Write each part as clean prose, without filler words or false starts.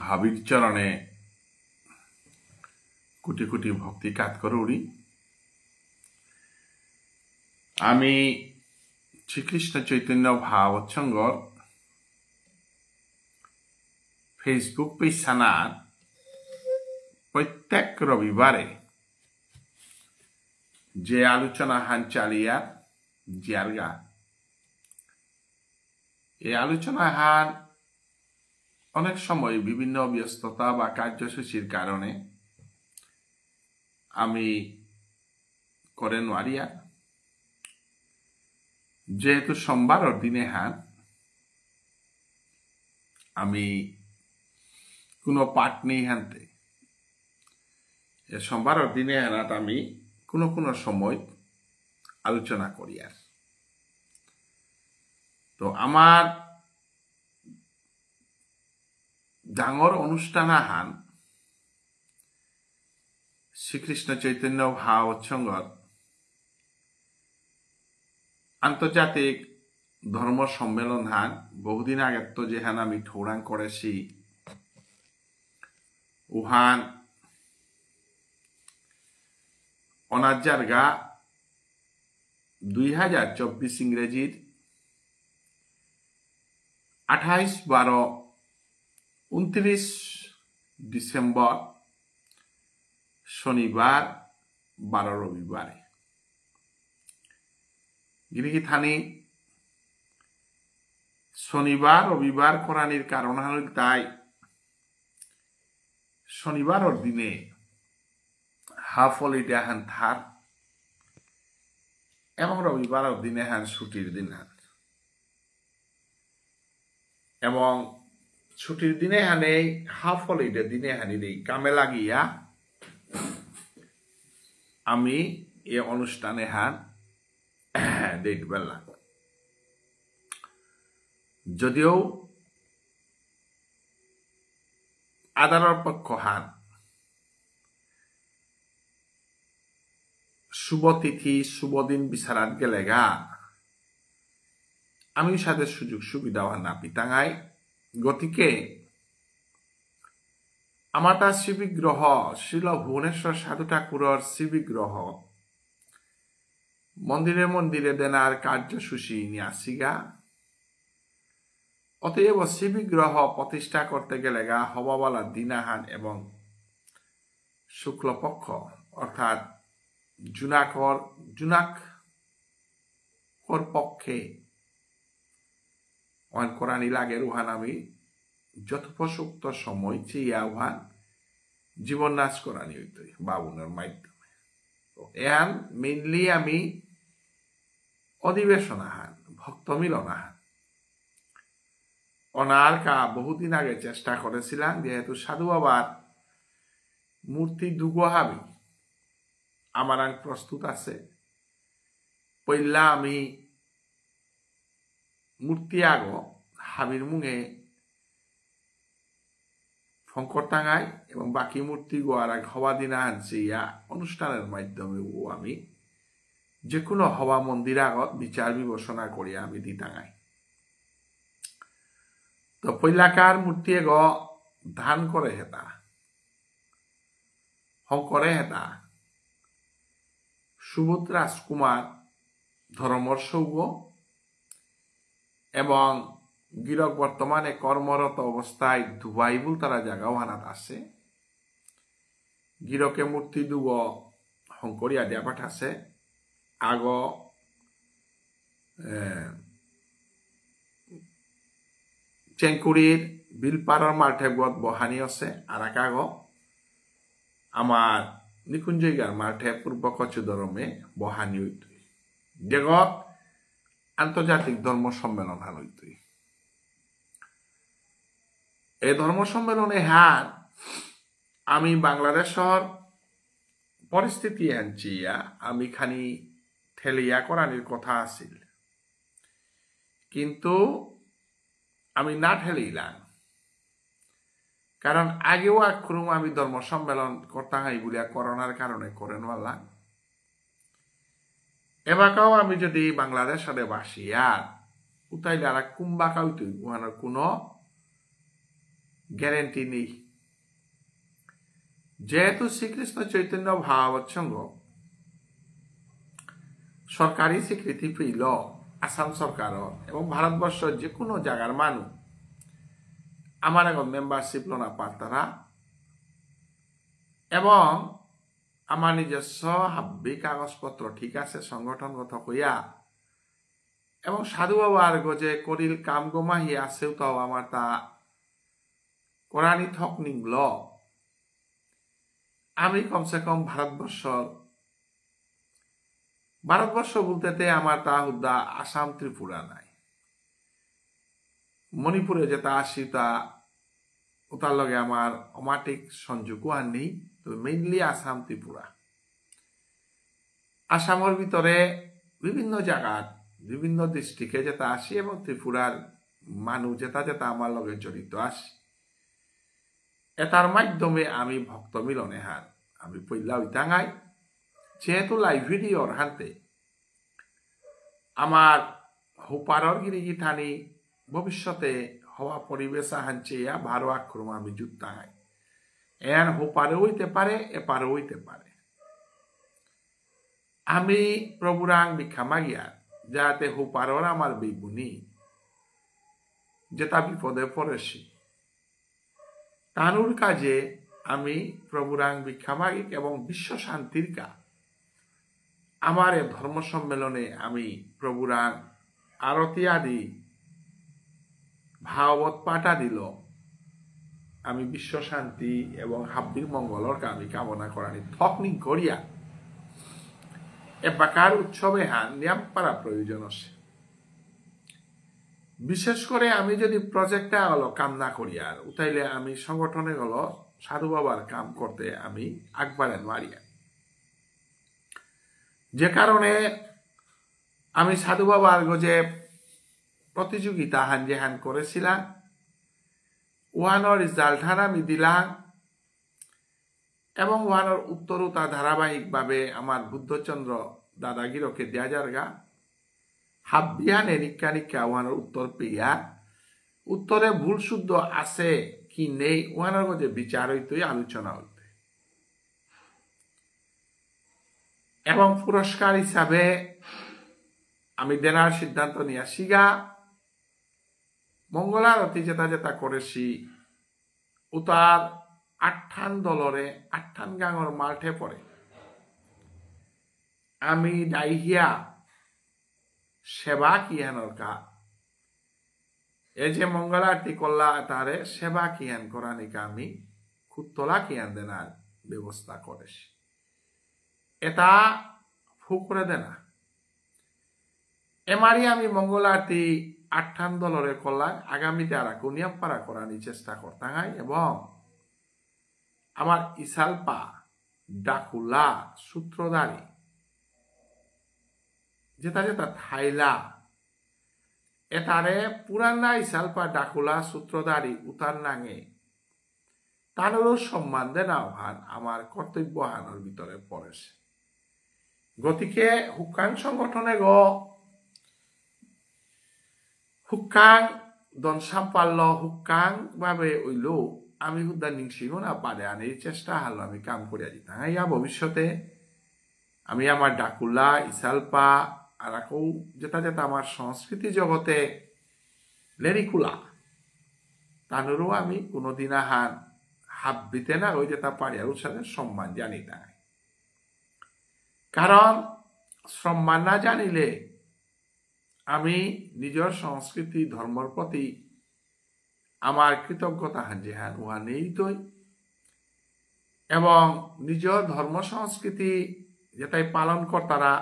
হাবির চরণে কোটি কোটি ভক্তি কাজ করুড়ি। আমি শ্রীকৃষ্ণ চৈতন্য ভাবৎসঙ্গর ফেসবুক পেজ সানার প্রত্যেক রবিবারে যে আলোচনা হান চালিয়া জিয়ারগা, এই আলোচনা হান অনেক সময় বিভিন্ন ব্যস্ততা বা কার্যসূচির কারণে আমি করে নোয়ারিয়া, যেহেতু সোমবারের দিনে হান আমি কোনো পাঠ নেই হানতে, সোমবারের দিনে হানাত আমি কোনো কোনো সময় আলোচনা করি। আর তো আমার ডাঙর অনুষ্ঠান আহান শ্রীকৃষ্ণ চৈতন্য ভাবৎসঙ্গর আন্তর্জাতিক ধর্ম সম্মেলন হান বহুদিন আগে তো যেহান আমি ঠৌরাং করেছি উহান অনাজারগা 2024 ইংরেজির 28-12-29 ডিসেম্বর শনিবার 12 রবিবারে গিরিগি থানি শনিবার রবিবার কোরআনির কারণ হল তাই শনিবারের দিনে হাফ হলিডে হান থার এবং রবিবারের দিনে হান ছুটির দিন হান, এবং ছুটির দিনে হানে হাফ হলিডে দিনে হানির এই কামে লাগিয়া আমি এই অনুষ্ঠানে হান ডেট বেললাম। যদিও আদালর পক্ষ হান শুভ তিথি শুভ দিন বিচারাত গেলেগা আমি সাথে সুযোগ সুবিধা না পিতাঙাই, গতিকে আমার তার শ্রীবিগ্রহ শিল ভুবনেশ্বর সাধু ঠাকুরের শ্রীবিগ্রহ মন্দিরে মন্দিরে দেনার কার্যসূচী নিয়ে আসিগা। অতএব শ্রীবিগ্রহ প্রতিষ্ঠা করতে গেলে গা হবাবালা দিনাহান এবং শুক্লপক্ষ অর্থাৎ জুনাকর পক্ষে কোরআনি লাগের উহান আমি যথোপযুক্ত সময় চেয়ে উহান জীবন নাশ করানি হইত বাবুনের মাধ্যমে। এহান মেইনলি আমি অধিবেশন আহান ভক্ত মিলন আহান অনার কা বহুদিন আগে চেষ্টা করেছিলাম, যেহেতু সাধু বাবার মূর্তি দুগো হাবি আমার প্রস্তুত আছে। পইলা আমি মূর্তি আগো হাবির মুঙে ফঙ্কর টাঙাই এবং বাকি মূর্তি গো আর এক হওয়া দিনা আনছি ইয়া অনুষ্ঠানের মাধ্যমে আমি যে কোনো হওয়া মন্দির আগত বিচার বিবেচনা করিয়া আমি দি টাঙাই। তো পৈলাকার মূর্তি গ ধান করে হেতা শঙ্করে হেতা সুবোধ রাজকুমার ধর্মর সৌগ এবং গিরক বর্তমানে কর্মরত অবস্থায় দুবাই বুল তারা জায়গাও হানাত আছে। গিরকে মূর্তি দুগ শঙ্করিয়া দিয়া পাঠাছে আগ চেংকুড়ির বিলপাড়ার মাল্ঠেবত বহানি আছে, আর এক আগ আমার নিকুঞ্জগার মাল্ঠে পূর্ব কচুদরমে বহানি হইত জগৎ আন্তর্জাতিক ধর্ম সম্মেলন হান হইত। এই ধর্ম সম্মেলনে হান আমি বাংলাদেশর পরিস্থিতি আনছিয়া আমি খানি ঠেলিয়া করানির কথা আছিল, কিন্তু আমি না ঠেলিলাম, কারণ আগেও আক্রম আমি ধর্ম সম্মেলন করতে হয় বলিয়া করোনার কারণে করেন বললাম। এবারও আমি যদি বাংলাদেশ সাথে বাসি আর উতাইলে আর কুম্বাকা উঠি ওখানের কোনো গ্যারেন্টি নেই। যেহেতু শ্রীকৃষ্ণ চৈতন্য ভাগবত সংঘ সরকারি স্বীকৃতি পেল আসাম সরকার এবং ভারতবর্ষের যে কোনো জায়গার মানুষ আমার এখন মেম্বারশিপ লোনা পাতারা এবং আমার নিজস্ব হাব্বি কাগজপত্র ঠিক আছে সংগঠনগত হইয়া এবং সাধু বাবার গজে করিল কাম গমাহি আছেও তাও আমার তা কোরআনি থক নিংল আমি কমসে কম ভারতবর্ষ বলতে আমার তা হুদ্দা আসাম ত্রিপুরা নাই, মণিপুরে যেটা আসি তা ওটার লগে আমার অমাটিক সংযোগও আর নেই, তবে মেইনলি আসাম ত্রিপুরা। আসামের ভিতরে বিভিন্ন জায়গার বিভিন্ন ডিস্ট্রিক্টে যেটা আসি এবং ত্রিপুরার মানুষ যেটা আমার লগে জড়িত আসি, এটার মাধ্যমে আমি ভক্ত মিলনে হার আমি পইলা ওইটাঙাই। যেহেতু লাইভ ভিডিওর হাতে আমার হুপারর গিরিগি থানি ভবিষ্যতে হওয়া পরিবেশ হাঞ্চিয়া ভারো আক্রম আমি যুক্তাঙাই এন হুপারে হইতে পারে এপারে হইতে পারে। আমি প্রভুরাং ভিক্ষা মাগিয়া যাতে হুপারর আমার বিগুনি যেটা বিপদে পড়েছি তানুর কাজে আমি প্রভুরাং ভিক্ষা মাগিক এবং বিশ্ব শান্তির কা আমার এ ধর্ম সম্মেলনে আমি প্রভুরাং আরতি আদি ভাগবত পাঠা দিল আমি বিশ্ব শান্তি এবং হাব্বির মঙ্গলর আমি কামনা করানি থকনি করিয়া এবাকার উৎসবে হান নিয়াম পারা প্রয়োজন আছে। বিশেষ করে আমি যদি প্রজেক্টটা হলো কাম না করি আর উঠাইলে আমি সংগঠনে হলো সাধু বাবার কাম করতে আমি আগবাড়েন মারিয়া, যে কারণে আমি সাধু বাবার গজে প্রতিযোগিতা হান যে হান করেছিলাম ওয়ানোর রেজাল্ট হান আমি দিলাম এবং ওয়ানোর উত্তরও তা ধারাবাহিকভাবে আমার বুদ্ধচন্দ্র দাদাগিরকে দেয়া যারগা হাব বিহানে নিকা নিকা ওয়ানোর উত্তর পেয়া উত্তরে ভুল শুদ্ধ আছে কি নেই ওয়ানোর গজে বিচার হইতে আলোচনা হইতে এবং পুরস্কার হিসাবে আমি দেনার সিদ্ধান্ত নিয়ে আসিগা মঙ্গলারতি যেটা করেছি উতার ৮ দলরে ৮ গাঙর মাল্টে পড়ে আমি ডাইহিয়া সেবা কিয়ানোর কা এই যে মঙ্গল আরতি করলা তারে সেবা কিয়ান করা নিকা আমি খুতলা কিয়ান দেনার ব্যবস্থা করেছি। এটা ফুকরে দেনা এমারি আমি মঙ্গল আরতি ৮ দলরে করলাম আগামীতে আর কুনিয়াম পারা করানি চেষ্টা করতাম এবং আমার ইসালপা ডাকুলা সূত্রধারী যেটা থাইলা এটারে পুরানা ইসালপা ডাকুলা সূত্রধারী উতার নাঙে তারও সম্মান দেন আহ্বান আমার কর্তব্য হানোর ভিতরে পড়েছে। গতিকে হুকাং সংগঠনে হুকাং দনসাম পারল হুকাং ভাবে ওইল আমি হুদা নিংসিও না পারে আনে এই চেষ্টা হালো আমি কাম করিয়া দিতাম ইয়া ভবিষ্যতে আমি আমার ডাকুলা ইসালপা আর যেটা আমার সংস্কৃতি জগতে লেরিকুলা তানুরও আমি কোনোদিন হাববিতে না ওই যেটা পারি আর সাথে সম্মান জানি না, কারণ সম্মান না জানিলে আমি নিজের সংস্কৃতি ধর্মর প্রতি আমার কৃতজ্ঞতা হানজে হান উহা নেই তৈ এবং নিজের ধর্ম সংস্কৃতি যেটাই পালন কর্তারা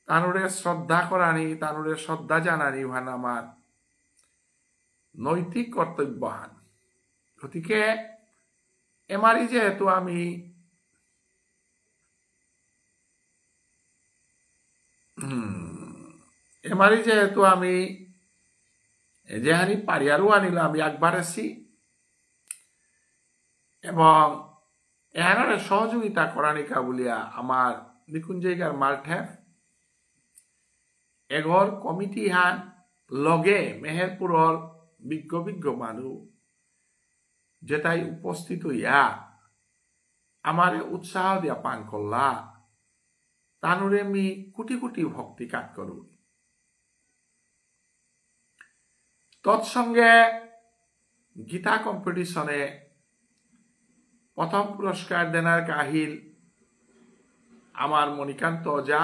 তানুরে শ্রদ্ধা করানি তানুরে শ্রদ্ধা জানানি উহান আমার নৈতিক কর্তব্য হান। গতিকে এমারি যেহেতু আমি যেহানি পারিয়ারও আনিল আমি একবার আছি এবং এহারে সহযোগিতা করানিকা বলিয়া আমার নিকুঞ্জাইগার মাল্ঠে এগর কমিটি হান লগে মেহেরপুরর বিজ্ঞ মানুষ যেটাই উপস্থিত হইয়া আমারে উৎসাহ দিয়া পান করলা তানুরে আমি কোটি কোটি ভক্তি কাজ করু তৎসঙ্গে গীতা কম্পিটিশনে প্রথম পুরস্কার দেনার কাহিল আমার মণিকান্ত ওঝা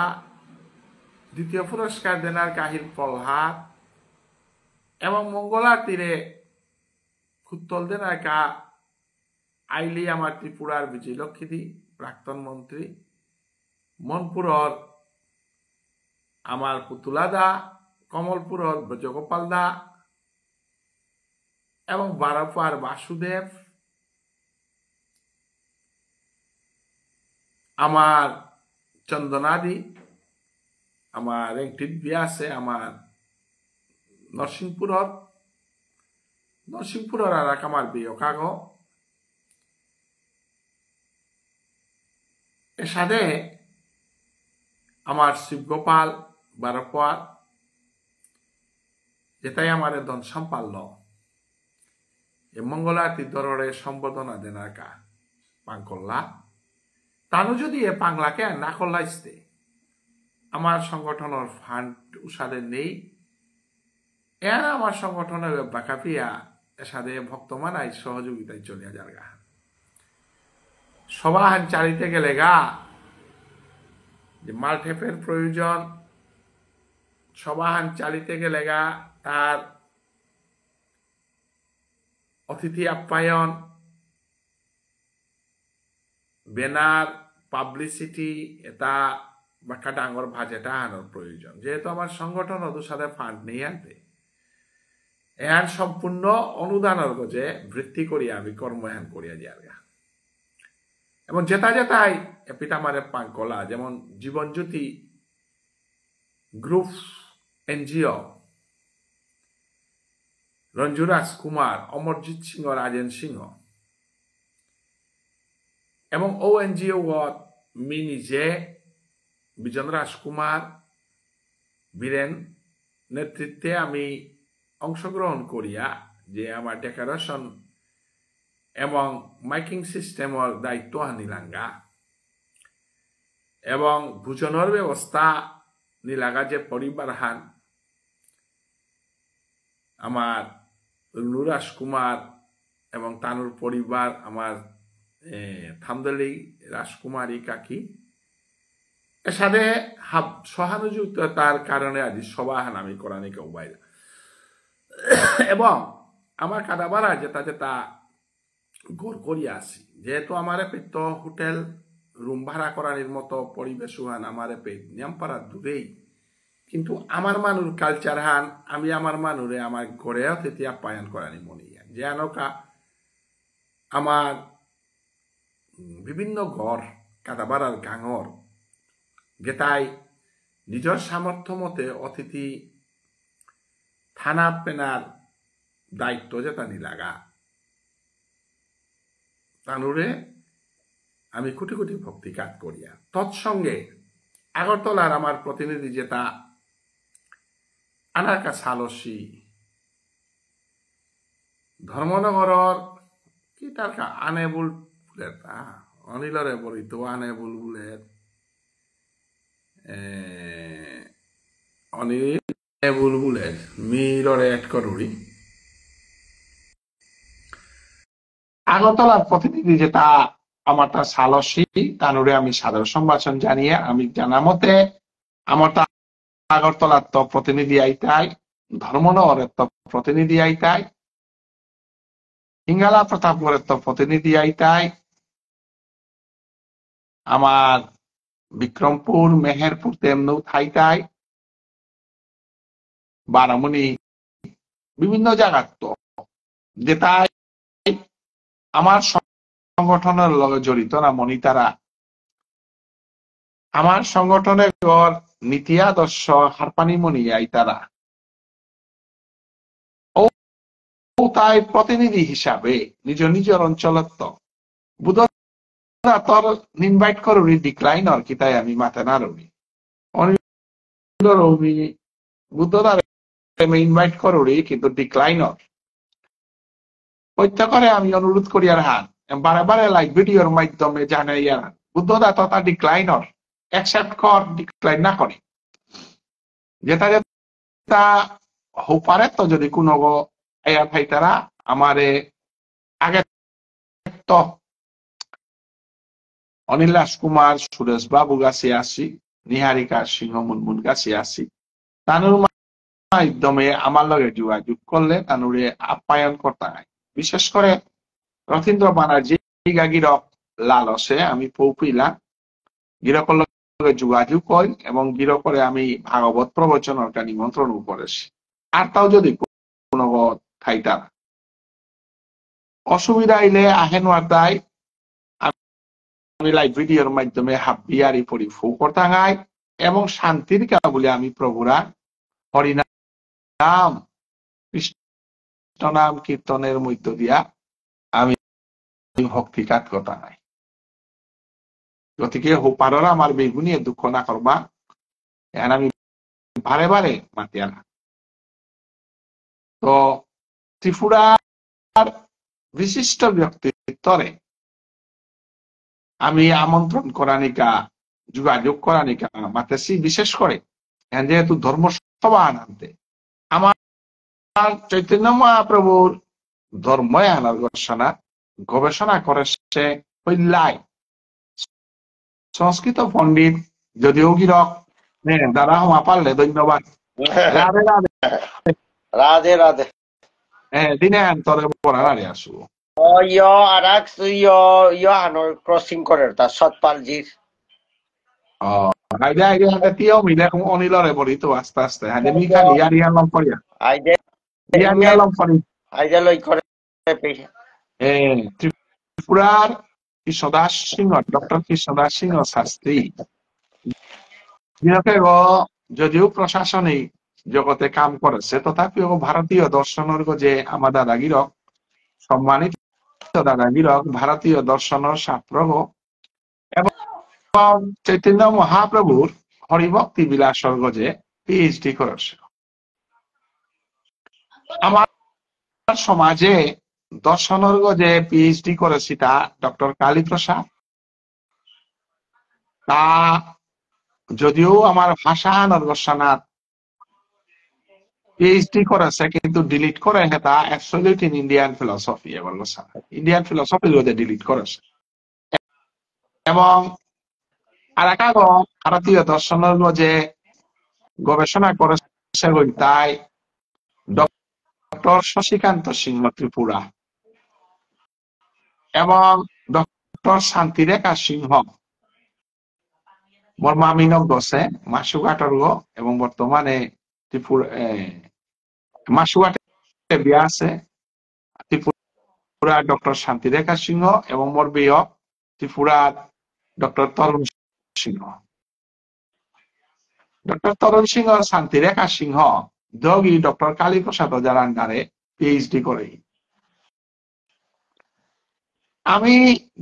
দ্বিতীয় পুরস্কার দেনার কাহিল প্রহ্লাদ এবং মঙ্গলার তীরে খুত্তল দেনার কা আইলি আমার ত্রিপুরার বিজয়লক্ষ্মী প্রাক্তন মন্ত্রী মনপুরর আমার পুতুলা দা কমলপুরর ব্রজগোপাল দা এবং বারাপার বাসুদেব আমার চন্দনাদি আমার একটি বিয়া আছে আমার নরসিংপুরর আর এক আমার বিয়ে কাগ এর সাথে আমার শিবগোপাল বারাপার যেটাই আমার ধন সম্পাল্য এ মঙ্গলারতি দররে সম্বোধনা দেনাকা পাঙ্কল্লা তানু যদি এ পাংলাকে না করলাইতে আমার সংগঠনের ফান্ড উসাদে নেই এর আমার সংগঠনের বাকাপিয়া এর সাথে ভক্তমানাই সহযোগিতায় চলিয়া যার গা সবাহান চালিতে গেলে গা যে মাল্টেপের প্রয়োজন সবাহান চালিতে গেলে গা তার অতিথি আপ্যায়ন ব্যানার পাবলিসিটি এটা বাক্কা ডাঙর ভাজেটা আনার প্রয়োজন যেহেতু আমার সংগঠন ওদের সাথে ফান্ড নেই আনতে এহান সম্পূর্ণ অনুদানের গজে বৃত্তি করিয়া আমি কর্মহান করিয়া যার গা এবং যেতাই পিতামারে পাঙ্কলা যেমন জীবনজ্যোতি গ্রুপ এনজিও রঞ্জুরাজ কুমার অমরজিৎ সিংহ রাজেন সিংহ এবং ও এনজিও মি নিজে বিজন রাজকুমার বীরেন নেতৃত্বে আমি অংশগ্রহণ করিয়া যে আমার ডেকোরেশন এবং মাইকিং সিস্টেমের দায়িত্ব নিলাঙ্গা এবং ভোজনের ব্যবস্থা নিলাগা যে পরিবার হান আমার নুরাজ কুমার এবং তানুর পরিবার আমার থামদলি রাজকুমারী কাকি এর সাথে সহানুযুক্ততার কারণে আজ সবাহান আমি কোরআনিক উবাইল এবং আমার কাদাবারা যেটা গড় করিয়া আসি যেহেতু আমার পেত হোটেল রুম ভাড়া করার মতো পরিবেশ হান আমার পেট নিয়মপাড়া দূরেই কিন্তু আমার মানুষ কালচার হান আমি আমার মানুরে আমার ঘরেও তেতি আপ্যায়ন করানি মনে যে আনকা আমার বিভিন্ন ঘর কাদাবাড়ার গাঙর গেতাই নিজের সামর্থ্য মতে অতিথি থানা পেনার দায়িত্ব যেটা নিলাগা তানুরে আমি কোটি কোটি ভক্তি কাজ করিয়া তৎসঙ্গে আগরতলার আমার প্রতিনিধি যেটা আনারকা সালসী ধর্মনগরর কি তার আনেবুল ফুলের অনিলরে বলিত আনেবুল বুলের অনিল বুলবুলের মিলরে এড করুড়ি আগরতলার প্রতিনিধি যেটা আমার তা সালসী তানুরে আমি সাদর সম্ভাষণ জানিয়ে আমি জানা মতে আমার তা আগরতলার তো প্রতিনিধি আইতাই ধর্মনগরের তো প্রতিনিধি আইতাই হিঙ্গালা প্রতাপগড়ের তো প্রতিনিধি আইতাই আমার বিক্রমপুর মেহেরপুর তেমনু থাইতাই বারামুনি বিভিন্ন জায়গার তো যেটাই আমার সংগঠনের লগে জড়িত না মনি তারা আমার সংগঠনের নীতি আদর্শ হারপানি মনি আই তারা ও তাই প্রতিনিধি হিসাবে নিজ নিজের অঞ্চলত বুধ তোর ইনভাইট করুনি ডিক্লাইনর কি তাই আমি মাথা না রবি রবি বুদ্ধদার ইনভাইট করুনি কিন্তু ডিক্লাইনর হত্যা করে আমি অনুরোধ করি আর হান বারে বারে লাইভ ভিডিওর মাধ্যমে জানাই আর বুদ্ধদা তথা ডিক্লাইনর অ্যাকসেপ্ট কর ডিক্লাইন না করে যেটা যেটা হপারে তো যদি কোনো আয়া ভাই তারা আমারে আগে তো অনিল রাজকুমার সুরেশ বাবু কাছে আসি নিহারিকা সিংহ মুনমুন কাছে আসি তানুর মাধ্যমে আমার লগে যোগাযোগ করলে তানুরে আপ্যায়ন করতে হয় বিশেষ করে রথীন্দ্র বানার্জি গিরক লালসে আমি পৌপিলা গিরকর লগে যোগাযোগ করি এবং গিরকরে আমি ভাগবত প্রবচনের নিমন্ত্রণ করেছি আর তাও যদি কোনো ঠাইটার অসুবিধা আইলে আহেন ওয়ার্তায় আমি লাইভ ভিডিওর মাধ্যমে হাবিয়ারি পরিফু করতাঙাই এবং শান্তির কা বলে আমি প্রভুরা হরিনাম কৃষ্ণ নাম কীর্তনের মধ্য দিয়া আমি ভক্তিকাত করতাঙাই গতিকে হোপারর আমার বেগুনি দুঃখ না করবা এখন আমি বারে বারে মাতিয়ালা তো ত্রিপুরার বিশিষ্ট ব্যক্তিত্বরে আমি আমন্ত্রণ করানিকা যোগাযোগ করানিকা মাতেছি বিশেষ করে যেহেতু ধর্মসভা আনতে আমার চৈতন্য মহাপ্রভুর ধর্ম আনার গবেষণা করেছে হইলাই সংস্কৃত পণ্ডিত যদিও গিরক দাদা হমা পারলে ধন্যবাদ রাধে রাধে রাধে রাধে দিনে তোরে পড়া রাধে আসু ইয় আরাক ইয় আনোর ক্রসিং করে তা সতপালজির আইডিয়া আইডিয়া হাতে তিও মিলে অনিলরে বলি তো আস্তে আস্তে হাতে মি খালি ইয়ারিয়া লম পড়িয়া ইয়ারিয়া লম পড়ি আইডিয়া লই করে ত্রিপুরার কৃষ্ণদাস সিংহ ডক্টর কৃষ্ণদাস সিংহ শাস্ত্রী যদিও প্রশাসনিক জগতে কাম করেছে তথাপিও ভারতীয় দর্শনের যে আমার দাদাগিরক সম্মানিত দাদাগিরক ভারতীয় দর্শনের ছাত্র এবং চৈতন্য মহাপ্রভুর হরিভক্তি বিলাসর যে পিএইচডি করেছে আমার সমাজে দর্শনের যে পিএইচডি করেছি তা ডক্টর কালীপ্রসাদ তা যদিও আমার ভাষা নরগোস্বানাথ পিএইচডি করেছে কিন্তু ডিলিট করে তা অ্যাবসলিউট ইন ইন্ডিয়ান ফিলসফি এবং ইন্ডিয়ান ফিলসফি ডিলিট করেছে এবং আর ভারতীয় দর্শনের যে গবেষণা করেছে তাই ডক্টর শশীকান্ত সিংহ ত্রিপুরা এবং ডক্টর শান্তিরেখা সিংহ মোর মামিনক গছে মাসুঘাটর এবং বর্তমানে ত্রিপুরা মাসুঘাটে বিয়া আছে ত্রিপুরা ডক্টর শান্তিরেখা সিংহ এবং মোর বিয় ত্রিপুরার ডক্টর তরুণ সিংহ ডক্টর তরুণ সিংহ শান্তিরেখা সিংহ যোগী ডক্টর কালীপ্রসাদ যার আন্ডারে পিএইচডি করে আমি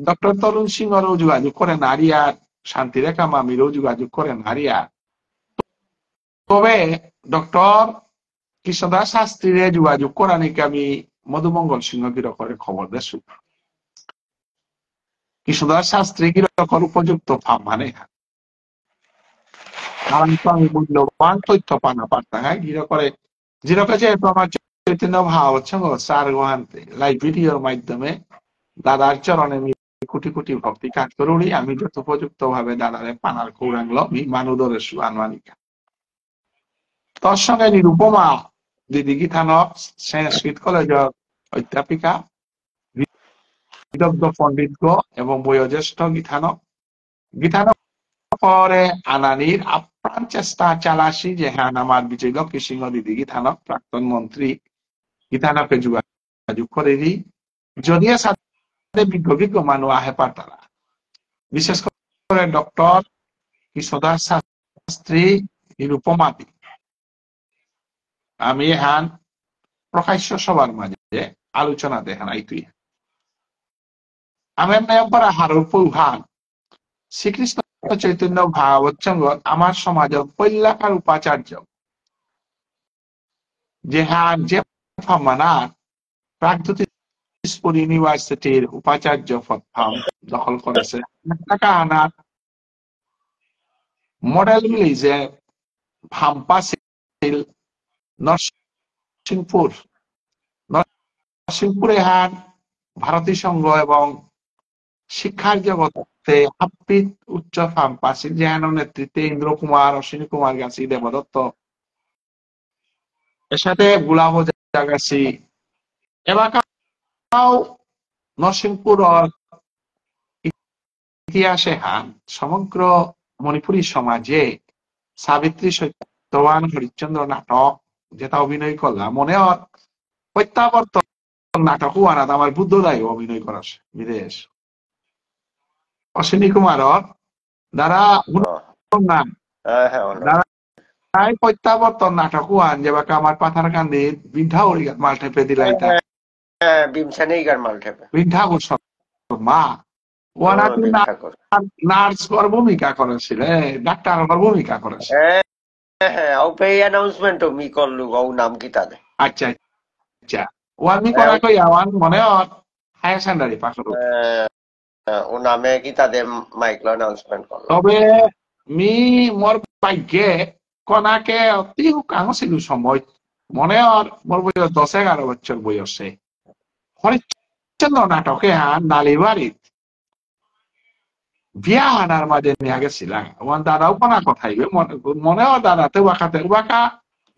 ডক্টর তরুণ সিংহরও যোগাযোগ করে নারিয়ার শান্তিরেখা মামিরও যোগাযোগ করে নারিয়ার তবে ডক্টর কৃষ্ণদাস শাস্ত্রীরে যোগাযোগ করা নাকি আমি মধুমঙ্গল সিংহ গিরকরে খবর দেশ কৃষ্ণদাস শাস্ত্রী গিরকর উপযুক্ত ফার্ম মানে কারণ তো আমি মূল্যবান তথ্য পানা পারতাম হ্যাঁ গিরকরে যেরকম যেহেতু আমার চৈতন্য ভাব হচ্ছে চার গোহান্তে লাইভ ভিডিওর মাধ্যমে দাদার চরণে কোটি কোটি ভক্তি কাজ করি আমি যথোপযুক্ত ভাবে দাদারে পানার কৌরাংল মানুদরে সুয়ানমানিকা তোর সঙ্গে নিরুপমা দিদি গীতানক সংস্কৃত কলেজের অধ্যাপিকা বিদগ্ধ পণ্ডিত এবং বয়োজ্যেষ্ঠ গীতানক পরে আনানির আপ্রাণ চেষ্টা চালাসি যে হ্যাঁ আমার বিজয়লক্ষ্মী সিংহ দিদি গীতানক প্রাক্তন মন্ত্রী গীতানকে যোগাযোগ করে দিই যদিও বিজ্ঞ মানুষ আহে পারতারা বিশেষ করে ডক্টর কৃষ্ণদাস শাস্ত্রী নিরুপমাদি আমি হান প্রকাশ্য সবার মাঝে আলোচনা দেখেন আইতুই আমার নাম পরা হারুর পৌহান শ্রীকৃষ্ণ চৈতন্য ভাগবত সঙ্গত আমার সমাজের পৈলাকার উপাচার্য যেহান যে ফামানার প্রাগজ্যোতিষপুর ইউনিভার্সিটির উপাচার্য পদ দখল করেছে টাকা আনার মডেল ভিলেজে ভাম্পা সিল নরসিংপুর নরসিংপুরে হান ভারতীয় সংঘ এবং শিক্ষার জগতে হাপ্পিত উচ্চ ভাম্পা সিল যেহান নেতৃত্বে ইন্দ্র কুমার অশ্বিনী কুমার গাছি দেবদত্ত এর সাথে গুলাব জাগাছি এবাকাও নরসিংপুর ইতিহাসে হান সমগ্র মণিপুরী সমাজে সাবিত্রী সত্যবান হরিশ্চন্দ্র নাটক যেটা অভিনয় করলাম মনে হয় প্রত্যাবর্তন নাটকও আনাত আমার বুদ্ধদায় অভিনয় করাছে বিদেশ অশ্বিনী কুমার দ্বারা নাম দ্বারা প্রত্যাবর্তন নাটকও আন যেবাকে আমার পাথার কান্দির বিন্ঠা ওরিগাত মালটেপে দিলাইতা বিন্ঠা মা ওরা নার্স কর ভূমিকা করেছিল ডাক্তার কর ভূমিকা করেছে আচ্ছা আচ্ছা ওয়ান মি করা কই আওয়ান মনে হয় হায়ার সেকেন্ডারি পাশ ও নামে কি তাদের মাইক্রো অ্যানাউন্সমেন্ট করলো তবে মি মোর ভাগ্যে কনাকে অতি কাঙ ছিল সময় মনে হয় মোর বয়স 10-11 বছর বয়সে হরিশ্চন্দ্র নাটকে হান নালিবাড়িত বিয়া হানার মাঝে নিয়ে গেছিলাম আমার দাদাও কোনা কথাই মনে হয় দাদাতে ওয়াকাতে ওয়াকা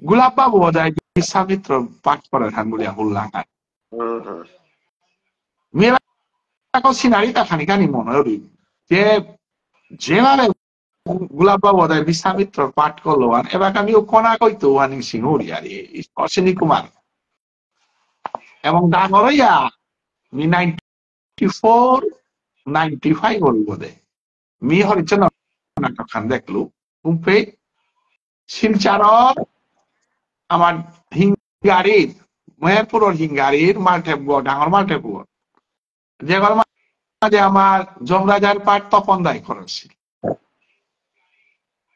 গোলাপ বাবু যায় বিশ্বামিত্র পাঠ করে হান বলিয়া হুল্লাঙ্গায় মেয়েরা সিনারি তা খানিখানি মনে হল যে যেভাবে গোলাপ বাবু যায় বিশ্বামিত্র পাঠ করলো এবার আমিও কোনা কইতো ওয়ানি সিংহরি আর অশ্বিনী কুমার এবং ডাঙর হইয়া 94-95 হল বোধে মি হরিচন্দ্র নাটক খান দেখলু কুম্পে শিলচারর আমার হিঙ্গারির মেহেরপুরের হিঙ্গারির মাল্টেপুর ডাঙর মাল্টেপুর যেগুলো মাঝে আমার যমরাজার পাঠ তপন দায় করেছিল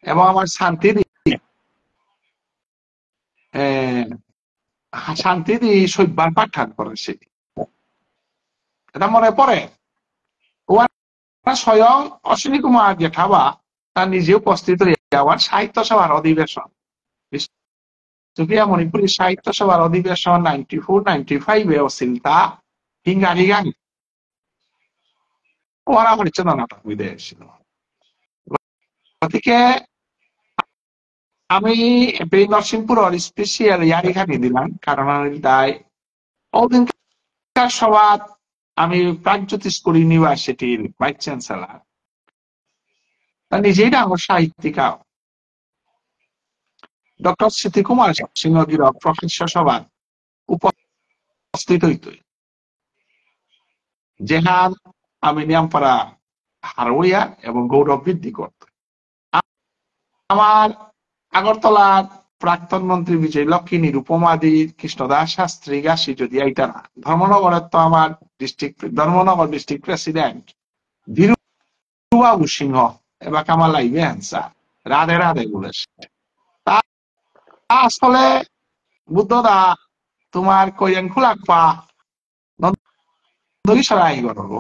এবং আমার শান্তিদি শৈবার পাঠান করেছিল এটা মনে পড়ে স্বয়ং অশ্বিনী কুমার জেঠাবা তার নিজে উপস্থিত হওয়ার সাহিত্য সভার অধিবেশন মণিপুরী সাহিত্য সভার অধিবেশন 94-95 হচ্ছিল তা হিঙ্গারি গান ওরা হরিচন্দ্র নাটক বিদেশ ছিল গতিকে আমি নরসিংপুর স্পেশিয়াল ইয়ারি খানি দিলাম কারণ তাই ওদিনকার সভা আমি প্রাগজ্যোতিষপুর ইউনিভার্সিটির ভাইস চ্যান্সেলর নিজেই ডাঙর সাহিত্যিকা ডক্টর স্মৃতি কুমার সিংহগির প্রফেসর সভা উপস্থিত হইত যেহান আমি নিয়ামপাড়া হারওয়া এবং গৌরব বৃদ্ধি করত আমার আগরতলার প্রাক্তন মন্ত্রী বিজয় লক্ষ্মী নিরুপমাদি কৃষ্ণদাস শাস্ত্রী গাছি যদি এইটা না ধর্মনগরের তো আমার ধর্মনগর ডিস্ট্রিক্ট প্রেসিডেন্ট ধীরুবাবু সিংহ এবার আমার লাইভে আনসার রাধে রাধে বলেছে আসলে বুদ্ধদা তোমার কইয়ান খোলাক পা সরাই করবো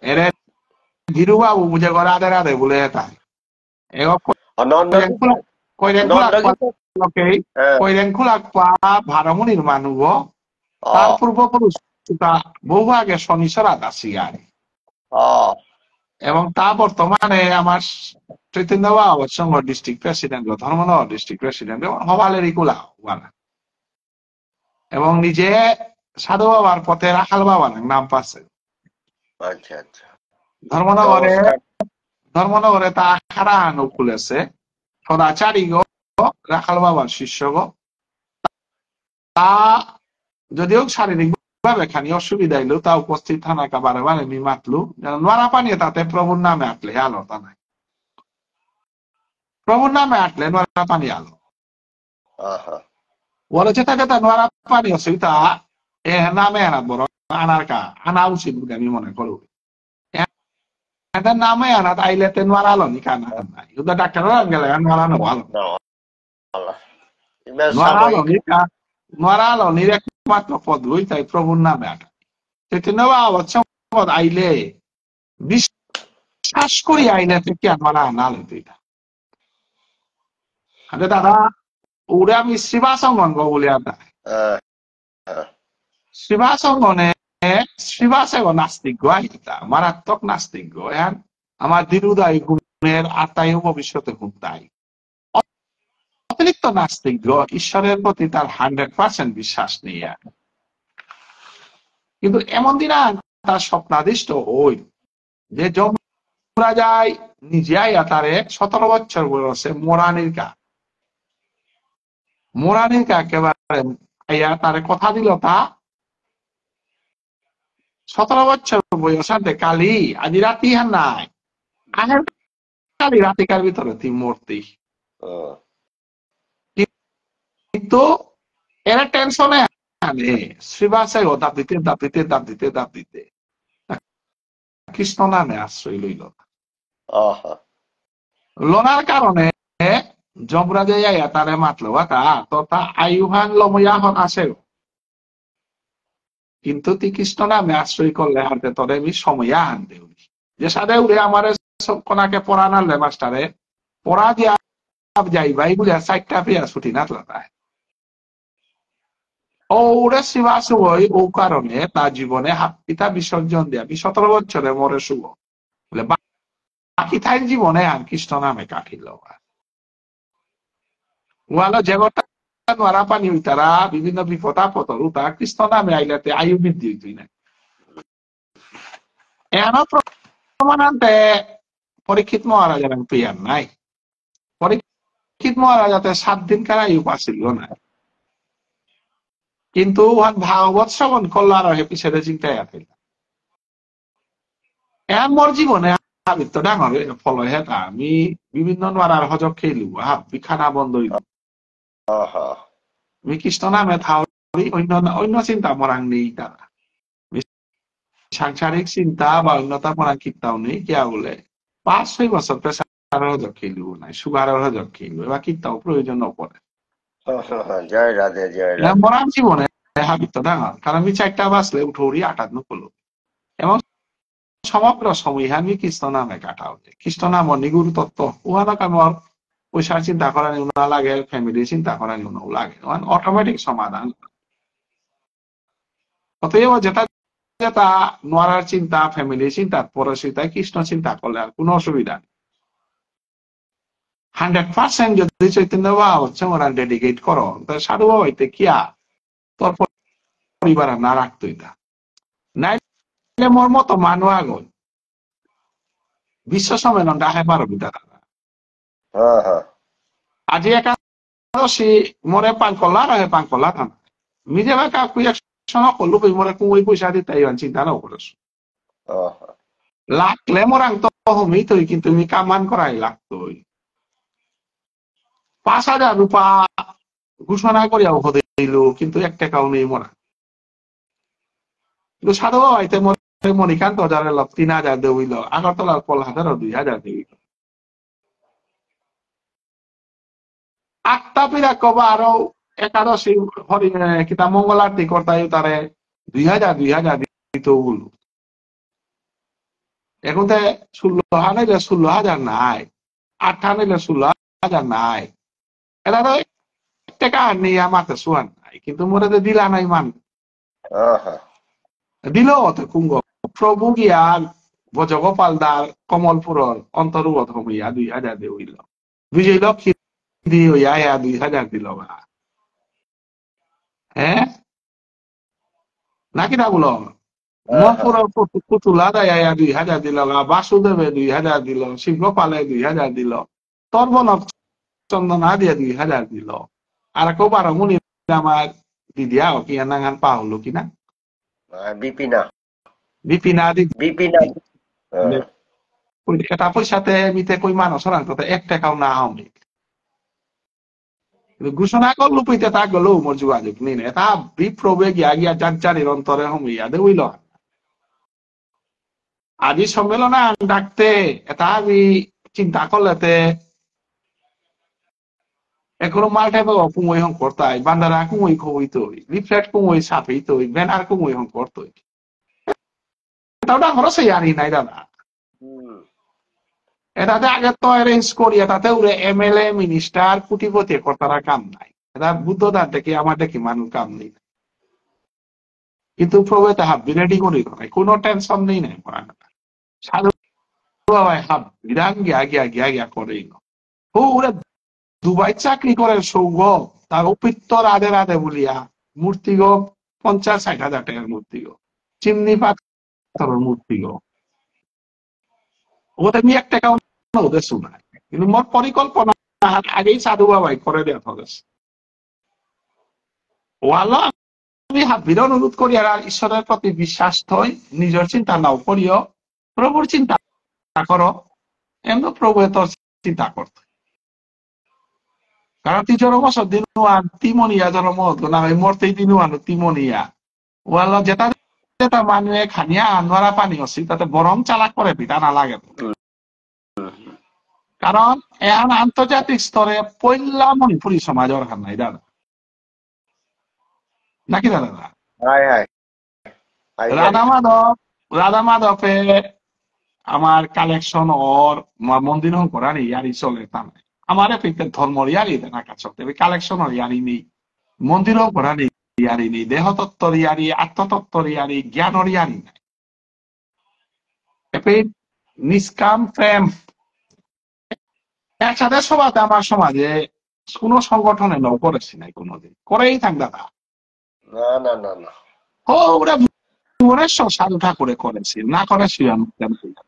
এরে ধীরুবাবু বুঝে রাধে রাধে বলে তাই কইরেন খোলাক পা ভারমুনির মানুষ তার পূর্বপুরুষ বহু আগে শনিশ্বরা দাসী আর এবং তা বর্তমানে আমার Chaitanya Baba Sangha district president Dharmanagar district president হবালের ইকুলা এবং নিজে সাধু বাবার পথে রাখাল বাবার নাম পাচ্ছে ধর্মনগরে তা আখাড়া আনো খুলেছে সদাচারী গো রাখাল বাবার শিষ্য গো তা যদিও শারীরিক ভাবে খানি অসুবিধা হইলো তা উপস্থিত থানাকা বারে বারে মি মাতলু নোয়ারা পানি তাতে প্রভুর নামে আটলে আলো তা নাই প্রভুর নামে আটলে নোয়ারা পানি আলো Wala cita-cita nuara pani osita name anak borong anarka ana usin bukan mi mone kolu. Ada nama anak ailete nuara lo ni kana. Udah daktar orang gele nuara no walo. No. Allah. Iba Nuara lo samoyik. ni ka nuara lo ni একমাত্র পদ হই তাই প্রভুর নামে আটা। সেটা নেওয়া পদ আইলে বিশ্বাস করি আইলে থেকে আমার আনাল এটা। আরে দাদা ওরে আমি শ্রীবাসঙ্গন গো বলে আটা। Uh, শ্রীবাসঙ্গনে শ্রীবাসে নাস্তিক গো আইতা মারাত্মক নাস্তিক গো এখন আমার দীর্ঘদায়ী গুণের আত্মায় ভবিষ্যতে হুন্তাই অতিরিক্ত নাস্তিক গো ঈশ্বরের প্রতি তার 100% বিশ্বাস নেই কিন্তু এমন দিন তার স্বপ্নাদিষ্ট ওই যে যমরা যায় নিজে আইয়া তারে 17 বছর বয়সে মোরানির কা একেবারে আইয়া তারে কথা দিল তা 17 বছর বয়সে কালি আজি রাতি হান নাই আগের কালি রাতিকার ভিতরে তুই মূর্তি কিন্তু এরা টেনশনে আনে শ্রীবাসে দাপ দিতে কৃষ্ণ নামে আশ্রয় লইল লোনার কারণে যমরাজে যাইয়া তারে মাতলো তথা আয়ুহান লময়াহন আছে কিন্তু তুই কৃষ্ণ নামে আশ্রয় করলে হাতে তোরে আমি সময়া হান দেউলি যে সাদে উড়ে আমার সব কোনাকে পড়া নালে মাস্টারে পড়া দিয়া যাইবাই বলে 4টা পেয়া ছুটি নাতলাতায় ওরে শিবাস হই ও কারণে তার জীবনে হাত পিতা বিসর্জন দেয়া 17 বছরে মরে শুভ বলে বাকি থাই জীবনে আর কৃষ্ণ নামে কাটিল ওয়ালো জগৎটা নোয়ারা পানি তারা বিভিন্ন বিপদ আপদ উতা কৃষ্ণ নামে আইলাতে আয়ু বৃদ্ধি হইতই না এন প্রমাণান্তে পরীক্ষিত মহারাজার পেয়ার নাই পরীক্ষিত মহারাজাতে 7 দিন কার আয়ু পাছিল না কিন্তু ভাগবত শ্রবণ করলো আর পিছনে চিন্তায় আছিল মোর জীবনে তো ডাঙর ফল হেতা আমি বিভিন্ন নোয়ারার হজক খেলু বিখানা বন্ধ হইল আমি কৃষ্ণ নামে থাউরি অন্য চিন্তা মরাং নেই তারা সাংসারিক চিন্তা বা অন্যতা মরাং কিনতাও নেই কিয়া বলে 5-6 বছর প্রেসারের হজক খেলু নাই সুগারের হজক খেলু এবার কিনতাও প্রয়োজন পড়ে জয় রাধে জয় রাধে মরাং জীবনে হাবিত ডাঙর কারণ আমি 4টা বাজলে উঠৌরি 8 করলো এবং সমগ্র সময় আমি কৃষ্ণ নামে কাটাও কৃষ্ণ নাম নিগুরু তত্ত্ব উহানক আমার পয়সার চিন্তা করা নিউ না লাগে ফ্যামিলি চিন্তা করা নিউ নাও লাগে অটোমেটিক সমাধান অতএব যেটা যেটা নোয়ারার চিন্তা ফ্যামিলি চিন্তা পরশিতায় কৃষ্ণ চিন্তা করলে আর কোনো অসুবিধা নেই 100% যদি চৈতন্য বাবা হচ্ছে ওরা ডেডিকেট করো সাধু বাবা হইতে কিয়া তোর পরিবার না রাখতো এটা নাই মোর মতো মানুষ আগল বিশ্ব সম্মেলন ডাহে পারবি তারা আজি একাদশী মরে পান করলা রাহে পান করলা থাম নিজে বা কাকু একশন করলো মরে কুই পয়সা দিতে ইমান চিন্তা নাও করেছ লাগলে মোরাং তো হমি তুই কিন্তু তুমি কামান করাই লাগতোই 5,000 রূপা ঘোষণা করিয়া দিল কিন্তু 1 টাকাও নেই মোরা কিন্তু সাধু বাবাইতে মণিকান্ত হাজারের 3,000 দেউইল আগরতলার 2,000 দেউইল আটটা পিরা কবা আরো একাদশী হরি কিতা মঙ্গল আরতি করতাই তারে 2,000 দিত বলু এখন 16 নিলে 16,000 নাই 8 নিলে 16,000 নাই এটা তো 1 টাকা নিয়ে আমাকে সুয়ান নাই কিন্তু মোরে তো দিলা নাই মান দিল তো কুঙ্গ প্রভু গিয়া ভজগোপাল দার কমলপুরর অন্তর্গত হইয়া 2,000 দেউইল বিজয় লক্ষ্মী দিয়ে হইয়া 2,000 দিল হ্যাঁ নাকি না বলো মনপুরের পুতুলা দেয় 2,000 দিল বাসুদেবে 2,000 দিল শিবগোপালে 2,000 দিল তর্বনক চন্দনা দিয়ে 2,000 দিল আর কবার মুনি আমার দিদিয়া কি নাঙান পা হলো কিনা বিপিনা এটা পয়সাতে মিতে কই মানুষ 1 টাকাও না হমি ঘোষণা করলো পইতে তা গেল মোর যোগাযোগ নেই না তা বিপ্রবে গিয়া গিয়া যার যারের অন্তরে হমিয়া দে হইল আজি সম্মেলনে ডাকতে এটা আমি চিন্তা করলেতে এখনো মাল্টে কুমই হং করতাই বান্দারা কুমই খবই তৈ লিফলেট কুমই ছাপি তৈ ব্যানার কুমই হং করতই এটাও ডাঙর সেই আনি নাই দাদা এটাতে আগে তো অ্যারেঞ্জ করি এটাতে উড়ে এমএলএ মিনিস্টার কুটিপতি কর্তারা কাম নাই এটা বুদ্ধদার দেখি আমার দেখি মানুষ কাম নেই কিন্তু প্রভু তাহা রেডি করি নাই কোনো টেনশন নেই নাই পড়াটা সাধু বাবাই হাব বিরান গিয়া গিয়া গিয়া গিয়া করেই ও ওরা দুবাই চাকরি করে সৌগ তার অপিত্ত রাধে রাধে বলিয়া মূর্তি গো 50-60 হাজার টাকার মূর্তি গো চিমনি পাথরের মূর্তি গো ওদের আমি 1 টাকা ওদের শোনায় কিন্তু মোর পরিকল্পনা আগেই সাধু বাবাই করে দেওয়া হবে ওয়ালা আমি হাবির অনুরোধ করি আর ঈশ্বরের প্রতি বিশ্বাস থই নিজের চিন্তা নাও করিও প্রভুর চিন্তা করো এমন প্রভু তোর চিন্তা করতে কারণ তুই বছর দিন তিমনিয়া জন্ম হতো না মরতেই দিন তিমনিয়া ওয়ালা যেটা যেটা মানুষে খানিয়া আনোয়ারা পানি হচ্ছি তাতে বরং চালাক করে পিতা না লাগে কারণ এখন আন্তর্জাতিক স্তরে পয়লা মণিপুরী সমাজের খান নাই দাদা নাকি দাদা রাধা মাধবে আমার কালেকশন ওর মন্দির হন করা নেই ইয়ারি চলে তা নাই আমার পিতে ধর্ম ইয়ারি না কাছে কালেকশন ইয়ারি নেই মন্দির করা নেই ইয়ারি নেই দেহতত্ত্বর ইয়ারি আত্মতত্ত্বর ইয়ারি জ্ঞানর ইয়ারি নাই নিষ্কাম প্রেম একসাথে সবাতে আমার সমাজে কোন সংগঠনে ন করেছি নাই কোনোদিন করেই থাক দাদা ওরা ভুবনেশ্বর সাধু ঠাকুরে করেছি না করেছি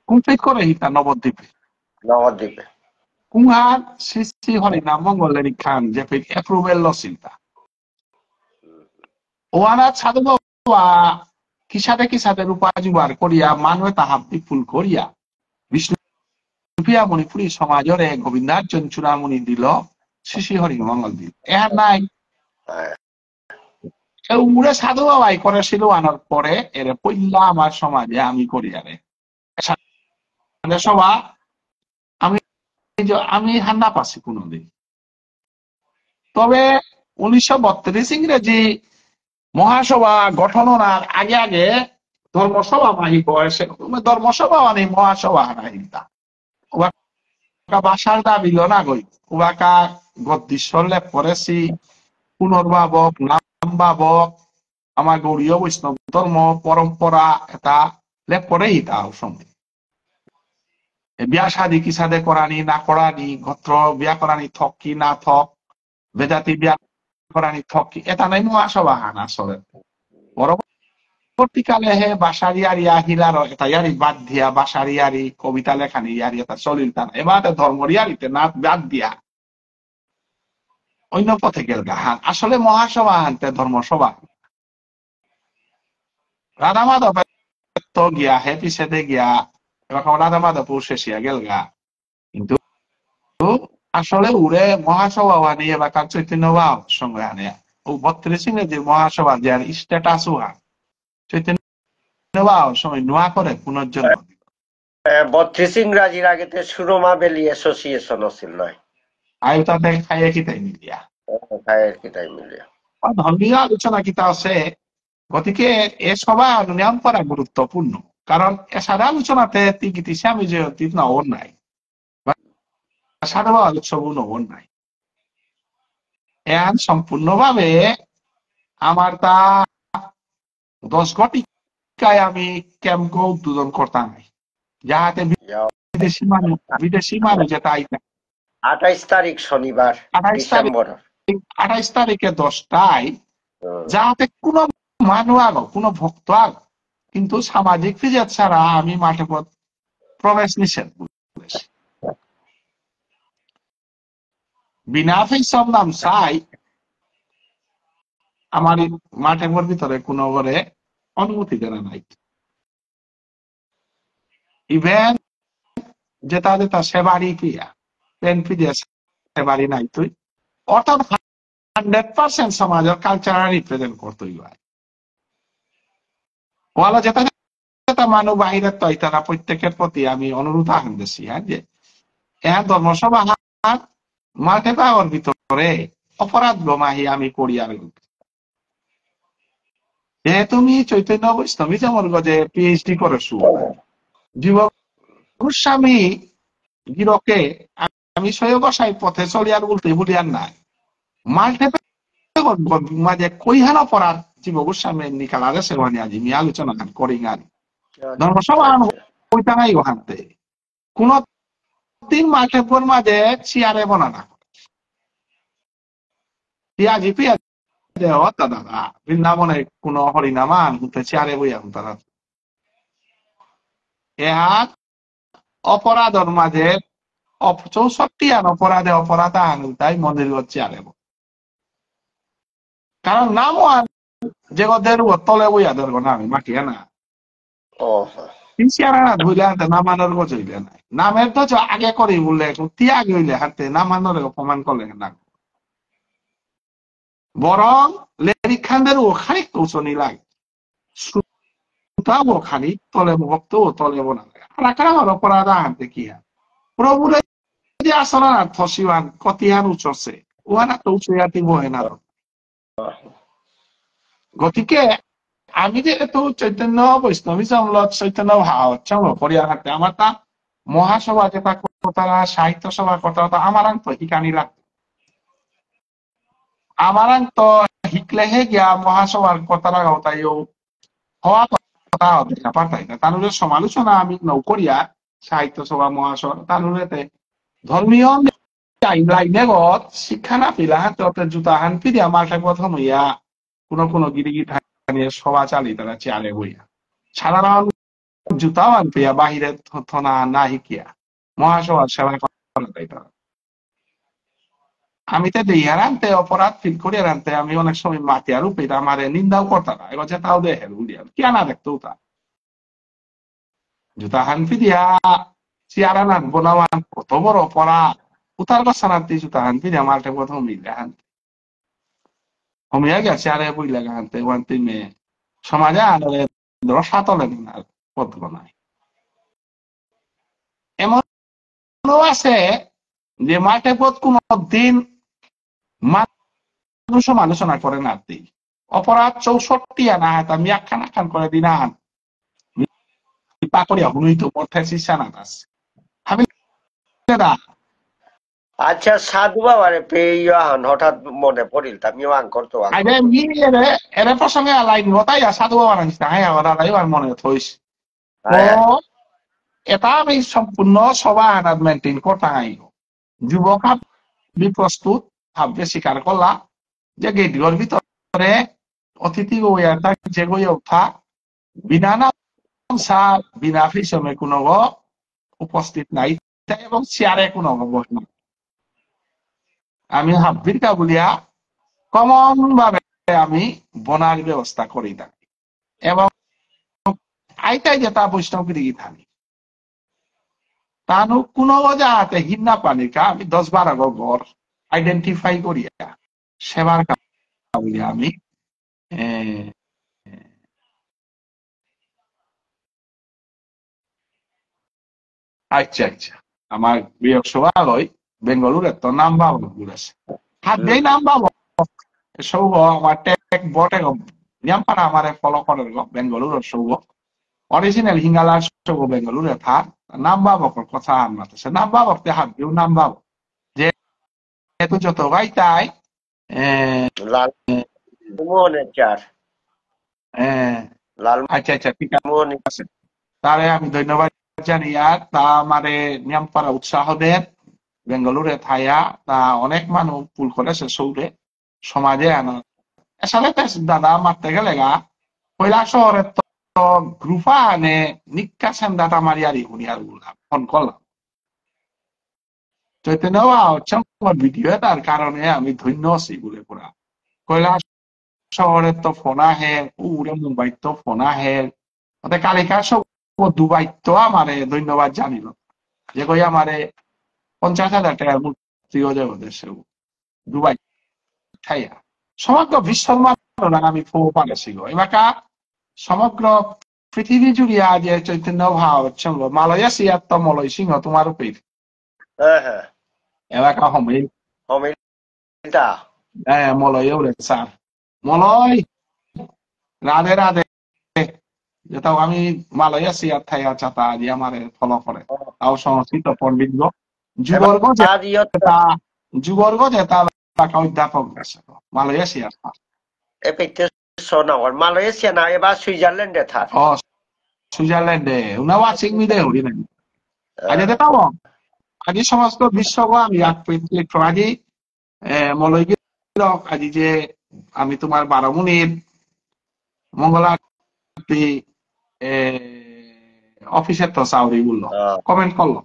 কমপ্লিট করে হিতা নবদ্বীপে কুহার সৃষ্টি হরিনাম মঙ্গলের খান যে অ্যাপ্রুভেল লসিলতা ওয়ানা সাধু বাবা কিসাতে রূপা জুবার করিয়া মানুষ তাহা বিপুল করিয়া বিষ্ণু মণিপুরী সমাজরে গোবিন্দার্জন চূড়ামণি দিল শ্রী হরি মঙ্গল দিল এর নাই উড়ে সাধু বাবাই করেছিল আনার পরে এর পইলা আমার সমাজে আমি করি আরে সভা আমি হান্না পাচ্ছি কোনদিন তবে 1932 ইংরেজি মহাসভা গঠনের আগে আগে ধর্মসভা মাহি বয়সে ধর্মসভা মানে মহাসভা হানাহিতা বাসার দাবিল না গই ওবাকা গদ্দীশ্বরলে পড়েছি পুনর্ভাবক নাম ভাবক আমার গৌরীয় বৈষ্ণব ধর্ম পরম্পরা এটা লেখ পরে হিতা সময় বিয়া শাদী কি সাদে করানি না করানি গোত্র বিয়া করানি থক কি না থক বেজাতি বিয়া করানি থক কি এটা নাই মহাসভা হান আসলে পরবর্তীকালে হে বাসারিয়ারিয়া হিলার এটা ইয়ারি বাদ দিয়া বাসারিয়ারি কবিতা লেখানি ইয়ারি এটা চলিল তা এবার ধর্মরিয়ারিতে না বাদ দিয়া অন্য পথে গেল হান আসলে মহাসভা হানতে ধর্মসভা রাধা মাধব তো গিয়া হে পিছেতে গিয়া এবার রাধা মাধব শেষিয়া গেল গা কিন্তু আসলে উড়ে মহাসভা আনি এবার কার চৈতন্য বাব সঙ্গে আনে ও 32 ইংরেজি মহাসভা যে স্ট্যাটাস হান চৈতন্য বাব সময় নোয়া করে পুনর্জন্ম 32 ইংরাজির আগেতে সুরমা বেলি অ্যাসোসিয়েশন আছিল নয় আয়ু তাতে খাইয়ে কিতাই মিলিয়া ধর্মীয় আলোচনা কিতা আছে গতিকে এ সভা নিয়ম করা গুরুত্বপূর্ণ কারণ সারা আলোচনাতে তিগিতি স্বামী জয়ন্তী নবর নাই সারা আলোচনা নবর নাই এন সম্পূর্ণভাবে আমার তা 10 ঘটিকায় আমি ক্যাম্প উদ্বোধন করতাম নাই যাহাতে বিদেশি মানুষ যেটা আইতা 28 তারিখ শনিবার ডিসেম্বর 28 তারিখে 10টায় যাহাতে কোনো মানুষ আলো কোনো ভক্ত আলো কিন্তু সামাজিক ফিজাত ছাড়া আমি মাঠে পথ প্রবেশ নিষেধ বিনা ফিসম নাম চাই আমার মাঠে পর ভিতরে কোনো করে অনুমতি দেনা নাই ইভেন যেটা যেটা সেবারি পিয়া পেন ফিজে সেবারি নাই তুই অর্থাৎ 100% সমাজের কালচারাল রিপ্রেজেন্ট করতেই হয় ওয়ালা যেটা যেটা মানুষ বাহিরে তৈ তারা প্রত্যেকের প্রতি আমি অনুরোধ আনতেছি হ্যাঁ যে ধর্মসভা মাঠে পাওয়ার ভিতরে অপরাধ গমাহি আমি করি আর যেহেতু তুমি চৈতন্য বৈষ্ণবী যেমন যে পিএইচডি করেছো জীব গোস্বামী গিরকে আমি সয় বসাই পথে চলিয়ার বলতে বলিয়ার নাই মাল্টে মাঝে কইহান অপরাধ জীব গোস্বামী নিকালারে সেবানি আজি মি আলোচনা করি গান ধর্মসভা কইতা নাই ওখানতে কোন তিন মাল্টেপর মাঝে চেয়ারে বনানা পিয়াজি পিয়াজি দাদা বৃন্দাবনে কোন হরিনামান হুতে চেয়ারে বইয়া তারা এহাত অপরাধের মাঝে 64 আন অপরাধে অপরাধ আনু তাই মন্দির চেয়ারে কারণ নামও জগতের তলে বইয়া ধরবো না আমি মাটিয়া না চেয়ারা না ধুইলে হাতে নামানোর গজইলে নাই নামের তো আগে করি বললে তি আগে হইলে হাতে নামানোর অপমান করলে না বরং লেরিক খানদের ও খানিক কৌশনী লাগে সুতাও খানিক তলে ভক্ত ও তলে বোনা লাগে আর অপরাধ আনতে কি প্রভুরে যে আসনা থসিবান কতিহান উচছে ওহানা তো উচয়াতি বহে না গতিকে আমি যেহেতু চৈতন্য বৈষ্ণবী জমলত চৈতন্য ভাব চলো পরিয়ার হাতে আমার তা মহাসভা যেটা কথা সাহিত্য সভা কথা আমার তো হিকানি লাগতো আমার তো হিকলেহে গিয়া মহাসভার কথা লাগাও তাইও হওয়া কথা দেখা পারতাই না তার সমালোচনা আমি নৌকরিয়া সাহিত্য সভা মহাসভা তার ধর্মীয় লাইনেগত শিক্ষা না পিলা হাতে জুতা হান ফিরিয়া মাল্টা প্রথম হইয়া কোন গিরিগির সভা চালি তারা চেয়ারে বইয়া সাধারণ জুতাও আন পেয়া বাহিরে থনা না হিকিয়া মহাসভার সেবা করা তারা আমি তো দেহার আনতে অপরাধ ফিল করি আনতে আমি অনেক সময় মাতিয়ার রূপে আমার নিন্দাও করতাম না এবার তাও দেখে উড়িয়া কে না দেখতো তা জুতা হানফি দিয়া চেয়ারা নানবো না কত বড় অপরাধ উতার বাসা নানতে জুতা হানফি দিয়া মাল্টে প্রথম মিলে হানতে হমিয়া গেছে আরে বইলে হানতে ওয়ান্তি মেয়ে সমাজে আনলে রসাতলে না পদ্ম নাই এমন আছে যে মাঠে পথ কোন দিন মানুষ আলোচনা করে না অপরাধ 64 আনা হাত আমি একখান একখান করে দিন আন পাকড়িয়া হুনুই তো পড়তে শিশানা আছে আমি আচ্ছা সাধু বাবারে পেয়ে হঠাৎ মনে পড়িল আমিও আং করতো আরে মি এর প্রসঙ্গে লাইন হতাই সাধু বাবা আনছি হ্যাঁ ওরা এবার মনে থইস তো এটা আমি সম্পূর্ণ সভা আনাদ মেনটেন করতে আইব যুবক প্রস্তুত ভাববে স্বীকার করলা যে গেটঘর ভিতরে অতিথি যে গই উঠা বিনা নাম সা বিনা ফিসমে কোনো উপস্থিত নাই এবং চেয়ারে কোনো বসে আমি হাব্বির কাবুলিয়া কমন ভাবে আমি বনার ব্যবস্থা করি থাকি এবং আইটাই যেটা বৈষ্ণবগিরি থাকি তানু কোনো যাতে হিন্না পানিকা আমি 10-12 ঘর আইডেন্টিফাই করিয়া সেবার কাবুলিয়া আমি আচ্ছা আচ্ছা আমার বিয়োগ সভালয় বেঙ্গালুরু তো নাম বাবু আছে হাত দিয়ে নাম বাবু সৌভ আমার টেক বটে নিয়মপাড়া আমার ফলো করে বেঙ্গালুরু সৌভ অরিজিনাল হিঙ্গালার সৌভ বেঙ্গালুরু থাক নাম বাবকর কথা আনমাতেছে নাম বাবকতে হাত দিও নাম বাবক যেহেতু যত ভাই তাই আচ্ছা আচ্ছা ঠিক আছে তাহলে আমি ধন্যবাদ জানি আর তা আমারে নিয়মপাড়া উৎসাহ দেন বেঙ্গালুরে থাইয়া তা অনেক মানুষ ভুল করেছে সৌরে সমাজে আনা আসলে দাদা মারতে গেলে গা কইলা শহরের তো গ্রুপা আনে নিকা সেন্দাটা মারিয়ারি হুনি আর ফোন করলাম চৈতন্য হচ্ছে ভিডিও তার কারণে আমি ধন্য আছি বলে পুরা কইলা শহরের তো ফোন আহে উড়ে মুম্বাই তো ফোন আহে কালিকা সব দুবাই তো আমারে ধন্যবাদ জানিল যে কই আমারে 50,000 টাকার মূর্তি হয়ে যাবে দুবাই থাইয়া সমগ্র বিশ্বের মানুষ আমি ফো পালেছিল এবাকা সমগ্র পৃথিবী জুড়িয়া যে চৈতন্য ভাব সঙ্গ মালয়েশিয়ার তো মলয় সিংহ তোমার উপর এলাকা হমিল Homilda. মলয় উড়ে স্যার মলয় রাধে রাধে যেটাও আমি মালয়েশিয়ার থাইয়া চাতা যে আমার ফলো করে তাও সংস্কৃত পণ্ডিত যুবর্গ যেটা যুবর্গ যেটা এলাকা অধ্যাপক আছে মালয়েশিয়ার Epicte sonawar. Malaysia na eba Switzerland thar. 어 সুইজারল্যান্ডে উনা ওয়াচিং মি দে হরি নাই আজ দেখাবো আজ সমস্ত বিশ্বকে আমি আজি মলয়গির আজি যে আমি তোমার 12 মিনিট মঙ্গলারতি অফিসের তো চাউরি বললো কমেন্ট করলো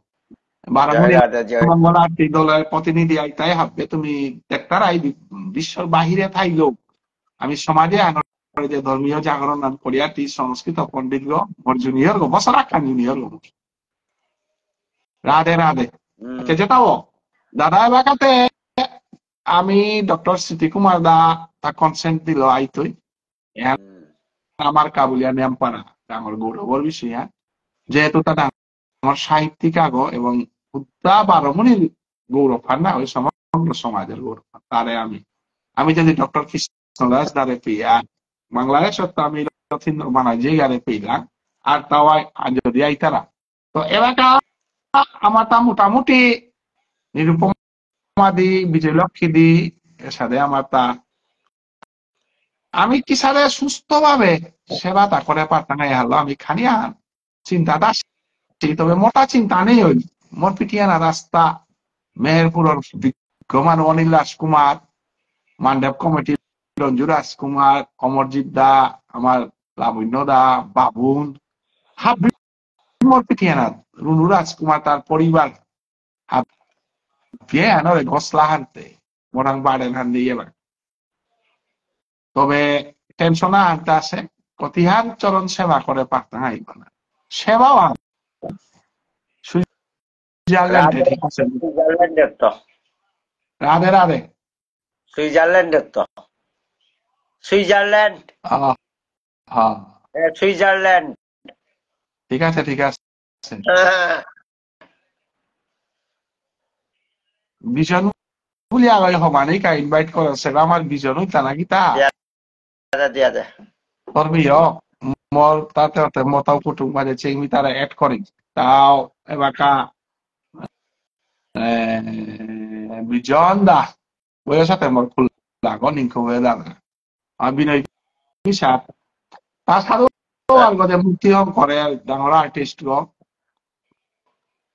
12 মিনিট মঙ্গলারতি দলের প্রতিনিধি আইতাই হবে তুমি দেখতারাই বিশ্বের বাহিরে থাইলেও আমি সমাজে যে ধর্মীয় জাগরণ করিয়াটি সংস্কৃত পণ্ডিত গো মোর জুনিয়র গো বছর আকান জুনিয়র গো রাধে রাধে যেটাও দাদা এলাকাতে আমি ডক্টর স্মৃতি কুমার দা তা কনসেন্ট দিল আইতই আমার কাবুলিয়া নেমপাড়া আমার গৌরবর বিষয় যেহেতু তারা আমার সাহিত্যিক আগো এবং উদ্দা 12 মিনিট গৌরব পান না ওই সমগ্র সমাজের গৌরব তারে আমি যদি ডক্টর কৃষ্ণদাস দারে পেয়ে বাংলাদেশ আমি মানে যে গারে পেলাম আর তাও যদি আইতারা তো এলাকা আমার তা মোটামুটি নিরুপমা দি বিজয়লক্ষ্মী দি এর সাথে আমার তা আমি কি সারে সুস্থ ভাবে সেবাটা করে পারতাম না হলো আমি খানিয়া চিন্তাটা তবে মোটা চিন্তা নেই ওই মোর পিটিয়ানা রাস্তা মেহেরপুরের বিজ্ঞমান অনিল রাজকুমার মান্ডব কমিটি রঞ্জু রাজকুমার অমরজিৎ দা আমার লাবণ্য দা বাবুন হাবি মোর পিটিয়ানা রুনু রাজকুমার তার পরিবার হাবিয়ে আনরে গসলা হানতে মোরাং বাড়েন হান দিয়ে তবে টেনশন আনতে আছে কতিহার চরণ সেবা করে পারতাম আইব না সেবাও সুইজারল্যান্ডে ঠিক আছে সুইজারল্যান্ডের তো রাধে রাধে সুইজারল্যান্ডের তো সুইজারল্যান্ড সুইজারল্যান্ড ঠিক আছে বিজন বলি আগে সমানেই কা ইনভাইট করেছে আমার বিজন হইতা নাকি তা তোর বিয় মোর তাতে মতাও কুটুম মাঝে চেংমি তারা এড করে তাও এবাকা বিজন দা ওই সাথে মোর খুল লাগো নিংখ হয়ে দাঁড়া আর বিনয় হিসাব তাছাড়াও আর গদে মুক্তি হম করে ডাঙর আর্টিস্ট গো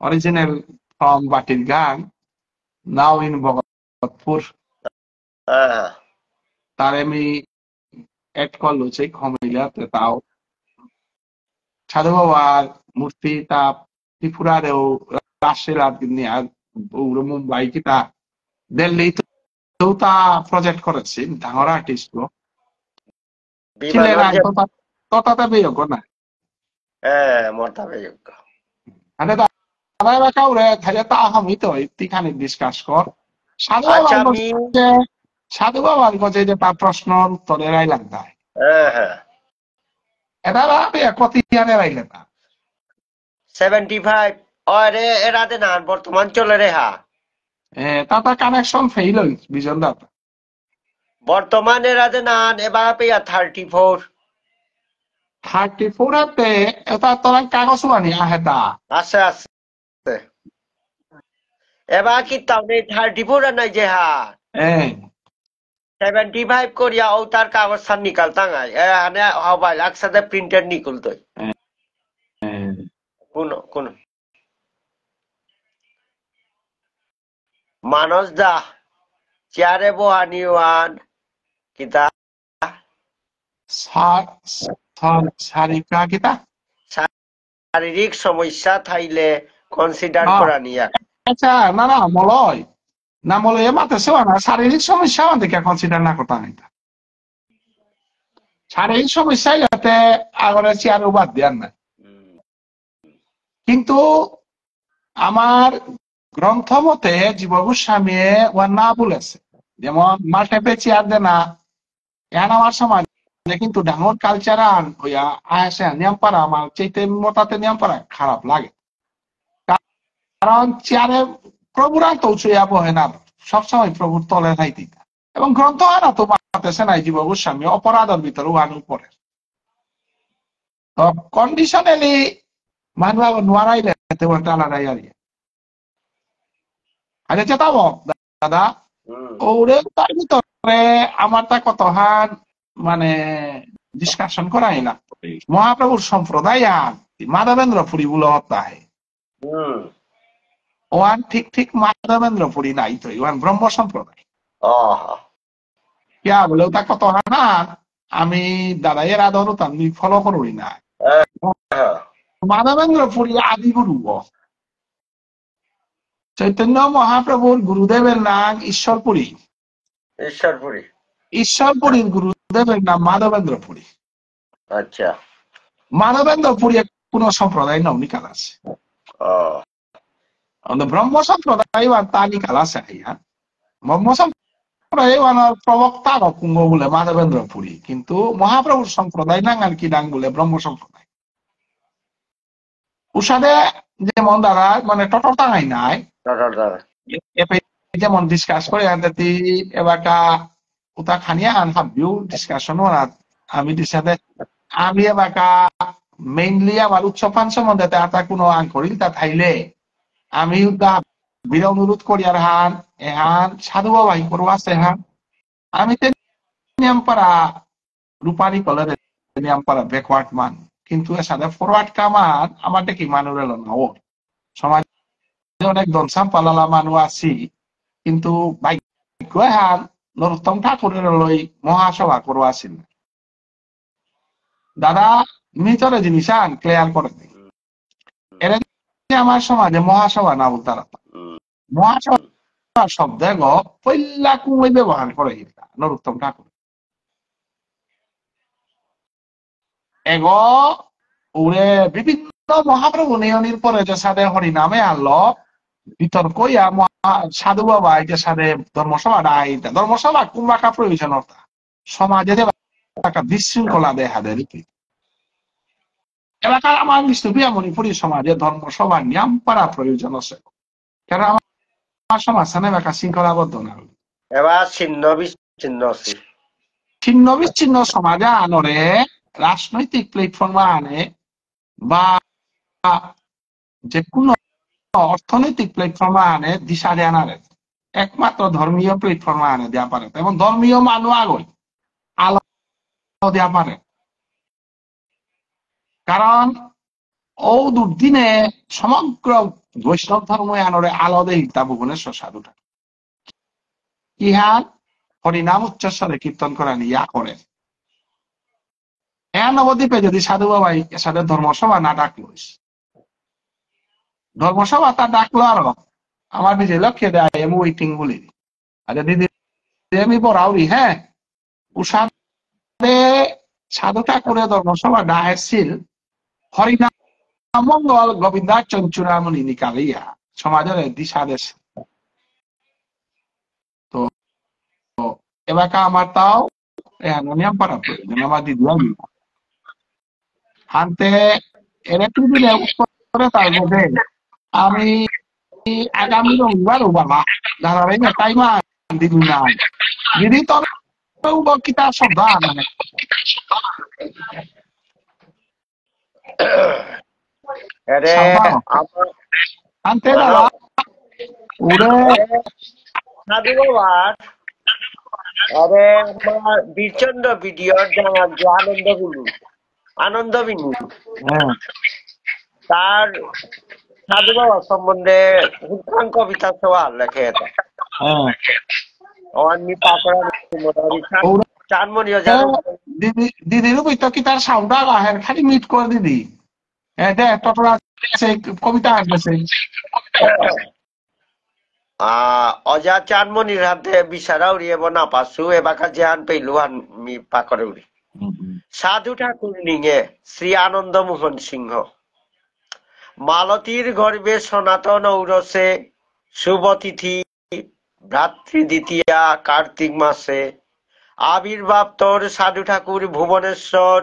অরিজিনাল ফ্রম বাটির গান নাও ইন ভগতপুর তার আমি এড করলো সেই কমিলাতে তাও সাধু বাবার মূর্তি তা ত্রিপুরারেও রাজশাহী মুম্বাই কি তা দিল্লি তো তা প্রজেক্ট করেছি ডাঙর আর্টিস্ট গো তাতে বিয়োগ না মরতা বিয়োগ কাউরে তাহলে তা আমি তো একটিখানি ডিসকাস কর সাধু বাবার কাছে যে তার প্রশ্ন উত্তরে রাইলাম তাই এটা কত ইয়ারে রাইলে তা 75 আরে এরাতে না বর্তমান চলে রে হা তাতা কানেকশন ফেইল বিজন দা বর্তমানে রাতে না এবার পেয়া 34 এতে এটা তোরা কাগজ আনি আহে তা আছে এবার কি তাহলে 34 নাই যে হা 75 করিয়া ও তার কাগজ সান নিকালতা নাই এখানে হবাই একসাথে প্রিন্টেড নিকলতো কোন মানস দা চেয়ারে বহানিওয়ান কিতা শারীরিক সমস্যা থাইলে কনসিডার করা নিয়া আচ্ছা না মলয় না মলয় মাতে সেবা না শারীরিক সমস্যা আমাদের কনসিডার না করতে নাই শারীরিক সমস্যা যাতে আগরে চেয়ারে বাদ দেওয়ার না কিন্তু আমার গ্রন্থ মতে জীব গোস্বামী ওর না বলেছে যেমন মাল্টেপে চেয়ার দেয় না, এখন আমার সমাজ কিন্তু ডাঙর কালচারাল হইয়া আসে নিয়ম পারা আমার চাইতে মোটাতে নিয়ম পারা খারাপ লাগে। কারণ চেয়ারে প্রভুরা তো উঁচুয়া বহে না, সবসময় প্রভুর তলে থাইতে, এবং গ্রন্থ আনা তো বাতাসে নাই জীব গোস্বামী অপরাধের ভিতরে উহানোর পরে তো কন্ডিশনালি মানুষ নোয়ারাইলে আলাদাই আর আচ্ছা চেতা দাদা ওরে তার ভিতরে আমার তা কত হান মানে ডিসকাশন করাই না মহাপ্রভুর সম্প্রদায় মাধবেন্দ্র পুরী বলে হত্যায় ওয়ান ঠিক ঠিক মাধবেন্দ্র পুরী নাই তো ওয়ান ব্রহ্ম সম্প্রদায় ইয়া বলেও তা কত হান আমি দাদা এর আদর আমি ফলো করি না মাধবেন্দ্র পুরী আদি গুরু চৈতন্য মহাপ্রভুর গুরুদেবের নাম ঈশ্বরপুরী ঈশ্বরপুরীর গুরুদেবের নাম মাধবেন্দ্র পুরী। আচ্ছা মাধবেন্দ্র পুরী কোন সম্প্রদায় নাম নিকাল আছে ব্রহ্ম সম্প্রদায় তা নিকাল আছে ব্রহ্ম সম্প্রদায় প্রবক্তা কুঙ্গ বলে মাধবেন্দ্র পুরী, কিন্তু মহাপ্রভুর সম্প্রদায় নাঙ্গাল কি ডাং বলে ব্রহ্ম সম্প্রদায়। উষাদে যেমন দ্বারা মানে টটর টাঙাই নাই যেমন ডিসকাস করে এবারটা উতা খানিয়া আন হাবিও ডিসকাশন আমি দিশাতে আমি এবারটা মেইনলি আমার উৎসবান সম্বন্ধে তা কোনো আন করিল তা থাইলে আমি বির অনুরোধ করি আর হান এহান সাধু বাবাই করবো আছে হান আমি নিয়ম পারা রূপারি কলের নিয়ম পারা ব্যাকওয়ার্ড মান, কিন্তু এর সাথে ফরওয়ার্ড কামান আমার দেখি মানুষ এলো না ওর সমাজে অনেক দনসাম পালালা মানুষ আছি, কিন্তু ভাগ্য হান নরোত্তম ঠাকুরের লই মহাসভা করবো আসেন দাদা মিতরে জিনিস আন ক্লিয়ার করে দিই এর আমার সমাজে মহাসভা না বলতে মহাসভা শব্দ পৈলা কুমই ব্যবহার করে নরোত্তম ঠাকুর এগ ওরে বিভিন্ন মহাপ্রভু নিয়নির পরে যে সাদে হরিনামে আনলো বিতর্ক ইয়া সাধু বাবা যে সাদে ধর্মসভা নাই ধর্মসভা কুম্বাকা প্রয়োজন সমাজে একটা বিশৃঙ্খলা দেখা দেয় রীতি এলাকার আমার বিষ্ণুপ্রিয়া মণিপুরী সমাজে ধর্মসভা নিয়ম করা প্রয়োজন আছে, কেন আমার সমাজ এলাকা শৃঙ্খলাবদ্ধ না এবার ছিন্ন বিচ্ছিন্ন সমাজে আনরে রাজনৈতিক প্ল্যাটফর্মে আনে বা যে কোনো অর্থনৈতিক প্ল্যাটফর্মে আনে দিশা দেয় আনারে একমাত্র ধর্মীয় প্ল্যাটফর্মে আনে দেওয়া পারে এবং ধর্মীয় মানুষ আগই আলো দেওয়া পারে, কারণ ও দুর্দিনে সমগ্র বৈষ্ণব ধর্ম আনরে আলো দেয় তা ভুবনেশ্বর সাধুটা ইহা হরিনাম উচ্চস্বরে কীর্তন করা ইয়া করে নবদ্বীপে যদি সাধু বাবাই সাথে ধর্মসভা না ডাকলো ধর্মসভা তা ডাকলো আরো আমার নিজে লক্ষ্যে দেয় আমি ওয়েটিং বলি আচ্ছা দিদি আমি বরাউরি হ্যাঁ উষাদে সাধু ঠাকুরের ধর্মসভা ডাকছিল হরিনাম মঙ্গল গোবিন্দা চঞ্চুরামণি নিকালিয়া সমাজের দিশা দেশ তো এবার আমার তাও নিয়ম পারা প্রয়োজন আমার দিদি আনতে একটু দিলে উত্তরে তার মধ্যে আমি আগামী রবিবার বাবা ধারাবাহিক টাইমা দিদি না দিদি তবে কিতা শব্দ মানে আনতে দাদা ওরে সাধু বাবার আরে আমার বীরচন্দ্র ভিডিওর যে আনন্দ বিনু তার সাধু বাবা সম্বন্ধে কবিতা সবার লেখে এটা দিদির বইতো কি তার সাউন্ড আহের খালি মিট করে দিদি কবিতা আসতেছে অজা চানমনির হাতে বিচারা উড়িয়ে না পাসু এবাকা জান পেলুয়ান মি পাকরে উড়ি সাধু ঠাকুর নিঙে শ্রী আনন্দ মোহন সিংহ মালতীর গর্ভে সনাতন ঔরসে শুভতিথি ভ্রাতৃ দ্বিতীয়া কার্তিক মাসে আবির্ভাব তোর সাধু ঠাকুর ভুবনেশ্বর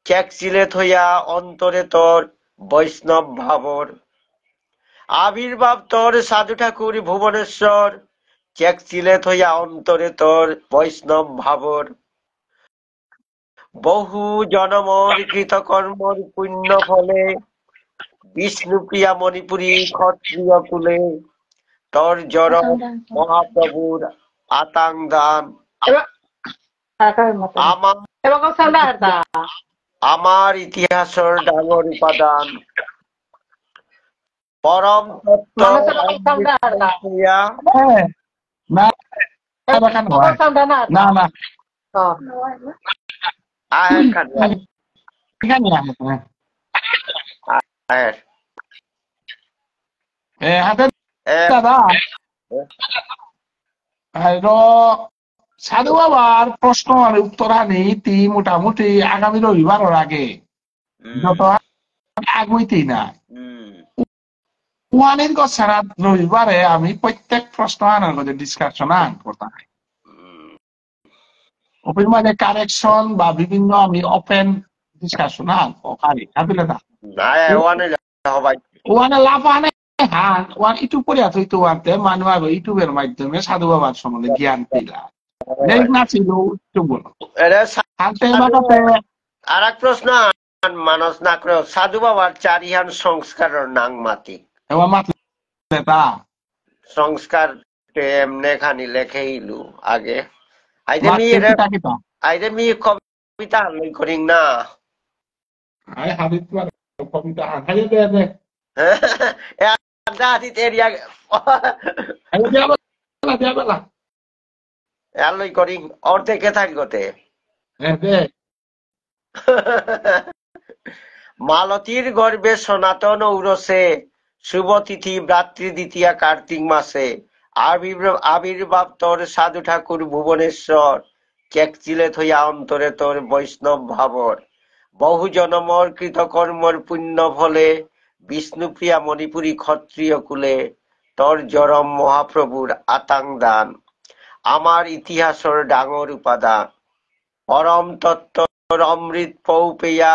চেকচিলে থইয়া অন্তরে তোর বৈষ্ণব ভাবর আবির্ভাব তোর সাধু ঠাকুর ভুবনেশ্বর চেকচিলে থইয়া অন্তরে তোর বৈষ্ণব ভাবর বহু জনমর কৃতকর্মর পুণ্য ফলে বিষ্ণুপ্রিয়া মণিপুরী ক্ষত্রিয় কুলে তোর জর মহাপ্রভুর আতাং দান আমার ইতিহাসের ডাঙর উপাদান পরম তত্ত্ব সাধু বাবার প্রশ্ন উত্তর হানি তি মোটামুটি আগামী রবিবারের আগে যত আগুইতেই না ওয়ানের ছাড়া রবিবারে আমি প্রত্যেক প্রশ্ন আনার মধ্যে ডিসকাশন করতাম ওপেন মানে কারেকশন বা বিভিন্ন আমি ওপেন ডিসকাশন পারি ওয়ানে লাভ আনে হান ওয়ান ইউটিউব করে আছে তো আনতে মানুষ আগে ইউটিউবের মাধ্যমে সাধু বাবার সম্বন্ধে জ্ঞান পেলা না ছিল আর এক প্রশ্ন মানুষ না করে সাধু বাবার চারিহান সংস্কারের নাং মাতি সংস্কার এমনে খানি লেখেইলু আগে আইরে মি কবিতা লই করিং না কবিতা লই করিং অর্ধেকে থাকতে মালতীর গর্ভে সনাতন ঔরসে শুভ তিথি ভ্রাতৃ দ্বিতীয়া কার্তিক মাসে আবির্ভাব তোর সাধু ঠাকুর ভুবনেশ্বর চেকচিলে থইয়া অন্তরে তোর বৈষ্ণব ভাবর বহু জনমর কৃতকর্মর পুণ্য ফলে বিষ্ণুপ্রিয়া মণিপুরী ক্ষত্রিয় কুলে তোর জরম মহাপ্রভুর আতাং দান আমার ইতিহাসের ডাঙর উপাদান পরম তত্ত্বর অমৃত পৌ পেয়া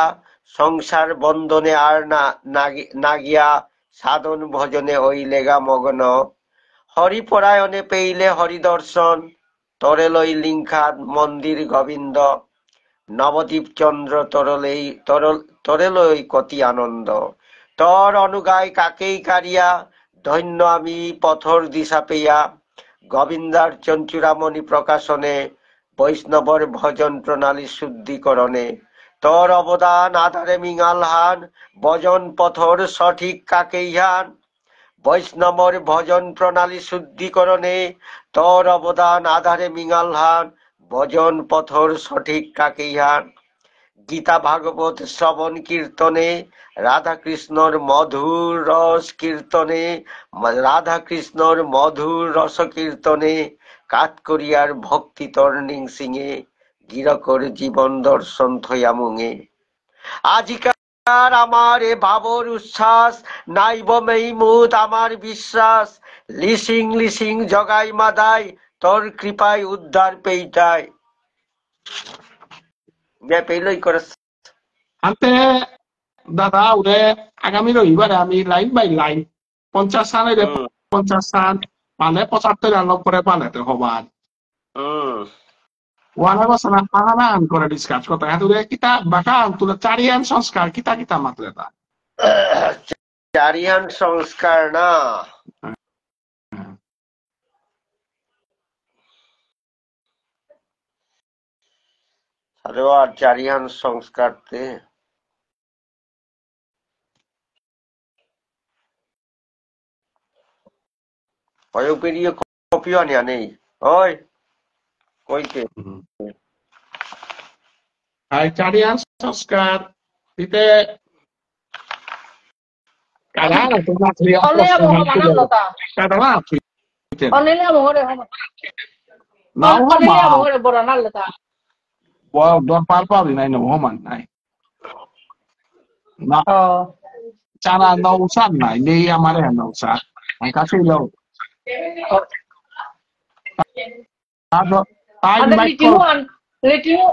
সংসার বন্ধনে আর নাগিয়া সাধন ভজনে ওই লেগা মগ্ন হরিপরায়ণে পেইলে হরিদর্শন তরে লই লিঙ্খাত মন্দির গোবিন্দ নবদ্বীপ চন্দ্র তরে লই কতি আনন্দ তর অনুগায় কাকেই কারিয়া ধন্য আমি পথর দিশা পেয়া গোবিন্দার চঞ্চুরামণি প্রকাশনে বৈষ্ণবর ভজন প্রণালী শুদ্ধিকরণে তোর অবদান আধারে মিঙালহান ভজন পথর সঠিক কাকেইহান বৈষ্ণবর ভজন প্রণালী শুদ্ধিকরণে তোর অবদান আধারে মিঙালহান ভজন পথর সঠিক কাকেইহান গীতা ভাগবত শ্রবণ কীর্তনে রাধা কৃষ্ণর মধুর রস কীর্তনে রাধা কৃষ্ণর মধুর রস কীর্তনে কাতকরিয়ার ভক্তি তর্নিং সিংহে গিরকর জীবন দর্শন থইয়া মুঙে আজিকার আমার এ ভাবর উচ্ছ্বাস নাইব মেইমুত আমার বিশ্বাস লিসিং লিসিং জগাই মাদাই তোর কৃপায় উদ্ধার পেইটাই পেইলই করে আনতে দাদা ওরে আগামী রবিবারে আমি লাইন বাই লাইন 50 সালে 50 সাল মানে 75 আলোক করে পালাতে হবার ওয়ানা বসনা আহান করে ডিসকাস করতে হাতুরে কিতা বাকা তুলে চারিয়ান সংস্কার কিতা কিতা মাতলে তা চারিয়ান সংস্কার না আর চারিয়ান সংস্কারতে পেরিয়ে কপিও আনিয়া নেই ওই কইতে চারিয়ান সংস্কার দিতে কালা তোমরা দরবার পাবি নাই না হমান নাই না চারা নৌসার নাই নেই আমার নৌসার কাছে যাও Time Ada back litimu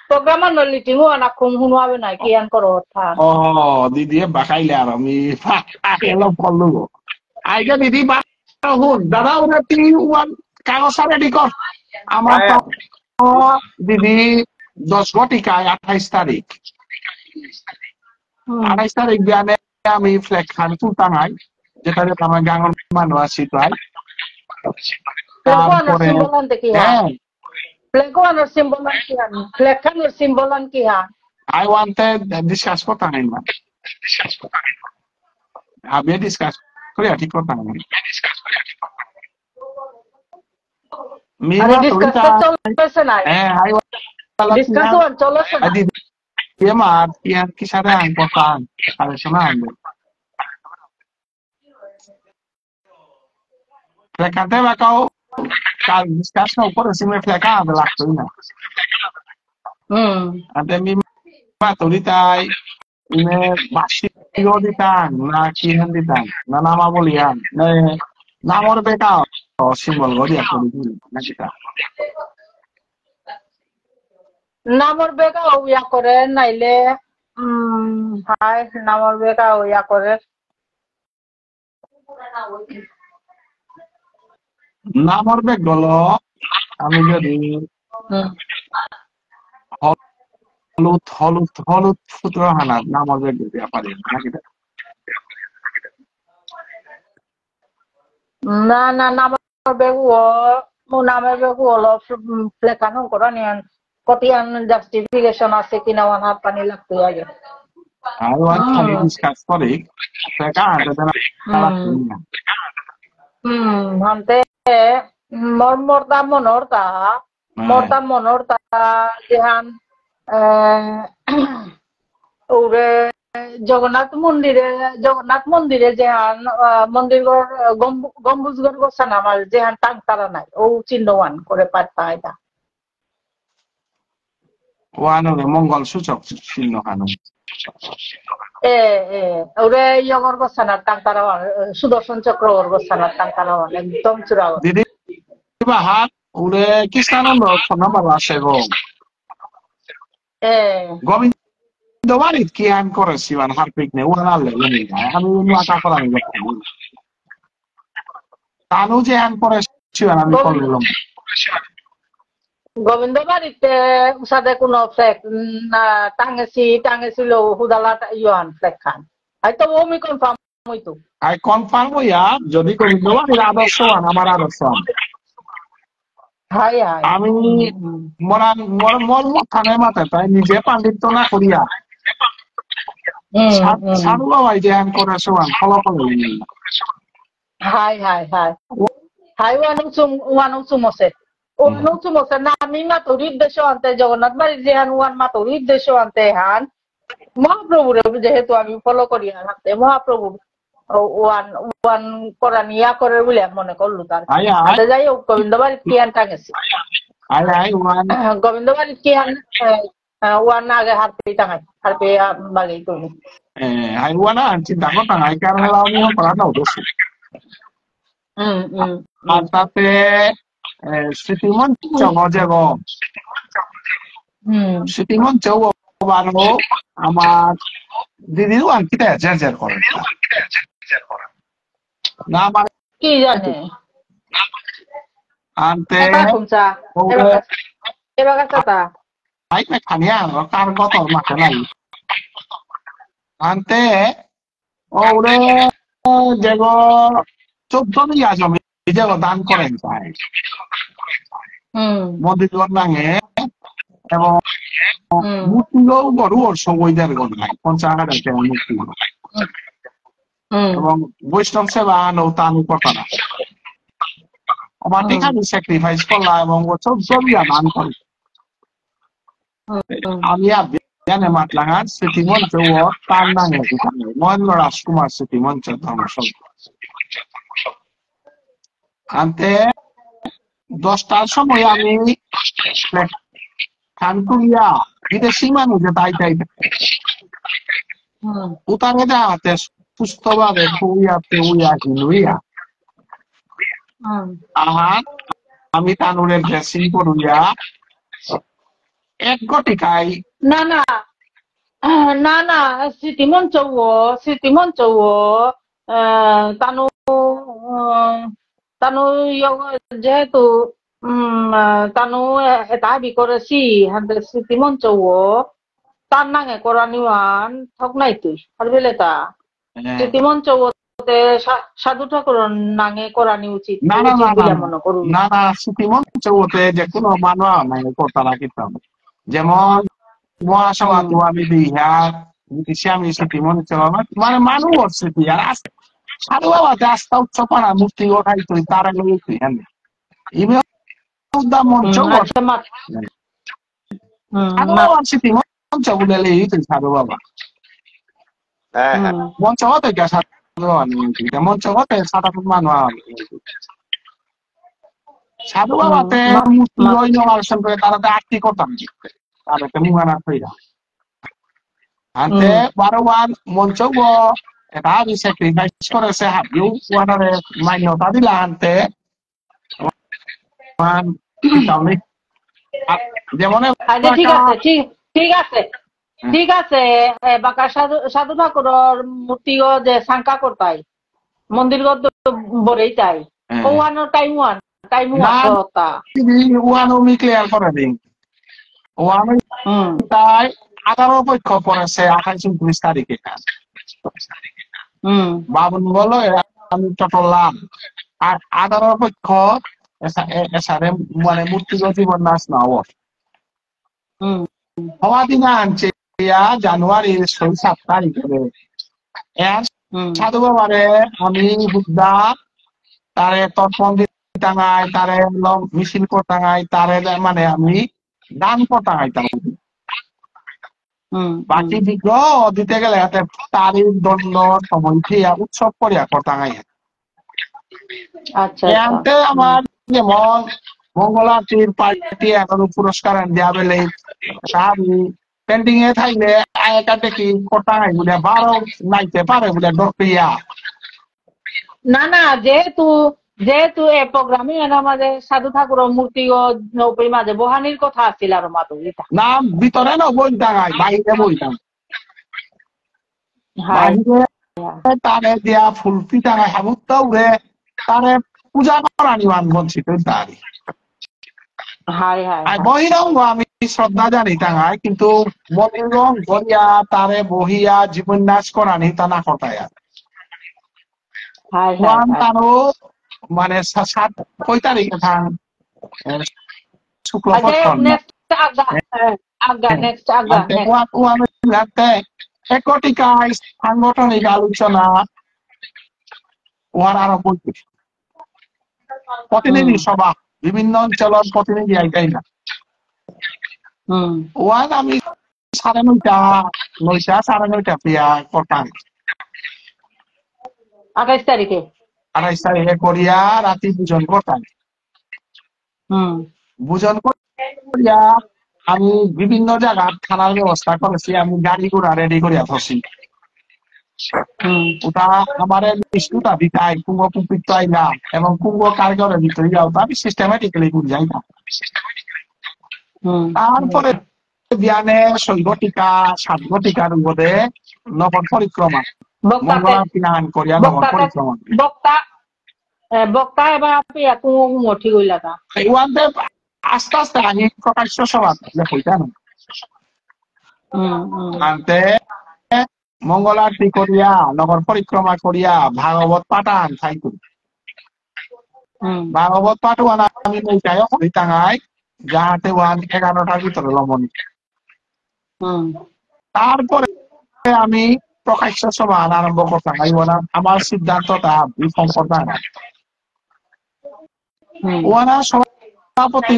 programa no litimu anak kung hunuabe na kian korota. Oh, Didi bakal lihat mi hello follow. Aja Didi bahun, dada udah tiuan kalau saya di kos. Amat Didi 10 gotika 28 tarik. 28 tarik biane আমি flag খান তুলতাম যেটা আমার গাঙ্গন মানুষ আসি তাই Pleko তারপরে simbolan te kiha. হ্যাঁ Pleko simbolan kiha. Plekan simbolan kiha. I wanted discuss করতাম না আমি ডিসকাস করে ঠিক করতাম Ada discuss cholo na. I Discuss wan cholo na. Adi dia mah yang kisahnya important kalau sana Flecante va kau kalau discuss na upor si me fleca de la cocina ante mi maturitai me basi yo ditan na kihan ditan na nama bolian na namor beka simbol godi aku di na kita Namor beka uya kore naile hai namor beka uya kore namor bek golo আমি যদি হলুদ ফুটরো হানা নামর বেগ দিতে পারি নাকি na namor beka mo namor beka lo plekan kora nian kotian justification ase kina wan hat pani lagtu aja. I want to discuss for it. Mereka ada dalam hante morta monorta jihan ure Jagannath মন্দিরে যেহান মন্দির গম্বুজ গড় গোসান আমার যেহান tongue তারা নাই ও চিহ্নওয়ান করে পারতা এটা ওয়ান মঙ্গল সূচক চিহ্ন হানো ওরে ইয়গর গোসানার টাং তারাওয়ান সুদর্শন চক্র ওর গোসানার টাং তারাওয়ান একদম চূড়াও দিদি বাহাত ওরে কৃষ্ণানন্দ নাম্বার আসে গো গোবিন্দ বাড়িত কি আইন করেছি মানে হারপিক নে ওরা আনলে আমি মাথা করা আমি তানু যে আইন করেছি আমি করলাম গোবিন্দ বাড়িতে সাথে কোনো ফ্লেক টাঙেছিল হুদালা ইয়ন ফ্লেক খান হয়তো ওমি কনফার্ম হইতো আই কনফার্ম হইয়া যদি গোবিন্দ বাড়ির আদর্শ আমার আদর্শ আমি মন মাথায় মাথায় তাই নিজে পাণ্ডিত্য না করিয়া সাধু বাবাই যে আইন করে সোয়ান ফলাফল হাই ওয়ানুচুম আছে অনুচুম আছে না আমি মাতর উদ্দেশ্য আনতে জগন্নাথ বাড়ির যেহান ওয়ান মাতর উদ্দেশ্য আনতে হান মহাপ্রভুর যেহেতু আমি ফলো করি হাতে মহাপ্রভুর ওয়ান করা নিয়া করে বলে মনে করলো তার যাই হোক গোবিন্দ বাড়ির কি আন টাঙেছি গোবিন্দ বাড়ির কি আন ওয়ান আগে হাত পেয়ে টাঙাই হাত পেয়ে বাগেই তুমি hai wana cinta ko tangay karena lawan yung pala daw dos Matate Sitimon Chogo Jego Sitimon Chogo Bano আমার দিদিও আনকিটা জ্যার করে না আমার কি জানে আনতে কুমচা এবার কাটা আই না খানিয়া কার কত মাকে নাই আনতে ওরে যেগো 14 দিয়া জমি যেগো দান করেন চাই মন্দির নাঙে এবং মূর্তিও বড় ওর সময়দের গণনায় 50,000 টাকা মূর্তি এবং বৈষ্ণব সেবা নৌতান করতাম আমার এখানে স্যাক্রিফাইস করলাম এবং ও 14 দিয়া দান করে আমি Yan emat langan Sitimon Jawa tanang ya kita. Mohon Raskumar Sitimon Jawa Ante 10টার সময় আমি খানকুলিয়া বিদেশি মানুষ তাই উতারে যাতে সুস্থভাবে হুইয়া হিনুইয়া আহার আমি তানুরের ড্রেসিং করিয়া এক গটিকায় না না না না স্মৃতিমঞ্চ তানু তানু যেহেতু তানু এটা বিকরেছি হাতে স্মৃতিমঞ্চ তার নাঙে করা নিওয়ান ঠক নাই তুই আর বেলে তা স্মৃতিমঞ্চ সাধু ঠাকুর নাঙে করানি উচিত না না না বলে মনে করুন না না স্মৃতিমঞ্চ ওতে যে কোনো মানুষ মানে করতে রাখিতাম যেমন মহাসভা তো আমি দিহা আমি স্মৃতিমঞ্চ মানে মানুষ স্মৃতি আর সাধু বাবাতে আস্থা উৎসব পানা মুক্তি ওঠাই তুই তার আগে তুই হ্যাঁ ইমে উদ্দাম মঞ্চ সাধু বাবার স্মৃতিমঞ্চ বলে তুই সাধু বাবা মঞ্চ হতে কে সাধু বাবা নিয়ে মঞ্চ হতে সাধারণ মানুষ সাধু বাবাতে মূর্তি দর্শন করে তারাতে আরতি করতাম তারাতে মুগানা থইরা আনতে বারোবার মঞ্চ এটা আমি স্যাক্রিফাইস করেছে হাবিও ওয়ানারে মান্যতা দিলা আনতে যেমন ঠিক আছে ঠিক আছে বাঁকা সাধু ঠাকুরের মূর্তি যে সাংকা করতাই মন্দির বরেই তাই ওয়ানো টাইম ওয়ানো মি ক্লিয়ার করে দিন ওয়ানো তাই 18 পক্ষ পড়েছে 28-29 তারিখে বাবন বলো আমি চটলাম আর 18 পক্ষ এসারে মানে মূর্তি জীবন নাচ না হওয়া দিন আনছে জানুয়ারির 6-7 তারিখে সাধু বাবারে আমি বুদ্ধা তারে তর্পণ টাঙাই তারে মিছিল টাঙাই তারে মানে আমি দান টাঙাইতাম বাকি বিগ্রহ দিতে গেলে তারিখ দণ্ড সময় খেয়া উৎসব করিয়া টাঙাই আমার যেমন মঙ্গল আরতির পার্টি এখন পুরস্কার দেওয়া বেলে শাড়ি পেন্টিং এ থাকলে আয়কাটে কি টাঙাই বলে 12 নাইতে পারে বলে ডরপিয়া না না যেহেতু এই প্রোগ্রামে আমাদের সাধু ঠাকুরের মূর্তি ও নৌপির মাঝে বহানির কথা আসছিল আর মাতো না ভিতরে না বই টাঙাই বাইরে বইতাম তারে দিয়া ফুলপি টাঙাই হাবুত উড়ে তারে পূজা করানি মান বঞ্চিত তারি বহিরঙ্গ আমি শ্রদ্ধা জানি টাঙাই কিন্তু বহিরঙ্গ গড়িয়া তারে বহিয়া জীবন নাশ করানি তা না কটায় তারও মানে 7 তারিখে থান শুক্লপক্ষ একটিকায় সাংগঠনিক আলোচনা ওয়ার আরো প্রতিনিধি সভা বিভিন্ন অঞ্চলের প্রতিনিধি আইতাই না ওয়ান আমি 9:30 প্রিয়া করতাম 28 তারিখে করিয়া রাতে ভোজন করতাম ভোজন করিয়া আমি বিভিন্ন জায়গার থানার ব্যবস্থা করেছি আমি গাড়ি ঘোড়া রেডি করিয়া ধরছি ওটা আমার নিষ্ঠুতা দিতাই কুম্ভ কুম্পিত আইলাম এবং কুম্ভ কারিগরের ভিতরে যাও আমি সিস্টেমেটিক্যালি যাই না তারপরে বিয়ানে 6 টিকা 7 টিকার মধ্যে নগর পরিক্রমা মঙ্গলারতিনান করিয়া নগর পরিক্রমা বক্তা এবার আপনি মঠি গইলা তা ওয়ানতে আস্তে আস্তে আনি প্রকাশ্য সভা কইতা না আনতে মঙ্গল আরতি করিয়া নগর পরিক্রমা করিয়া ভাগবত পাঠান খাইতো ভাগবত পাঠওয়ান আমি নইটাই টাঙাই যাহাতে 11টার ভিতরে লমনি তারপরে আমি প্রকাশ্য সভা আরম্ভ করতাম আমার সিদ্ধান্তটা বিফল করতাম ওয়ানা সভাপতি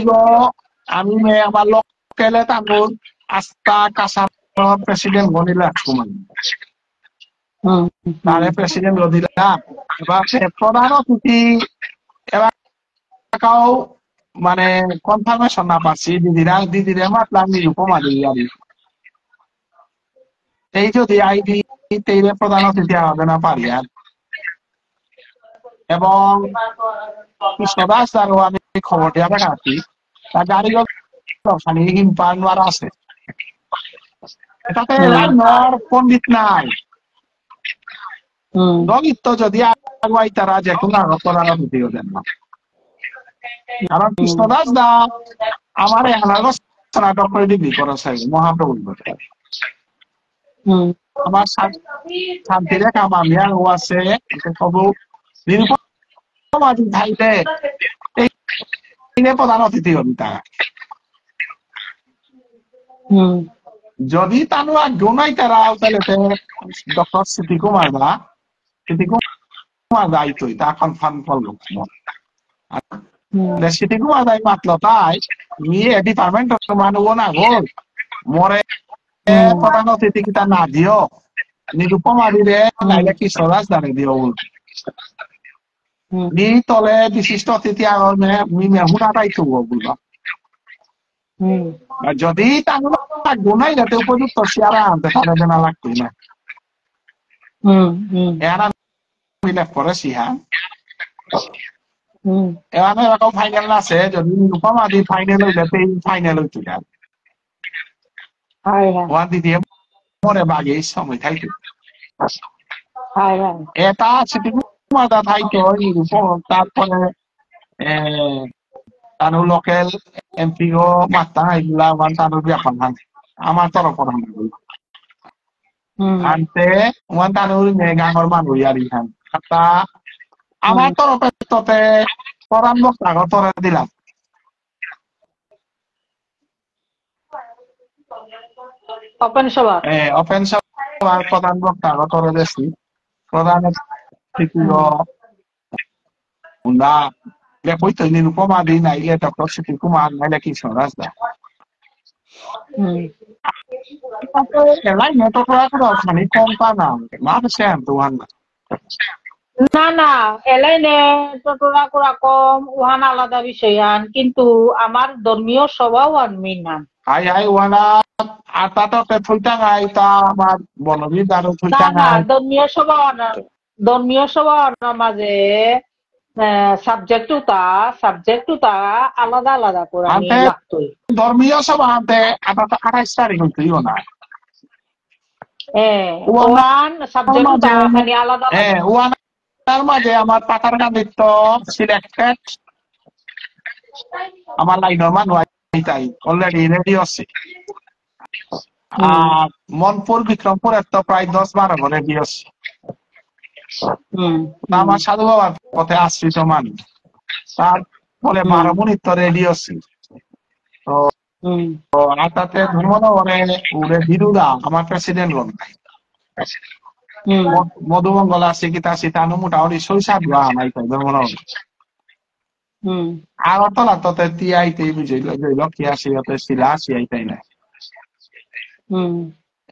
আমি আমার লোকেলে তাঙ্গুর আস্থা কাসার প্রেসিডেন্ট গনিলা কুমার তারে প্রেসিডেন্ট গদিলাম এবার প্রধান অতিথি এবার মানে কনফার্মেশন না পাচ্ছি দিদিরা মাতলাম নিরুপমা দিই এই যদি আইডি তেইরে প্রধান অতিথি হবে না পারি আর এবং কৃষ্ণদাস দ্বারাও আমি খবর দিয়া দেখাচ্ছি তার গাড়িগুলো খালি হিমপান আছে এটাতে লাইনর পণ্ডিত নাই দলিত যদি আগুয়াই তারা যে কোনো আগতরা ভিডিও দেন না কারণ কৃষ্ণদাস দা আমার এলাকা স্নাতক করে ডিগ্রি করা চাই মহাপ্রভু আমার শান্তিরেখা মামিয়া ও আছে সব নিরুপমাদি ভাইতে এই প্রধান অতিথি হন তারা যদি তানু আগ্রহ নাই তারা তাহলে ডক্টর সিটি কুমার দায়িত্ব তা কনফার্ম করলো সিটি কুমার দায় মাতল তাই ডিপার্টমেন্ট মানুষ না গোল মরে প্রধান অতিথি কিতা না দিও নিরুপমা দিলে নাইলে কৃষ্ণদাস দানে দিও নি তলে বিশিষ্ট অতিথি আগর মেহুনা দায়িত্ব বলবা যদি তানু আগ্রহ নাই যাতে উপযুক্ত চেয়ারা আনতে তাহলে না লাগতো না এরা মিলে করে সিহা এখানে এরকম ফাইনাল আছে যদি নিরুপমা দি ফাইনাল হইলে ফাইনাল হইতো না ওয়ান দিয়ে মরে বাগে সময় থাইতো এটা সিটি কুমারদা থাইতো নিরুপম তারপরে তানু লোকাল এমপিও মাত্তা এগুলা ওয়ান তানু ব্যাপার না আমার তরফ আনতে ওয়ান তানু গাঙর মানুষ আর ইহান আমার তরফে তোতে পরাণ বক্তা তরে দিলাম ওপেন সভা প্রধান বক্তা তরে দেশি প্রধান হইতো নিরুপমা দি নাইলে ডক্টর সিটি কুমার নাইলে কৃষ্ণদাস দা খানি কম পানা মানুষে আনতো না না এলাইনে টটোরা করা কম ওহান আলাদা বিষয়ান কিন্তু আমার ধর্মীয় সভাও আনমি না আই ওয়ানা আটাতে থইতা গাই তা আমার বনবিদ আরো থইতা না গাই ধর্মীয় সভা মাঝে সাবজেক্টটা আলাদা আলাদা করে লাগতোই ধর্মীয় সভা আনতে আটাটা 28 তারিখ হইতো না ওয়ান সাবজেক্টটা মানে আলাদা ওয়ানার মাঝে আমার পাতার গান্ধিত্ব সিলেক্টেড আমার লাইনের মানুষ তাই অলরেডি রেডি আছে আর মনপুর বিক্রমপুরের তো প্রায় 10-12 ঘরে রেডি আছে আমার সাধু বাবার পথে আশ্রিত মানুষ তারপরে 12 মিনিট তো রেডি আছে তো আটাতে ধর্মনগরে উড়ে বিরুদা আমার প্রেসিডেন্ট রন নাই মধুমঙ্গল আছে কিতা সীতানু মোটামুটি 6-7 নাই তো ধর্মনগর আর তলা তোতে তিয়াইতে বুঝাইল কি আসি শিলা আসি আইতাই না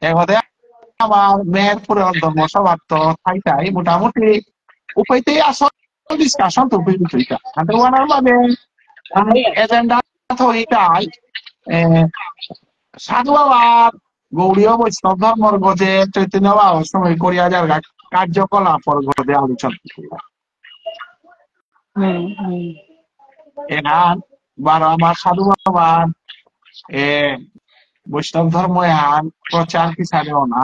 এবারে আমার মেহেরপুরের ধর্মসভার তো ঠাইটাই মোটামুটি উপাইতেই আসল ডিসকাশন তো বুঝইতা হাতে ওয়ানার মাঝে এজেন্ডা তো এইটাই সাধু বাবার গৌড়ীয় বৈষ্ণব ধর্মর গজে চৈতন্য বাবার সময় করিয়া যার কার্যকলাপর গজে আলোচনা এহান আমার সাধু বাবার বৈষ্ণব ধর্ম এহান প্রচার হিসাবেও না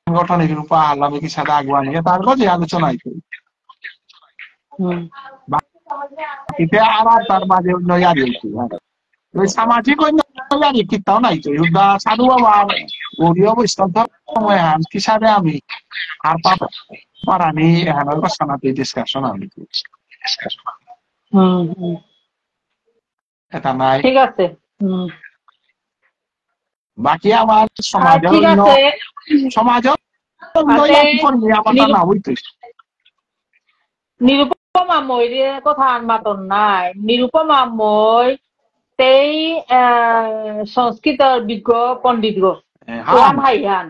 সাংগঠনিক রূপা আল্লামী হিসাবে আগুয়া নিয়ে তার গজে আলোচনা হইত বাকিতে আর তার মাঝে নয়ারি হইত ওই সামাজিক নয়ারি কিতাও নাই তো সাধু বাবার গৌরীয় বৈষ্ণব ধর্ম এহান হিসাবে আমি আর পারানি এহানের ঘোষণাতে ডিসকাশন আমি এটা নাই ঠিক আছে বাকি আমার সমাজের নিরুপমা মই কথা মাতন নাই নিরুপমা মই তেই সংস্কৃতের বিজ্ঞ পণ্ডিত গো ভাইয়ান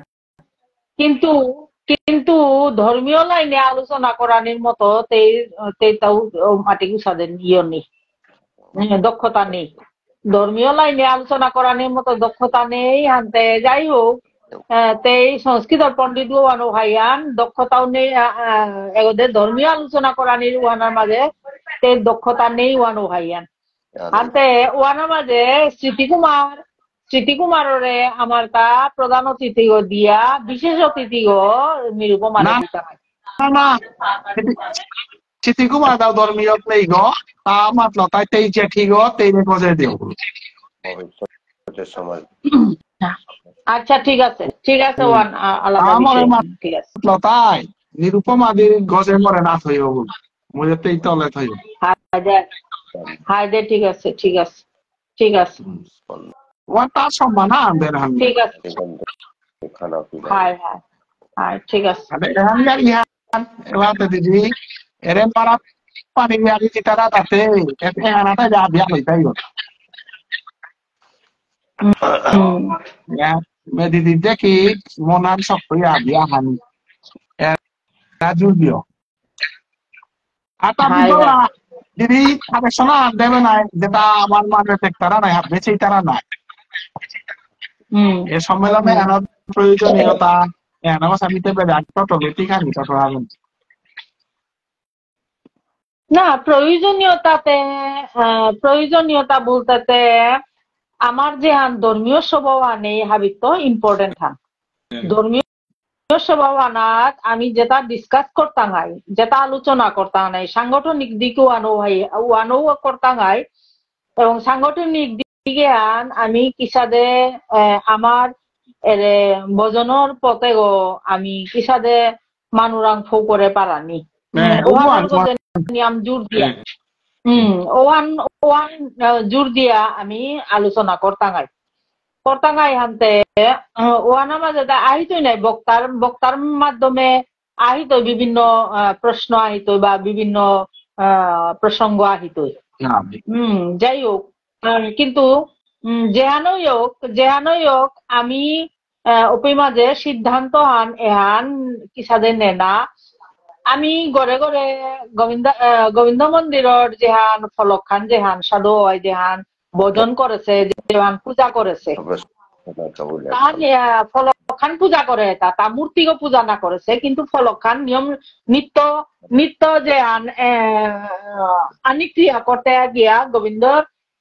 কিন্তু কিন্তু ধর্মীয় লাইনে আলোচনা করানোর মতো তাও মাটি গুছাদের ইয়ে নেই দক্ষতা নেই ধর্মীয় লাইনে আলোচনা করানোর মতো দক্ষতা নেই আনতে যাই হোক তেই সংস্কৃত পণ্ডিত ওয়ানো ভাইয়ান দক্ষতাও নেই এগোদের ধর্মীয় আলোচনা করানির ওয়ানার মাঝে তে দক্ষতা নেই ওয়ানো ভাইয়ান আনতে ওয়ানার মাঝে স্মৃতিকুমারে আমার তা প্রধান অতিথি দিয়া বিশেষ অতিথি নিরূপমান দিতে হয় না চিঠিকুমার দাও ধর্মীয় নেই গো তা মাত্র তাই তেই জেঠি গো তেই গজে দিও আচ্ছা ঠিক আছে ওয়ান আলাদা ঠিক আছে তাই নিরুপমাদির গজে মরে না থইব মুঝে তেই তলে থইব হাই দে ঠিক আছে ওয়ান তার সম্মান আনবেন আমি ঠিক আছে হাই ঠিক আছে এহান ইয়ার ইহান এলাতে দিদি এরে মারা পানি বিয়ারি চিতারা তাতে এহানাটা যা বিয়া হইতাই গো মে দিদি দেখি মনার সক্রিয় বিয়া হানি জুড়িও আটা বিদলা দিদি আবেশনা দেবে নাই যেটা আমার মানে তারা নাই হাত বেচেই তারা নাই এ সম্মেলনে এনার প্রয়োজনীয়তা এনার সামিতে না প্রয়োজনীয়তা বলতে আমার যে ধর্মীয় স্বভাব নেই হাবিত ইম্পর্টেন্ট হান ধর্মীয় স্বভাব আনাত আমি যেটা ডিসকাস করতাম যেটা আলোচনা করতাম নাই সাংগঠনিক দিক ওয়ানো করতাম এবং সাংগঠনিক দিকে আন আমি কিসাদে আমার ভজনের পথে গো আমি কিসাদে মানুরাং ফো করে পারানি নিয়ম জোর দিয়া ওয়ান জোর দিয়া আমি আলোচনা করতাম হানতে ওয়ানের মাঝে আহিতই নাই বক্তার মাধ্যমে আহিত বিভিন্ন প্রশ্ন আহিত বা বিভিন্ন প্রসঙ্গ আহিতই যাই হোক কিন্তু যেহানই হোক আমি ওপি মাঝে সিদ্ধান্ত এহান কিসাদে নেনা আমি ঘরে ঘরে গোবিন্দ মন্দিরের যেহান ফলক খান যেহান সাধু হয় যেহান ভজন করেছে যেহান পূজা করেছে ফলক খান পূজা করে তা মূর্তিকে পূজা না করেছে কিন্তু ফলক খান নিয়ম নিত্য যেহান আনি ক্রিয়া করতে গিয়া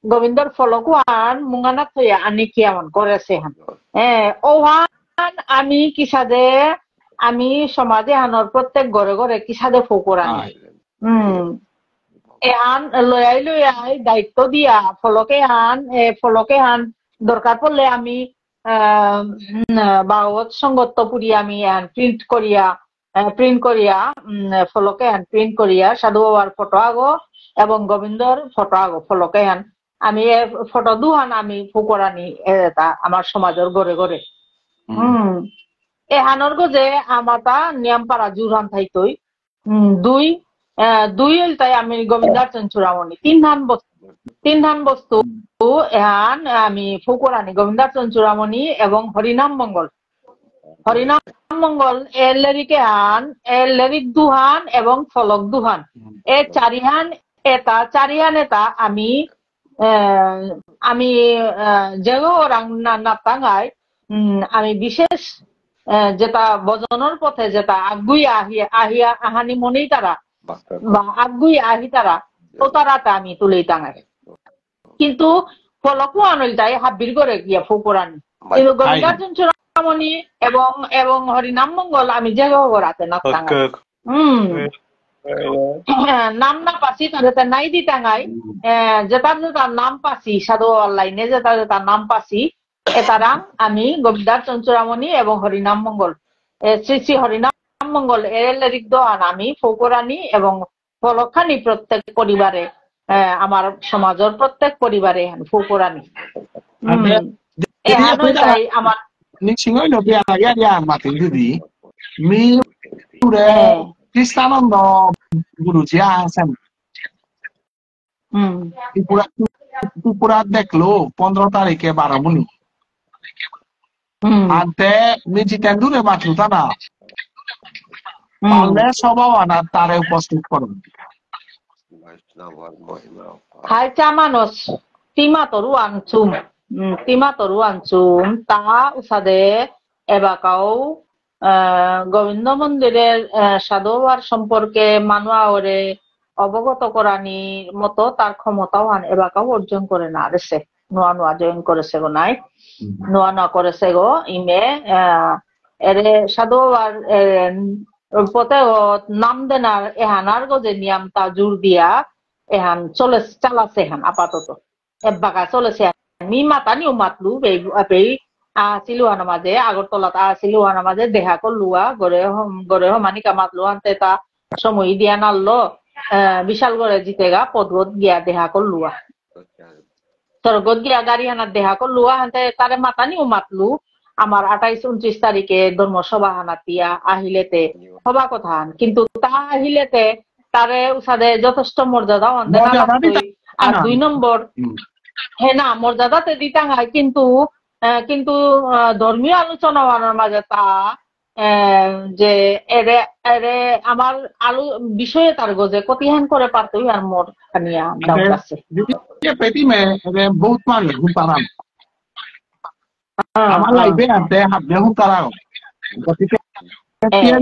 গোবিন্দর ফলকু আন মুঙ্গানা থইয়া আনি ক্রিয়া করেছে হান ওহান আমি কিসাদে আমি সমাজে আনর প্রত্যেক ঘরে ঘরে কিসাদে ফোকর আনি এহান লয়াই দায়িত্ব দিয়া ফলকে হান দরকার পড়লে আমি ভাগবত সঙ্গত পুরি আমি প্রিন্ট করিয়া ফলকে প্রিন্ট করিয়া সাধু বাবার ফটো আগো এবং গোবিন্দর ফটো আগো ফলকে আমি ফটো দুহান আমি ফোকর আনি আমার সমাজের ঘরে ঘরে এহানর গজে আমাতা নিয়ম পারা জুরহান থাইতই দুই তাই আমি গোবিন্দার্চন চূড়ামণি তিন ধান বস্তু এহান আমি ফুকুরানি গোবিন্দার্চন চূড়ামণি এবং হরিনাম মঙ্গল এর লেরিক দুহান এবং ফলক দুহান এ চারিহান এটা আমি যেগো নাতাঙ্গাই আমি বিশেষ যেটা ভজনের পথে যেটা আগুই আহানি মনেই তারা বা আগুই আহি তারা ও তারাটা আমি তুলেই টাঙাই কিন্তু ফলকও আনলটাই হাব্বির করে গিয়া ফুকুরানি কিন্তু গোবিন্দার্চন চূড়ামণি এবং হরিনাম মঙ্গল আমি যেগো রাতে না টাঙাই নাম না পাসি তাদের নাই দি টাঙাই যেটার নাম পাসি সাধু অনলাইনে যেটা নাম পাসি এটারা আমি গোবিন্দার্চন চূড়ামণি এবং হরিনাম মঙ্গল শ্রী শ্রী হরিনাম মঙ্গল এর লিরিক দোহান আমি ফৌকরানি এবং ফলখানি প্রত্যেক পরিবারে আমার সমাজের প্রত্যেক পরিবারে ফৌকরানি আমার কৃষ্ণানন্দ গুরুজি আছেন ত্রিপুরা দেখলো 15 তারিখে বারামুনি আনতে মিজিতেন দূরে বাঁচলো তা না পারলে সবাই আনার তারে উপস্থিত করুন হাইচা মানুষ টিমা তরু আনছুম তা উসাদে এবাকাও গোবিন্দ মন্দিরের সাধুবার সম্পর্কে মানুয়ারে অবগত করানির মতো তার ক্ষমতাও এবাকাও অর্জন করে না রেছে নোয়া নোয়া জয়েন করেছে গো নাই নোয়া নোয়া করেছে গো ইমে এরে সাধুবার পথে নাম দেনার এহানার গো যে নিয়ম তা জোর দিয়া এহান চালাছে এহান আপাতত এবাকা চলেছে মি মাতানিও মাতলু এই সিলুয়ানা মাঝে আগরতলাত সিলুয়ানা মাঝে দেখা করলুয়া গড়ে হমানি কামাতলু আনতে তা সময় দিয়া নাললো বিশাল গড়ে জিতেগা পদগত গিয়া দেখা করলুয়া স্বর্গত গিয়া গাড়ি হানার দেখা করলুয়া হানতে তারে মাতানিও মাতলু আমার 28-29 তারিখে ধর্মসভা হানাতিয়া আহিলেতে সভা কথা হান কিন্তু তা আহিলেতে তারে উসাদে যথেষ্ট মর্যাদা আনতে না আর 2 নম্বর হ্যাঁ না মর্যাদাতে দিতে হয় কিন্তু কিন্তু ধর্মীয় আলোচনার মাঝে তা যে এরে এরে আমার বিষয়ে তার গজে কতিহান করে পারতো আর মোর খানিয়া ডাউট আছে পেটি মে বহুত মান হুতারাম আমার লাইফে আনতে হাত দিয়ে হুতারাম গতিকে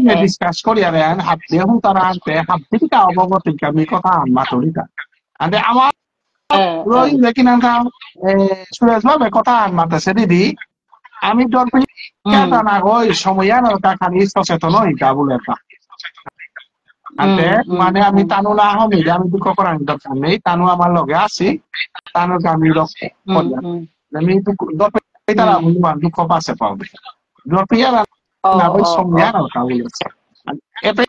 মে ডিসকাস করি আর হাত দিয়ে হুতারা আনতে হাত দিকে অবগত আমি কথা মাতরিকা আনতে আমার রোহিত দেখি না সুরেশ ভাবে কথা মাতাছে দিদি আমি ডরপি না ওই সময়ানোর খালি সচেতন হইতা বলে আনতে মানে আমি তানু না হমি আমি দুঃখ করার দরকার নেই তানু আমার লগে আছি তানুকে আমি আমি ডরপি তারা দুঃখ পাশে পাবে ডরপি না ওই সময়ানোর বলেছে এতে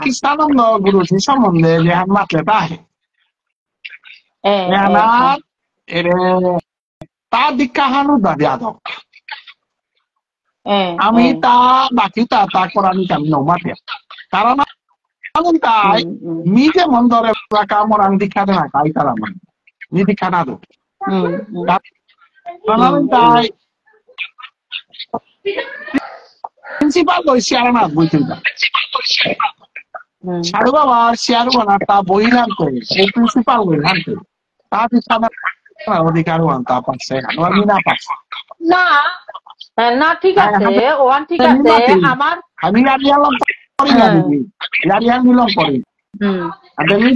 খ্রিস্টানন্দ গুরুজি সম্বন্ধে যে মাতলে তাহে তা দীক্ষা হানু দাবি আদক আমি তা বাকি তা করানি আমি নমাতে কারণ আমি তাই মি যে মন্দরে কামরান দীক্ষা দেনা তাই তারা মানে নি দীক্ষা না দো কারণ আমি তাই প্রিন্সিপাল লই শিয়ারনা বুঝতে না সাধু বাবা শিয়ারু না তা বইলাম করে এই প্রিন্সিপাল বইলাম করে তা দীক্ষা অধিকার তা পাচ্ছে আমি না পাচ্ছি না না ঠিক আছে ওয়ান ঠিক আছে আমার আমি রাজিয়ালাম করি না দিদি রাজিয়াল নিলাম করি আমি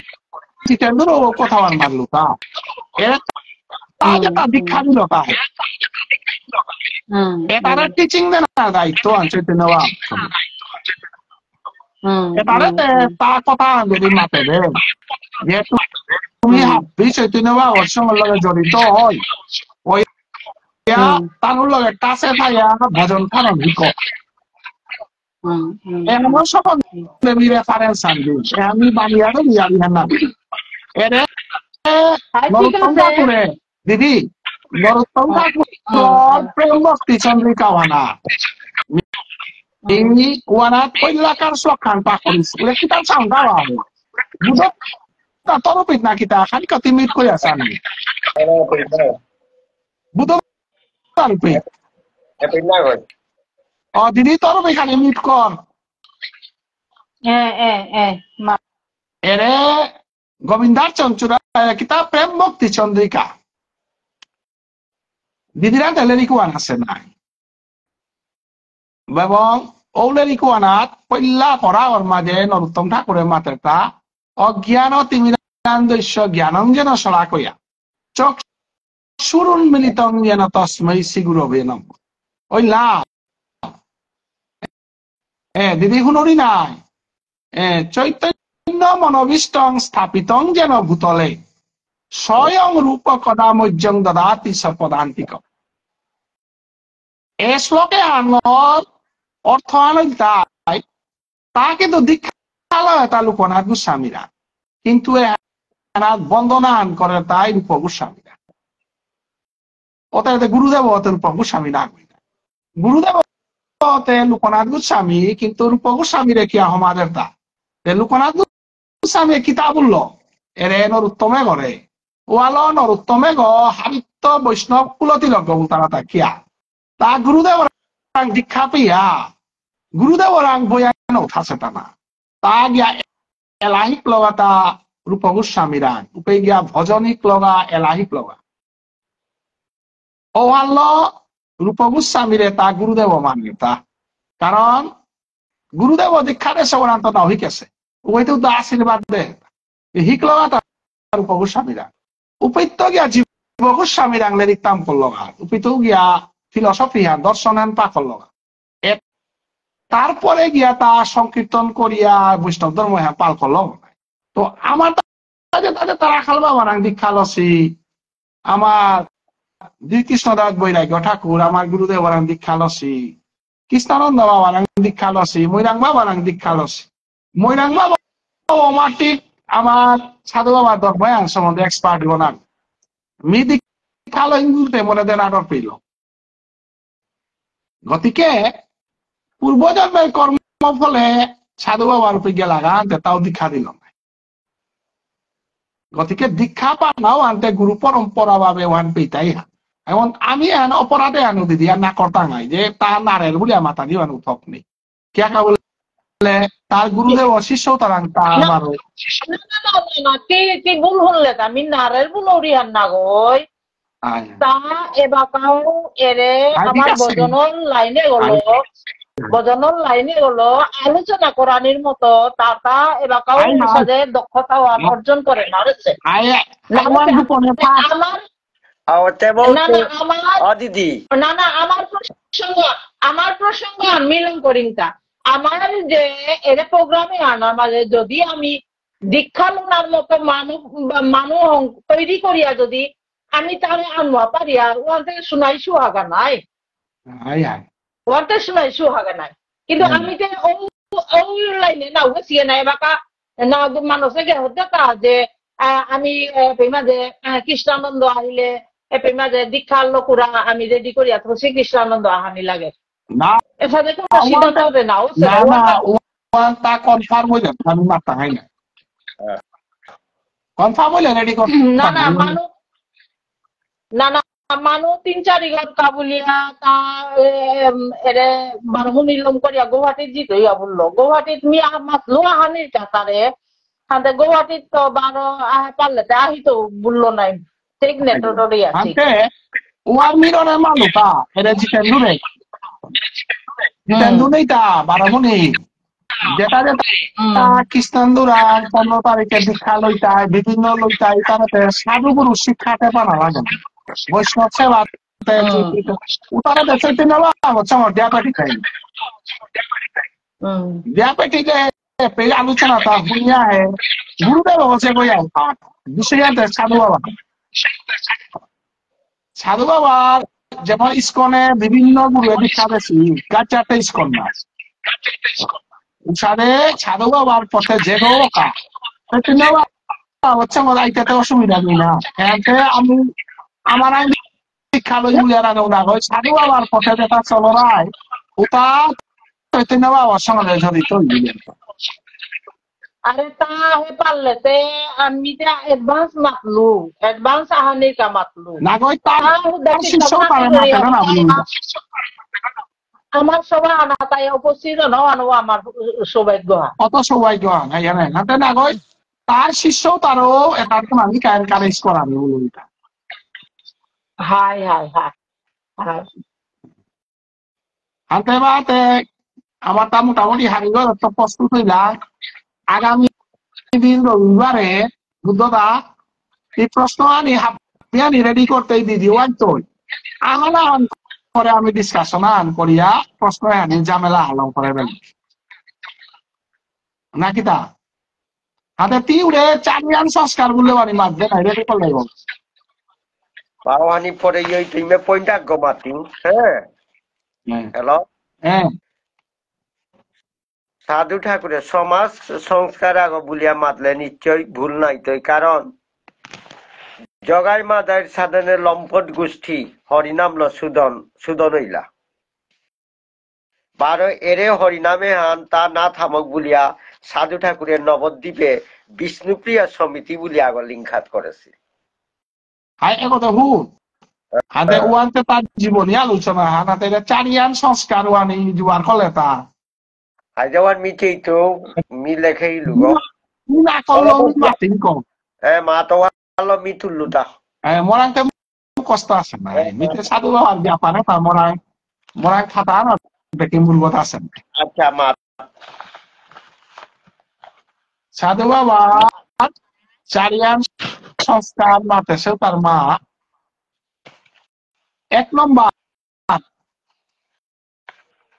চিকেন্দ্র কথা মানলো তা এর তা দীক্ষা দিল তা এটারে টিচিং দেন দায়িত্ব আনছে নেওয়া এটারে তা কথা যদি মাতে দে যেহেতু তুমি হাবি চৈতন্যবা ওর সঙ্গে লগে জড়িত হয় ওই তানুর লগে কাছে থাইয়া ভজন খানন হিক এমন সকল আমি রেফারেন্স আনবি আমি বানিয়ারে বিয়ারি হান্না এরে নরোত্তম ঠাকুরে দিদি নরোত্তম ঠাকুর প্রেম ভক্তি Chandrika ওয়ানা ini kuanat pelakan slokan pak polis kita sangka lah budak tak tahu pitna kita kan ketimit ko ya sana budak kan pit pitna ko oh didi tahu kan imit kon ma ere Gobindar Chancura kita prem bhakti chandrika didira teleri kuan ase nai এবং ঔলেরি কুয়ানাত পল্লা করা ওর মাঝে নরোত্তম ঠাকুরের মাত্রটা অজ্ঞান তিমিরান্দস্য জ্ঞানম যেন সরা কইয়া চোখ সুরুন মিলিতং যেন তস্মৈ শ্রীগুরবে নমঃ ওই লা দিদি শুনরি নাই চৈতন্য মনোবিষ্টং স্থাপিতং যেন ভূতলে স্বয়ং রূপ কদামজ্জং দদাতি সপদান্তিক এই শ্লোকে আনর অর্থ আনল তাই তা কিন্তু দীক্ষালয় এটা লোকনাথ গোস্বামীরা কিন্তু বন্দনা আন করে তাই রূপ গোস্বামীরা ওতে গুরুদেব হতে রূপ গোস্বামী না কই না গুরুদেব হতে লোকনাথ গোস্বামী কিন্তু রূপ গোস্বামী রে কিয়া আমাদের তা লোকনাথ গোস্বামী কিতাব উল্ল এরে নরোত্তমে করে ওয়াল নরোত্তমে গ হাবিত্য বৈষ্ণব কুলতি লগ্ন তারা তা কিয়া তা গুরুদেব দীক্ষা পেয়া গুরুদেব রাং বয়ান উঠাছে টানা তা গিয়া এলাহিক লগা তা রূপ গোস্বামী রাং উপে গিয়া ভজনিক লগা এলাহিক লগা ওয়াল রূপ গোস্বামীরে তা গুরুদেব মান্যতা কারণ গুরুদেব দীক্ষা দেশে ওরান্ত না শিকেছে ওইতো তো আশীর্বাদ দে শিখলো না রূপ গোস্বামীরা উপৈত্য গিয়া জীব গোস্বামীর আংলে দিকতাম করলো উপৈত গিয়া ফিলসফি হান দর্শন হান পা করলো তারপরে গিয়া তা সংকীর্তন করিয়া বৈষ্ণব ধর্ম হ্যাঁ পাল করলো তো আমার তাদের তারা খাল বাবা দীক্ষা লসি আমার দুই কৃষ্ণদাস বৈরাগ্য ঠাকুর আমার গুরুদেব দীক্ষা লসি কৃষ্ণানন্দ বাবা দীক্ষা লসি মৈরাং বাবা দীক্ষা লসি মৈরাং বাবা আমার ঠিক আমার সাধু বাবার ধর্ম সম্বন্ধে এক্সপার্ট না মি দীক্ষা লইতে মনে দেন আদর পেল গতিকে পূর্বজন্মের কর্ম ফলে সাধু বাবার উপরে লাগান তাও দীক্ষা দিল না গতিকে দীক্ষা পানাও আনতে গুরু পরম্পরা ভাবে ওয়ান পেতাই এখন আমি অপরাধে আনু দিদি আর না করতাম নাই যে তার নারের বলে মাথা দিয়ে আনু থক নেই কে বলে তার গুরুদেব শিষ্য তার আমার কি ভুল হলে আমি নারের ভুল উড়িয়ান না গই তা এবাকাও এরে আমার ভজনের লাইনে গলো আলোচনা করানির মতো তা এবাকাও সাথে দক্ষতা অর্জন করে না আমার প্রসঙ্গ মিলন করিংটা আমার যে এর প্রোগ্রামে আনার মাঝে যদি আমি দীক্ষা লোনার মতো মানুষ তৈরি করিয়া যদি আমি তাহলে আনবা পারি আর ওখান থেকে শুনাই সুহাগা নাই ওখান থেকে শুনাই সুহাগা নাই কিন্তু আমি যে ওই লাইনে না গেছি না এবাকা না মানুষে গে হতে তা যে আমি মাঝে কৃষ্ণানন্দ আহিলে মাঝে দীক্ষার লোকুরা আমি রেডি করিয়া তো সে কৃষ্ণানন্দ আহানি লাগে এখানে কোনো সিদ্ধান্ত হবে না তা কনফার্ম হয়ে যাবে আমি মারতা হয় না কনফার্ম হইলে রেডি কর না মানু 3-4 ঘর কাবুলিয়া তা এরে মানুষ নিলম করিয়া গুয়াহাটিত জিত হইয়া বললো গুয়াহাটিত মিয়া মাছ লোয়া হানির কাতারে হাতে গুয়াহাটিত তো 12 পারলেতে আহিতো বললো নাই ঠিক নেটরি আছে ওয়ার মিরনের মানুষ তা এরে জিতেন্দু নেই তা 12 নেই যেটা কৃষ্ণান্দুরা 15 তারিখে দীক্ষা লইতায় বিভিন্ন লইতায় তারাতে সাধু গুরু শিক্ষাতে পানা লাগে বৈষ্ণব সেবা উতারা দেশে হচ্ছে আমার দিয়াপেটি খাই দিয়াপেটিতে পেয়ে আলোচনা তা শুনিয়া হে গুরুদেব হচ্ছে বইয়া বিষয়াতে সাধু বাবার যেমন ইস্কনে বিভিন্ন গুরু দীক্ষা বেশি 4টা ইস্কন না সাধু বাবার পথে যে নৌকা হচ্ছে আমার আইতে অসুবিধা নেই না আমি আমার আইন শিক্ষা লই বুলিয়া না হয় সাধু বাবার পথে যেটা চলরায় ওটা চৈতন্য বাবার সঙ্গে জড়িত আরে তা হে পারলেতে আমি অ্যাডভান্স মাতলু অ্যাডভান্স আহানির কা মাতলু না গই তার শিষ্য পারে না আমার সবাই আনা তাই উপস্থিত নও আনো আমার সৌভাগ্য কত সৌভাগ্য নাই না না গই তার শিষ্য তারও এটার কোন আমি কারেজ করাবো বলুন হাই হাতে বাতে আমার তা মোটামুটি হারিগর তো প্রস্তুত হইলা আগামী দিন রবিবারে বুদ্ধদা এই প্রশ্ন আনি রেডি করতে দিদি তো আমার পরে আমি ডিসকাশন আন করিয়া প্রশ্ন আনি ঝামেলা আলম করে বেলি নাকি তা হাতে তিউরে চারিয়ান সংস্কার বলে বানি মাঝে নাই রেডি করলে পাওয়ানি পরে এই টিমে পয়েন্টটা গমাতি হ্যাঁ হ্যালো হ্যাঁ সাধু ঠাকুরের সমাজ সংস্কার আগ বলিয়া মাতলে নিশ্চয় ভুল নাই তো কারণ জগাই মাদার সাধনের লম্পট গোষ্ঠী হরিনাম সুদন হইলা 12 এরে হরিনামে হান তা না থামক বলিয়া সাধু ঠাকুরের নবদ্বীপে বিষ্ণুপ্রিয়া সমিতি বলিয়া আগ লিঙ্কাত করেছে হাতে ওয়ানতে তার জীবনী আলোচনা হাতে চারিয়ান সংস্কার ওয়ানি জুয়ার কলে তা হাজার মিটেই তো মিলে খেইলু না করলো মাতিন কম মা তো আলো মিতুল্লু তা মরাংতে কষ্ট আছে না মিতে সাধু বাবার ব্যাপারে মরাং খাতা না দেখে মূলগত আছেন আচ্ছা মা সাধু বাবা চারিয়ান সংস্কার মাতেছে তার মা এক নম্বর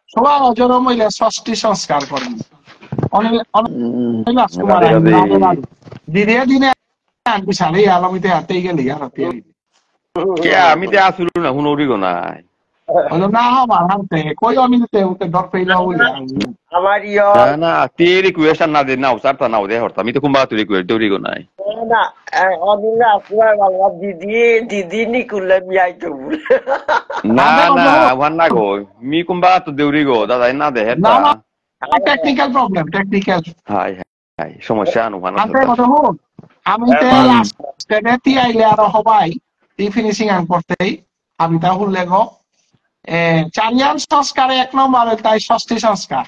সবার অজর মহিলা ষষ্ঠী সংস্কার করেন দিনে দিনে বিশাল আলমিতে হাতেই গেলি আর আমি তো আসল না শুনরি গো নাই না হবার হাতে কই আমি ওকে ডর পেয়ে আমার না তে রিকোয়েস্ট না দে নাও সারতা নাও দে হরতা আমি তো কুম্বা তুই রিকোয়েস্ট দেউরি গো নাই না অনিলা আসবার বাবা দিদি নিকুলে মিয়াই তো বল না না ওয়ান না গো মি কুম্বা তো দেউরি গো দাদা না দে হেতা না technical problem technical high high সমস্যা আনু ভানা আমি তে লাস্ট তে আইলে আর হবাই টি ফিনিশিং আন করতেই আমি তা হুললে গো চারিয়ান সংস্কারে এক নম্বর তাই ষষ্ঠী সংস্কার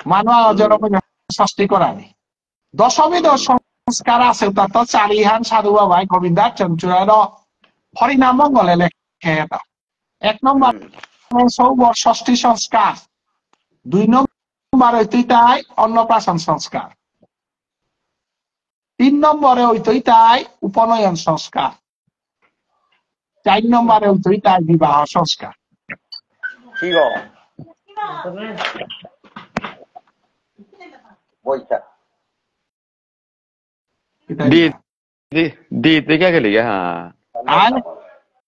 মানুষ জনগণ ষষ্ঠী করানি দশমী সংস্কার আছে তার তো চারিহান সাধু বাবাই গোবিন্দার চঞ্চুরার হরিনাম মঙ্গলে লেখে এটা এক নম্বর সৌবর ষষ্ঠী সংস্কার দুই নম্বর হইতই তাই অন্নপ্রাশন সংস্কার তিন নম্বরে হইতই তাই উপনয়ন সংস্কার চার নম্বরে হইতই তাই বিবাহ সংস্কার কি গো বইটা দি দেখে গেলি হ্যাঁ আর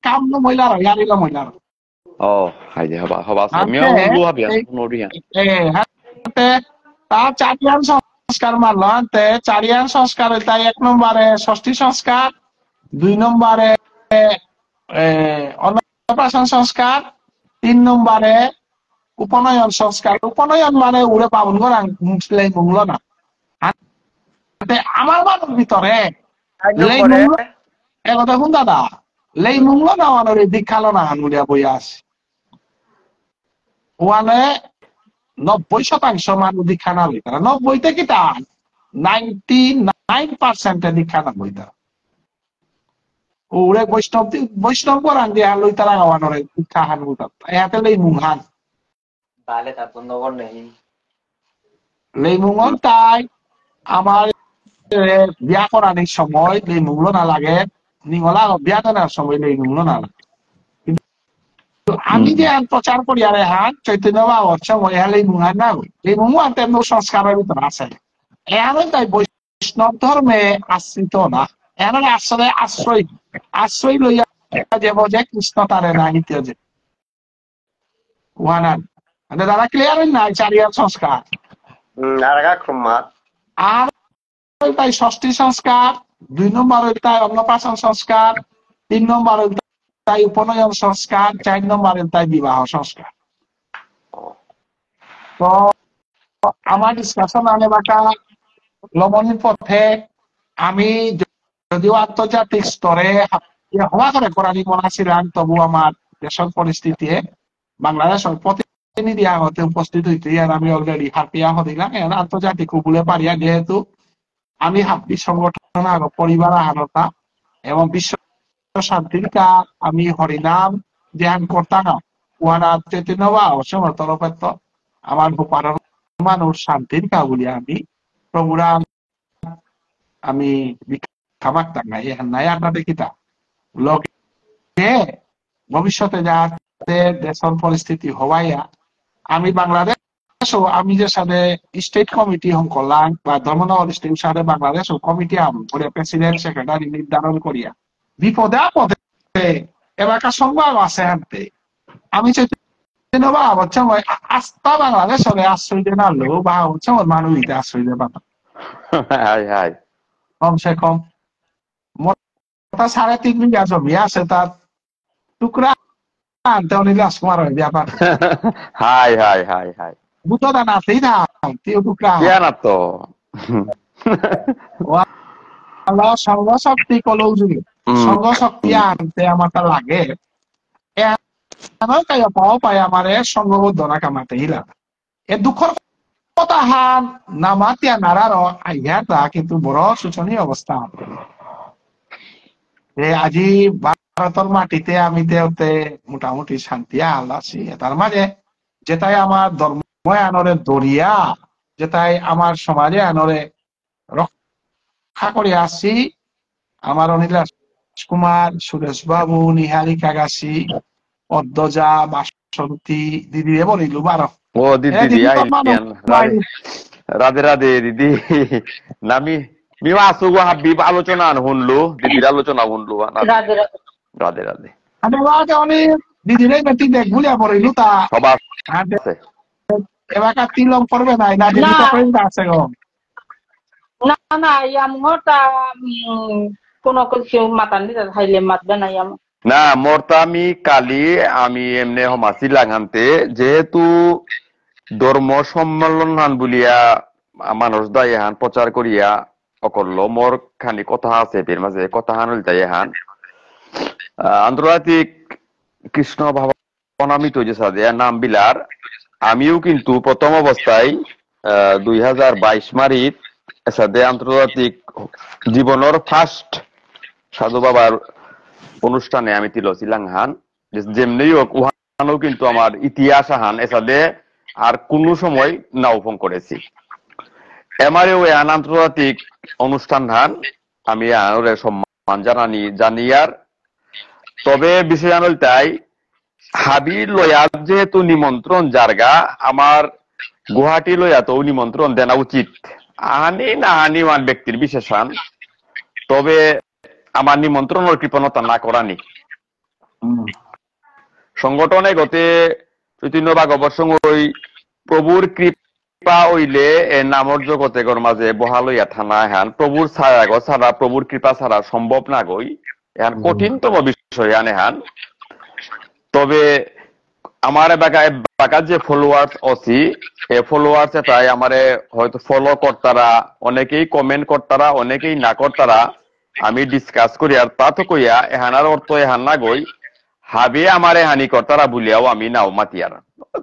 কাম মহিলার ইয়ারিলা মহিলার ও হাই দে হবা হবা মিয়া হুলু হাবিয়া শুনরি তা চারিয়ান সংস্কার মানল তে চারিয়ান সংস্কার তাই এক নম্বরে ষষ্ঠী সংস্কার দুই নম্বরে অন্নপ্রাশন সংস্কার তিন নম্বরে উপনয়ন সংস্কার উপনয়ন মানে উড়ে পাবন করা মুসলে মঙ্গল না আমার মানুষ ভিতরে কথা শুন দাদা লেই মঙ্গল না আমার দীক্ষালো না হানুলিয়া বইয়া আছে ওয়ানে 90% মানুষ দীক্ষা না লই তারা 90 থেকে তা 99% দীক্ষা না লই তারা ওরে বৈষ্ণব করান দিয়ে লই তারা গাওয়ানোর দীক্ষা হান বুঝা এতে লেই মুহান তাহলে তার বন্ধ কর নেই লেই মুঙ্গল তাই আমার বিয়া করানোর সময় লেই মুঙ্গল না লাগে নিঙ্গলা বিয়া করার সময় লেই মুঙ্গল না লাগে আমি যে প্রচার করি আরে হাত চৈতন্য বাবার সময় লেই মুহান না এই মুহান তেমন সংস্কারের ভিতরে আছে এখন তাই বৈষ্ণব ধর্মে আশ্রিত না এখন আসলে আশ্রয় লইয়া যাব যে কৃষ্ণ তারে না নিতে যে ওয়ানান দাদা ক্লিয়ার নাই চারিয়ার সংস্কার আর তাই ষষ্ঠী সংস্কার দুই নম্বর তাই অন্নপ্রাশন সংস্কার তিন নম্বর তাই উপনয়ন সংস্কার চার নম্বর তাই বিবাহ সংস্কার তো আমার ডিসকাশন আনে বাটা লবণীর পথে আমি যদিও আন্তর্জাতিক স্তরে হওয়া করে করানি মনে ছিলাম তবু আমার দেশের পরিস্থিতি বাংলাদেশের প্রতিনিধি আগতে উপস্থিত হইতে আর আমি অলরেডি হারপিয়া হদিলাম আন্তর্জাতিক বলে পারিয়া যেহেতু আমি হাব্বি সংগঠন পরিবার আহারতা এবং বিশ্ব শান্তির কাজ আমি হরিনাম ধ্যান করতাম ওয়ানা চৈতন্য বা অসমের তরফে তো আমার গোপালের মানুষ শান্তির কা বলি আমি প্রোগ্রাম আমি খামাকতাম না এখন নাই আপনাদের কিতা লোকে ভবিষ্যতে যাতে দেশের পরিস্থিতি হওয়াইয়া আমি বাংলাদেশ আমি যে সাথে স্টেট কমিটি হম করলাম বা ধর্মনগর স্টেট সাথে বাংলাদেশ কমিটি করে প্রেসিডেন্ট সেক্রেটারি নির্ধারণ করিয়া বিপদে আপদে এলাকা সংবাদ আছে হাতে আমি আস্থা বাংলাদেশ আশ্রয় দিয়ে নাড়লো বা হচ্ছে আমার মানুষ আশ্রয় দিয়ে পাতাম কমসে কম 3.5 বিঘা জমি আছে তার টুকরা আনতে অনেক রাজকুমার হয় ব্যাপার হাই হাই হাই হাই বুতো দানা আছেই না টুকরা তো সংঘ শক্তি কলেও যুগে সংঘ শক্তি আনতে আমার লাগে পাও পাই আমার সংঘবদ্ধ না কামাতে হিলা এ দুঃখর কথা হান নামাতিয়া নারার আইয়াটা কিন্তু বড় শোচনীয় অবস্থা আজি ভারতের মাটিতে আমি দেওতে মোটামুটি শান্তি আল্লাহ আছি তার মাঝে যেটাই আমার ধর্ম আনরে দরিয়া যেটাই আমার সমাজে আনরে রক্ষা করে আসছি আমার অনিল কুমার সুরেশ বাবু নিহারিকা গাছি পদ্মজা বাসন্তী দিদি বলিলু বারো ও দিদি আইলিয়ান রাধে রাধে দিদি নামি মিও আসু গো হাবি আলোচনা শুনলু দিদির আলোচনা শুনলু রাধে রাধে রাধে রাধে আমি বাকে অনেক দিদিরাই বেটি দেখ ভুলিয়া পড়িলু তা সবার এবার তিলম করবে নাই না দিদি তো আছে গো না না ইয়াম হতা কোনো কিছু মাতান দিতে হাইলে মাতবে না ইয়াম না মোরতা আমি কালি আমি এমনি হমাসি লাগানতে যেহেতু ধর্ম সম্মেলন হান বলিয়া মানুষ দায় হান প্রচার করিয়া অকল্ল মোর খানি কথা আছে এর মাঝে কথা হান যাই হান আন্তর্জাতিক কৃষ্ণ ভাবনামিত যে সাদে নাম বিলার আমিও কিন্তু প্রথম অবস্থায় 2022 মারিত সাদে আন্তর্জাতিক জীবনের ফার্স্ট সাধু বাবার অনুষ্ঠানে আমি তিলছিলাম হান যেমনি হোক উহানও কিন্তু আমার ইতিহাস হান এসাদে আর কোন সময় নাওফং করেছি এমারেও এহান আন্তর্জাতিক অনুষ্ঠান হান আমি আনরে সম্মান জানিয়ার তবে বিষয় আনল তাই হাবি লয়া যেহেতু নিমন্ত্রণ জারগা আমার গুয়াহাটি লয়া তো নিমন্ত্রণ দেনা উচিত আনি না আনি ওয়ান ব্যক্তির বিশেষান তবে আমার নিমন্ত্রণের কৃপণতা না করানি সংগঠনে গতে চৈতন্য ভাগবত ওই প্রভুর কৃপা হইলে নামর জগতে গর মাঝে বহালইয়া থানা হান প্রভুর ছায়া গো ছাড়া প্রভুর কৃপা ছাড়া সম্ভব না গই এখন কঠিনতম বিষয় আনে হান তবে আমার বাকার যে ফলোয়ার্স অছি এই ফলোয়ার্স এটাই আমারে হয়তো ফলো করতারা অনেকেই কমেন্ট করতারা অনেকেই না করতারা আমি ডিসকাস করি আর তা তো কইয়া এহানার অর্থ এহান না গই হাবে আমারে হানি করতারা বলিয়াও আমি নাও মাতিয়ার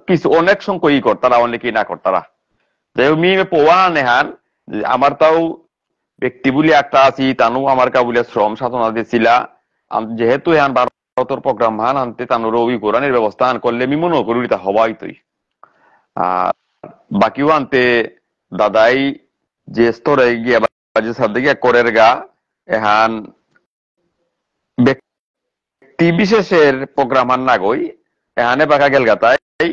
কিছু অনেক সংখ্যক ই করতারা অনেকেই না করতারা মি পোয়া নেহান আমার তাও ব্যক্তি বলি একটা আছি তানু আমার কা বলে শ্রম সাধনা দিছিলা যেহেতু এহান ভারতের প্রোগ্রাম হান আনতে তানুর ওই কোরআনের ব্যবস্থা আন করলে আমি মনে করি তা হবাই তুই আর বাকিও আনতে দাদাই যে স্তরে গিয়ে যে সাথে গিয়ে করের গা এহান ব্যক্তি বিশেষের প্রোগ্রাম আন না গই এহানে বাঁকা গেল গাতাই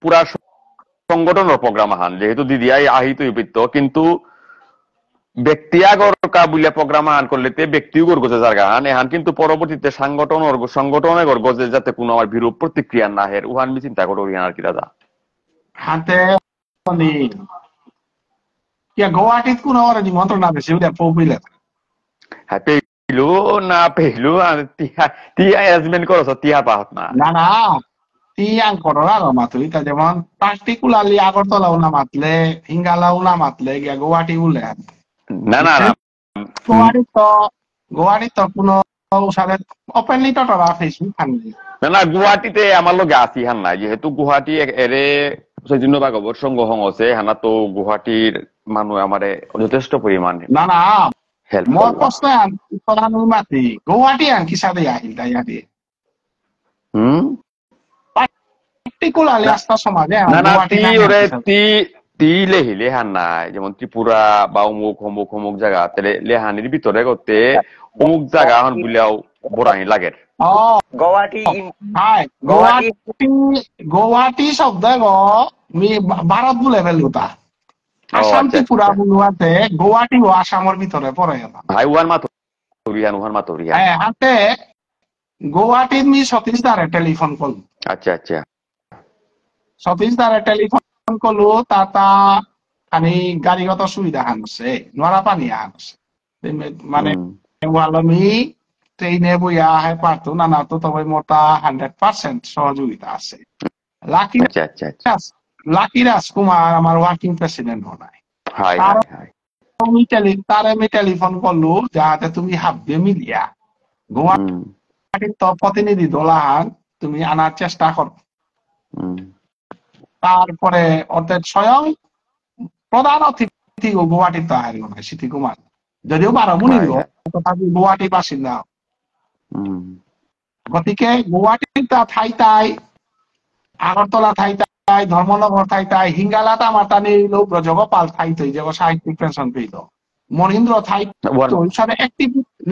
পুরা সংগঠনের প্রোগ্রাম আহান যেহেতু দিদি আহিত কিন্তু ব্যক্তি আগর কা বুলিয়া প্রোগ্রাম আহান করলে ব্যক্তিও গর্গজে জায়গা হান এহান কিন্তু পরবর্তীতে সংগঠনের গর্গজে যাতে কোনো আমার বিরূপ প্রতিক্রিয়া না হের উহান আমি চিন্তা করি আর কি দাদা হাতে গুয়াহাটিত কোন নিমন্ত্রণ না বেশি পৌঁছিলে হ্যাঁ পেইলু না পেইলু তিয়া অ্যারেঞ্জমেন্ট করছ তিয়া পাহত না না না তিয়াং করো আর মাতুই তা যেমন পার্টিকুলারলি আগরতলাও না মাতলে হিঙ্গালাও না মাতলে গিয়া গুয়াহাটি বলে না না না গুয়াহাটি তো কোনো সাথে ওপেনলি তো তোরা ফেসবুক ফানলি না না গুয়াহাটিতে আমার লগে আসি হান নাই যেহেতু গুয়াহাটি এরে চৈতন্য ভাগবত সংঘ হং আছে হানা তো গুয়াহাটির মানুষ আমারে যথেষ্ট পরিমাণ না না মোর প্রশ্ন তোরা নুই মাতি গুয়াহাটি আনকি সাথে আহিল তাই আদি পার্টিকুলারলি আস্থা সমাজে না না তি লেহিলে হান নাই যেমন ত্রিপুরা বা অমুক জায়গা তাহলে লেহানির ভিতরে করতে অমুক জায়গা হন বুলিয়াও বড়াই লাগে গুয়াহাটি শব্দ ভারত বলে ফেলুতা আসাম ত্রিপুরা বলুয়াতে গুয়াহাটি ও আসামের ভিতরে পড়ে হাতে গুয়াহাটির মি সতীশ দারে টেলিফোন করল আচ্ছা আচ্ছা সতীশ দারে টেলিফোন করলো তা খানি গাড়িগত সুবিধা হানছে নোয়ারা পানি হানছে মানে ওয়ালমি ট্রেনে বইয়া আহে পারতো না না তো তবে মোটা 100% সহযোগিতা আছে লাকি রাজকুমার আমার ওয়ার্কিং প্রেসিডেন্ট হনাই তার আমি টেলিফোন করলো যাতে তুমি হাবদে মিলিয়া গুয়াহাটির তো প্রতিনিধি দলাহান তুমি আনার চেষ্টা করো তারপরে অর্থাৎ স্বয়ং প্রধান অতিথি গুয়াহাটির তো হারিল না সিটি কুমার যদিও বারমুনি তথাপি গুয়াহাটি বাসিন্দা গতিকে গুৱাহাটীত ঠাই আগরতলা ঠাই ধর্মনগর ঠাই হিঙ্গালাত আমার টানি লোক ব্রজগোপাল ঠাই যে সাহিত্যিক পেনশন পেল মনীন্দ্র ঠাই সবে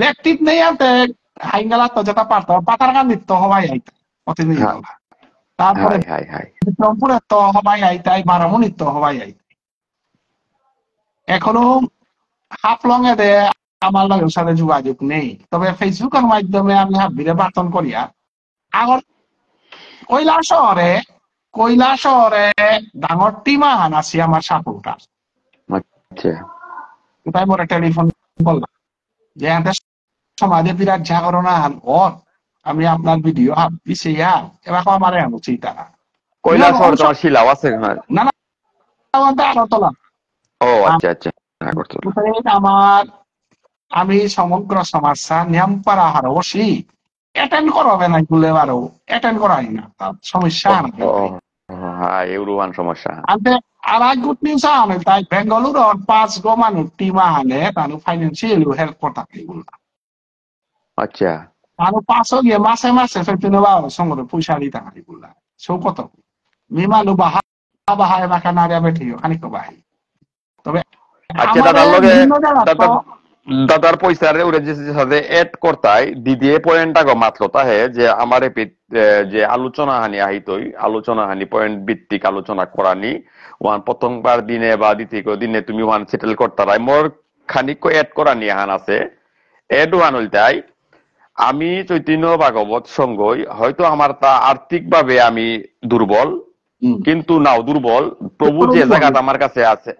অ্যাক্টিভ নেই আনতে হিঙ্গালাত যেটা পারত পাতারগা নৃত্য হবাই আইতে প্রতিনিধি তারপরে বিক্রমপুরে তো হবাই আইতাই বারামুনির তো হবাই আইতে এখনো হাফলং এ আমার লোকের সাথে যোগাযোগ নেই তবে ফেসবুকের মাধ্যমে আমি হাবিরে বার্তন করিয়া আগর কৈলাসরে ডাঙর টিমান আছি আমার সাপোর্টার তাই মোরে টেলিফোন করলাম যে সমাজে বিরাট জাগরণ আন ওর আমি আপনার ভিডিও দিছি এবার আমার আনুছি তারা কৈলাসর তোমার শিলাও আছে না না আগরতলা ও আচ্ছা আচ্ছা আমি সমগ্র সমস্যা নিয়মপাড়া হারো বসি অ্যাটেন্ড করাবে না গুলে বারো অ্যাটেন্ড করাই না সমস্যা সমস্যা আর গুড নিউজ আনে তাই বেঙ্গালুরু 5 গো মানুষ টিম আনে তার ফাইন্যান্সিয়ালি হেল্প করতে এগুলো আচ্ছা আর 5 গিয়ে মাসে মাসে ফেরতিনো বাবা সঙ্গে পয়সা দিতে হয় এগুলা সৌ কত মিমালু বাহা এবার নারিয়া বেঠিও খানিক বাহি তবে আচ্ছা দাদার পয়সার সাথে এড করতাই দিদিয়ে পয়েন্টটা গো মাতলো তাহে যে আমার যে আলোচনা হানি আহিতই আলোচনা হানি পয়েন্ট ভিত্তিক আলোচনা করানি ওয়ান প্রথমবার দিনে বা দ্বিতীয় দিনে তুমি ওয়ান সেটেল করতারাই মোর খানিক এড করানি হান আছে এড ওয়ান হইতাই আমি চৈতন্য ভাগবত সঙ্গই হয়তো আমার তা আর্থিক ভাবে আমি দুর্বল কিন্তু নাও দুর্বল প্রভু যে জায়গাটা আমার কাছে আছে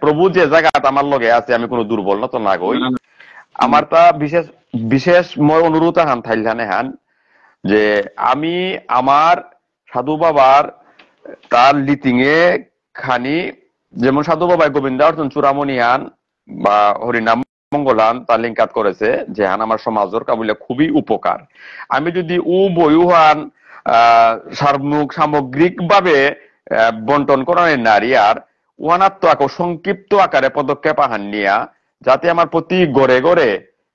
প্রভু যে জায়গাটা আমার লগে আছে আমি কোনো দুর্বল না তো না গই আমার তা বিশেষ বিশেষ মই অনুরোধ হান থাইলানে হান যে আমি আমার সাধু বাবার তার লিটিং এ খানি যেমন সাধু বাবা গোবিন্দ অর্জুন চূড়ামণি হান বা হরিনাম মঙ্গলান তার লিঙ্কাত করেছে যে হান আমার সমাজের কাবুলে খুবই উপকার আমি যদি বইও হান সামগ্রিক ভাবে বন্টন করার নারী আর ওয়ানাত্ম সংক্ষিপ্ত আকারে পদক্ষেপ আহান নিয়া যাতে আমার প্রতি গড়ে গড়ে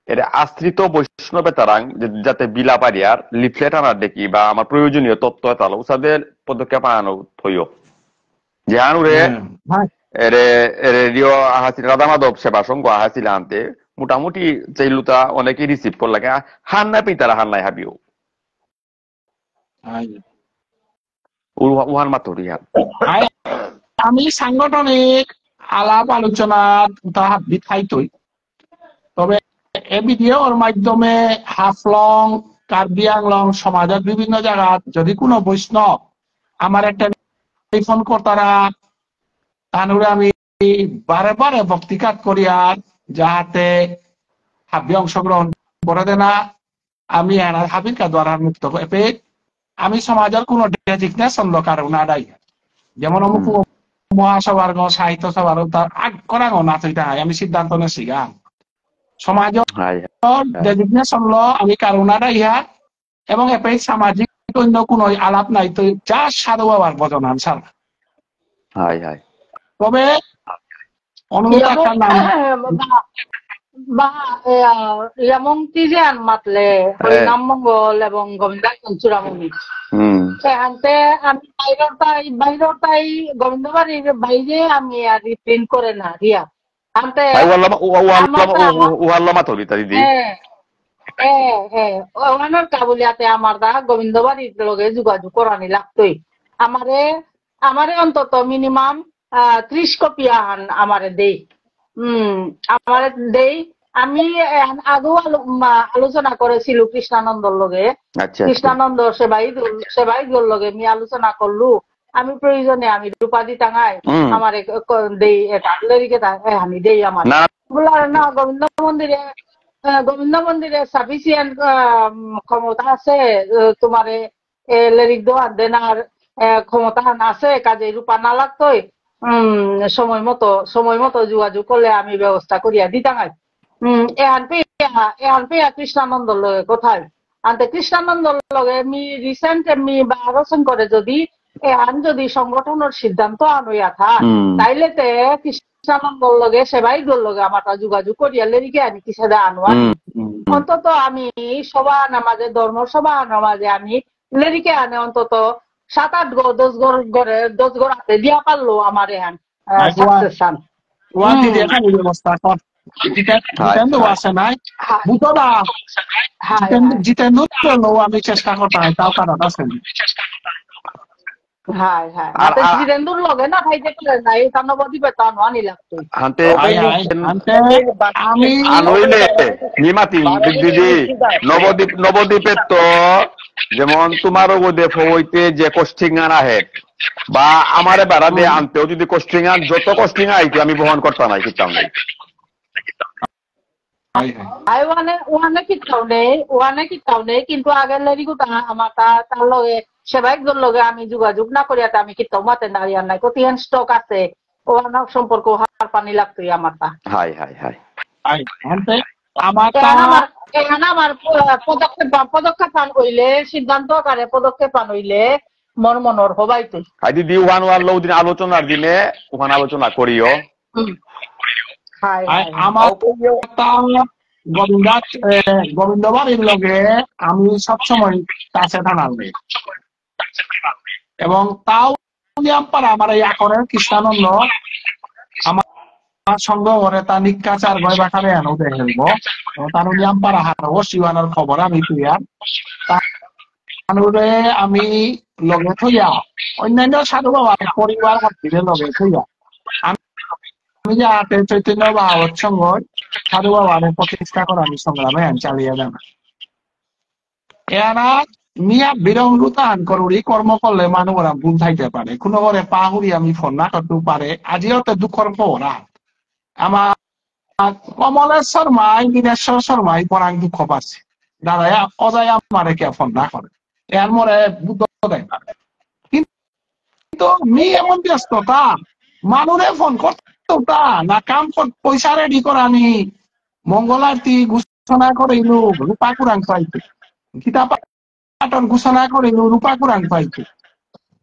এর আশ্রিত বৈষ্ণবে তারাং যাতে বিলা পারিয়ার লিফলেট আনার দেখি বা আমার প্রয়োজনীয় তত্ত্ব তালো উসাদের পদক্ষেপ আনানো থইও যে আনুরে রেডিও আহাসিল রাধা মাধব সেবা সংঘ আহাসিল আনতে মোটামুটি চাইলুতা অনেকে রিসিভ করলাকে হান না পিতারা হান নাই হাবিও উহান মাতরি হান আমি সাংগঠনিক আলাপ আলোচনা খাইতই তবে এ ভিডিওর মাধ্যমে হাফলং কার্বি আংলং সমাজের বিভিন্ন জায়গা যদি কোনো বৈষ্ণব আমার একটা টেলিফোন করতারা তাহলে আমি বারে বারে বক্তৃকাত করিয়ার যাহাতে হাবি অংশগ্রহণ করে দেনা আমি হাবিকা দ্বারা মুক্ত আমি সমাজের কোনো ডেজিগনেশন দরকার না দায়ী যেমন অমুক মহাসভার সাহিত্য সভার তার আগ করা না আমি সিদ্ধান্ত নেছি গান সমাজের ডেজিগনেশন ল আমি কারণাটা ইহা এবং এপাই সামাজিক অন্য কোন আলাপ নাই তো যা সাধু বাবার ভজন আনসার তবে অনুরোধ একটা নাম বা এমন যে আন মাতলে হরিনাম মঙ্গল এবং গোবিন্দ চূড়ামণি সেখানতে আমি বাইরটাই গোবিন্দ বাড়ির বাইরে আমি আর প্রিন্ট করে না রিয়া আনতে ওনার কাবুলিয়াতে আমার দা গোবিন্দ বাড়ির লগে যোগাযোগ করানি লাগতোই আমারে অন্তত মিনিমাম 30 কপি আহান আমারে দেই আমারে দেই আমি আগেও আলোচনা করেছিল কৃষ্ণানন্দর লগে কৃষ্ণানন্দ সেবাই লগে আমি আলোচনা করলু আমি প্রয়োজনে আমি রূপাদি টাঙাই আমার দেই আমি দেই আমার না গোবিন্দ মন্দিরে সাফিসিয়েন্ট ক্ষমতা আছে তোমারে লেরিক দোয়ান দেনার ক্ষমতা আছে কাজে রূপা না লাগতোই সময় মতো যোগাযোগ করলে আমি ব্যবস্থা করিয়া দিতাঙাই এহান পেয়া কৃষ্ণানন্দর লগে কোথায় আনতে কৃষ্ণানন্দর লগে আমি রিসেন্ট এমনি বা আলোচনা করে যদি এহান যদি সংগঠনের সিদ্ধান্ত আনইয়া থা তাইলে তে কৃষ্ণানন্দর লগে সেবাই লগে আমার যোগাযোগ করিয়া লেরিকে আনি কি সেটা আনোয়ার অন্তত আমি সভা নামাজে আমি লেরিকে আনে অন্তত 7-8 ঘর 10 ঘর হাতে দিয়া পারলো আমার এখান সাকসেস আন ওয়াতি দিয়ে খালি ব্যবস্থা কর জিতেন্দ্র আছে নাই বুঝো না জিতেন্দ্র আমি চেষ্টা করতে হয় তাও কারণ আছে জিতেন্দ্র লগে না খাইতে পারে না এই নবদ্বীপ বেতন আনি লাগতো আমি আনইলে নিমাতি দিদি নবদ্বীপের তো যেমন তোমার হইতে যে কোস্টিংয়ার আহে বা আমারে বেড়া দিয়ে আনতেও যদি কোস্টিংয়ার যত কোস্টিংয়া আইতে আমি বহন করতাম না কিতাম নাই ওয়ানে কিতাও নেই কিন্তু আগের লেরিগু আমার তার লগে সেবাইকদের লগে আমি যোগাযোগ না করিয়া আমি কিতাও মাতে নারিয়ার নাই কতিহান স্টক আছে ওয়ান সম্পর্ক হার পানি লাগতো আমার তা হাই হাই হাই আমার আমার পদক্ষেপ পান হইলে সিদ্ধান্ত আকারে পদক্ষেপ পান হইলে মনর হবাই তুই দিদি ওয়ান দিন আলোচনার দিনে ওখানে আলোচনা করিও আমার গোবিন্দ বাড়ির লগে আমি সবসময় কাছে থানাবে এবং তাও আমার এই আকরের কৃষ্ণানন্দ আমার সঙ্গ করে তা নিকাচার গয় বাখারে এনো দেখব তার পাড়া হারবো শিবানোর খবর আমি তুইয়ার তানুরে আমি লগে থইয়া অন্যান্য সাধু বাবা পরিবার হাতিরে লগে থইয়া আমি যাতে চৈতন্য বাবার সঙ্গ সাধু বাবার প্রতিষ্ঠা করা আমি সংগ্রামে চালিয়ে যাব এরা মিয়া বিরঙ্গু তাহান করুরি কর্ম করলে মানুষরা ভুল থাকতে পারে কোনো করে পাহুরি আমি ফোন না করতে পারে আজিও তো দুঃখর পড়া আমার কমলেশ্বর মাই দীনেশ্বর শর্মাই পরাং দুঃখ পাচ্ছে দাদা অজায় আমারে কে ফোন না করে এর মরে বুদ্ধ দেয় না কিন্তু মি এমন ব্যস্ততা মানুষে ফোন করতে না কাম পয়সা রেডি করানি মঙ্গল আরতি ঘোষণা করিলু রূপা কুরাং পাইতে গীতা পাঠন ঘোষণা করিলু রূপা কুরাং পাইতে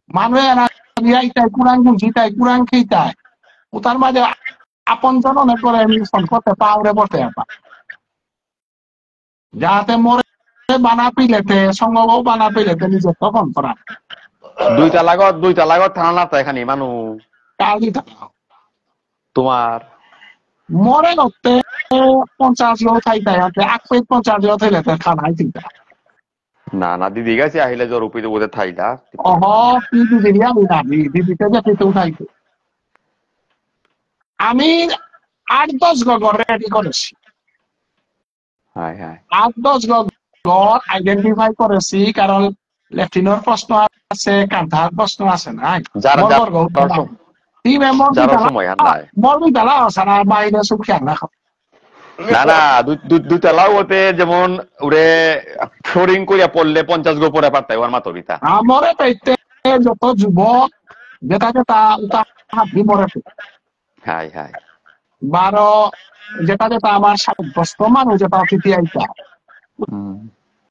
মানুষে কুরাং গুঞ্জিতাই কুরাং খেইতাই ও তার মাঝে আপন জননে করে আমি ফোন করতে পাওরে বসে যাতে মরে বানা পিলেতে সঙ্গও বানা পিলেতে নিজে তখন করা দুইটা লাগত থানা না তো এখানে মানুষ কালি তোমার মরে করতে 50 লোক থাইতাই আছে 50 লোক থাইলে খানাই চিন্তা না দিদি গেছে আহিলে জ্বর উপরে ওদের থাইলা দিদি আমি না দিদিতে যে পেতে উঠাইতে আমি 8-10 ঘর রেডি করেছি 8-10 ঘর আইডেন্টিফাই করেছি কারণ লেফটিনোর প্রশ্ন আছে কান্ধার প্রশ্ন আছে না মরবি বেলা সারা বাইরে সব খেয়াল না না দুইটা লাউ ওতে যেমন উড়ে ফ্লোরিং করিয়া পড়লে 50 গো পরে পারতাই ওর মাতবিতা আমরে পেতে যত যুবক যেটা হাতি মরে হাই 12 যেটা আমার 60 বছর মানুষ যেটা অতিথি আইতা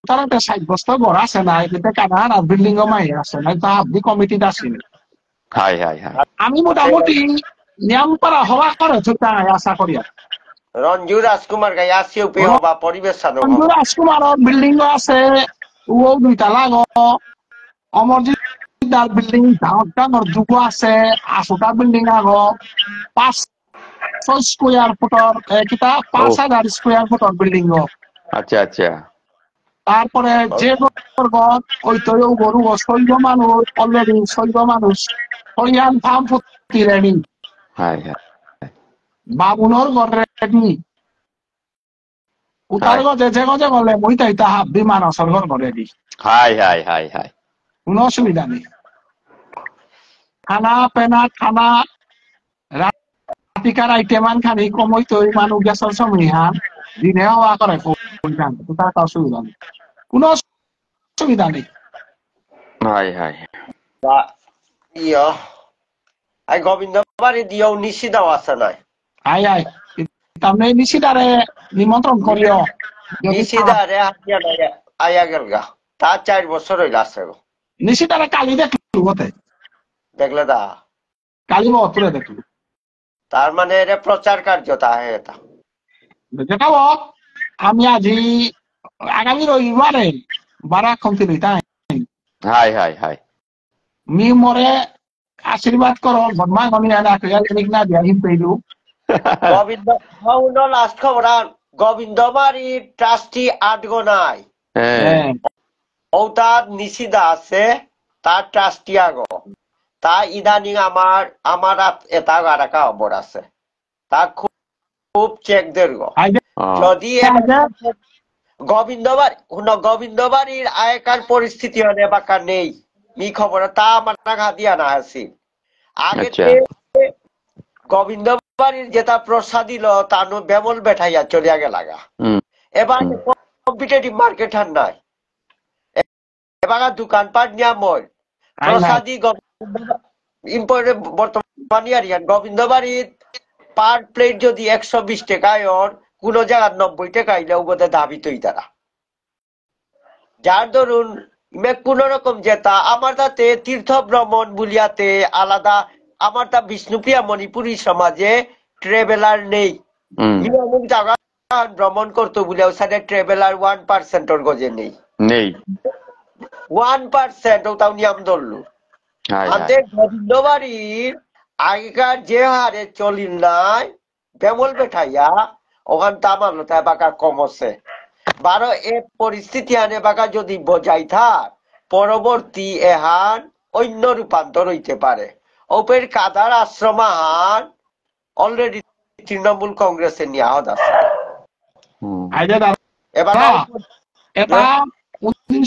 তারা 60 বছর ঘর আছে না এতে কানার আর বিল্ডিং মাই আছে না তা হাতি কমিটি আছে হাই আমি মোটামুটি নিয়ম পারা হওয়া করে আশা করি রঞ্জু রাজকুমার গাই আসিও পে বা পরিবেশ সাধক রঞ্জু রাজকুমার বিল্ডিং আছে ও দুইটা লাগো অমরজিৎ দার বিল্ডিং ডাঙর যুগ আছে 80টা বিল্ডিং আগো 500 স্কয়ার ফুটর কিটা 5000 স্কয়ার ফুটর বিল্ডিং আচ্ছা তারপরে যে ঘর ওই তো গরু শৈব মানুষ অলরেডি শৈব মানুষ হরিয়ান ফার্ম ফুটি রেডি বাবুনর ঘর রেডি উতার গজে যে গজে গলে মইতাই তাহা বিমান আসল ঘর রেডি হাই কোনো অসুবিধা নেই খানা পেনা খানা রাতিকার আইটেমান খানি কমই তো মানুষ গ্যাসের সময় দিনে হওয়া করে তার অসুবিধা নেই কোনো অসুবিধা নেই গোবিন্দ বাড়ি দিও নিশিদাও আছে নাই তামনে নিশিদারে নিমন্ত্রণ করিও নিশিদারে আয়া গেল গা তার 4 বছর হইল আছে নিশিদারে কালি দেখলু বটে দেখলে দা কালি বতরে দেখলু তার মানে এটা প্রচার কার্য তাহে এটা যেটা আমি আজি আগামী রবিবারে বারা কমতি তাই হাই হাই হাই মি মরে আশীর্বাদ করো বর্মা গনি আনা কইয়া না দিয়া হিম পেইলু গোবিন্দ হউন লাস্ট খবর গোবিন্দবাড়ি ট্রাস্টি আটগো নাই তার নিষিদ্ধ আছে তার ট্রাস্টি আগো তা ইদানিং আমার এটা আরাকা খবর আছে তা খুব চেক দেব যদি গোবিন্দবাড়ির আগেকার পরিস্থিতি হলে বাকা নেই মি খবর তা আমার টাকা দিয়া না আছি আগে গোবিন্দবাড়ির যেটা প্রসাদ দিল তানু বেমল বেঠাইয়া চলিয়া গেলাগা এবার কম্পিটিটিভ মার্কেট আর নাই এবার দোকানপাট নিয়া মই প্রসাদী বর্তমানে আর গোবিন্দবাড়ির পার প্লেট যদি 120 টাকায় কোন জায়গায় 90 টাকা আইলেও বোধহয় দাবি তৈ তারা যার ধরুন কোন রকম যেটা আমার তাতে তীর্থ ভ্রমণ বুলিয়াতে আলাদা আমার তা বিষ্ণুপ্রিয়া মণিপুরী সমাজে ট্রেভেলার নেই জায়গা ভ্রমণ করতো বলে ওখানে ট্রেভেলার 1% গজে নেই 1% ওটাও নিয়ম ধরলো আমাদের গোবিন্দবাড়ির আগেকার যে হারে চলিল নাই বেমল বেঠাইয়া ওখান তামানো তাই বাকা কমছে বারো এ পরিস্থিতি আনে বাকা যদি বজাই থাক পরবর্তী এহান অন্য রূপান্তর হইতে পারে ওপের কাদার আশ্রমাহান অলরেডি তৃণমূল কংগ্রেসের নিয়াহত আছে এবার এটা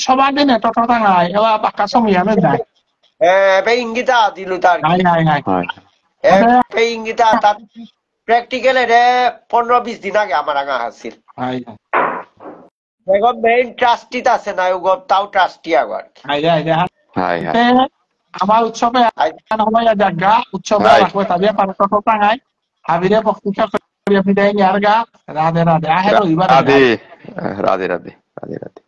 সবার দিন এত কথা নাই এবার বাক্কা সময়ানো যায় এবার ইঙ্গিতা দিল তার ইঙ্গিতা তার প্র্যাকটিক্যাল এর 15-20 দিন আগে আমার আঙা হাসিল এখন মেইন ট্রাস্টি আছে না তাও ট্রাস্টি আবার আমার উৎসবে জায়গা উৎসবে রাখবে তাদের পারত টাঙায় হাবিরে বক্তৃতা করিয়া বিদায় নিয়ার গা রাধে রাধে আহে রবিবার রাধে রাধে রাধে রাধে রাধে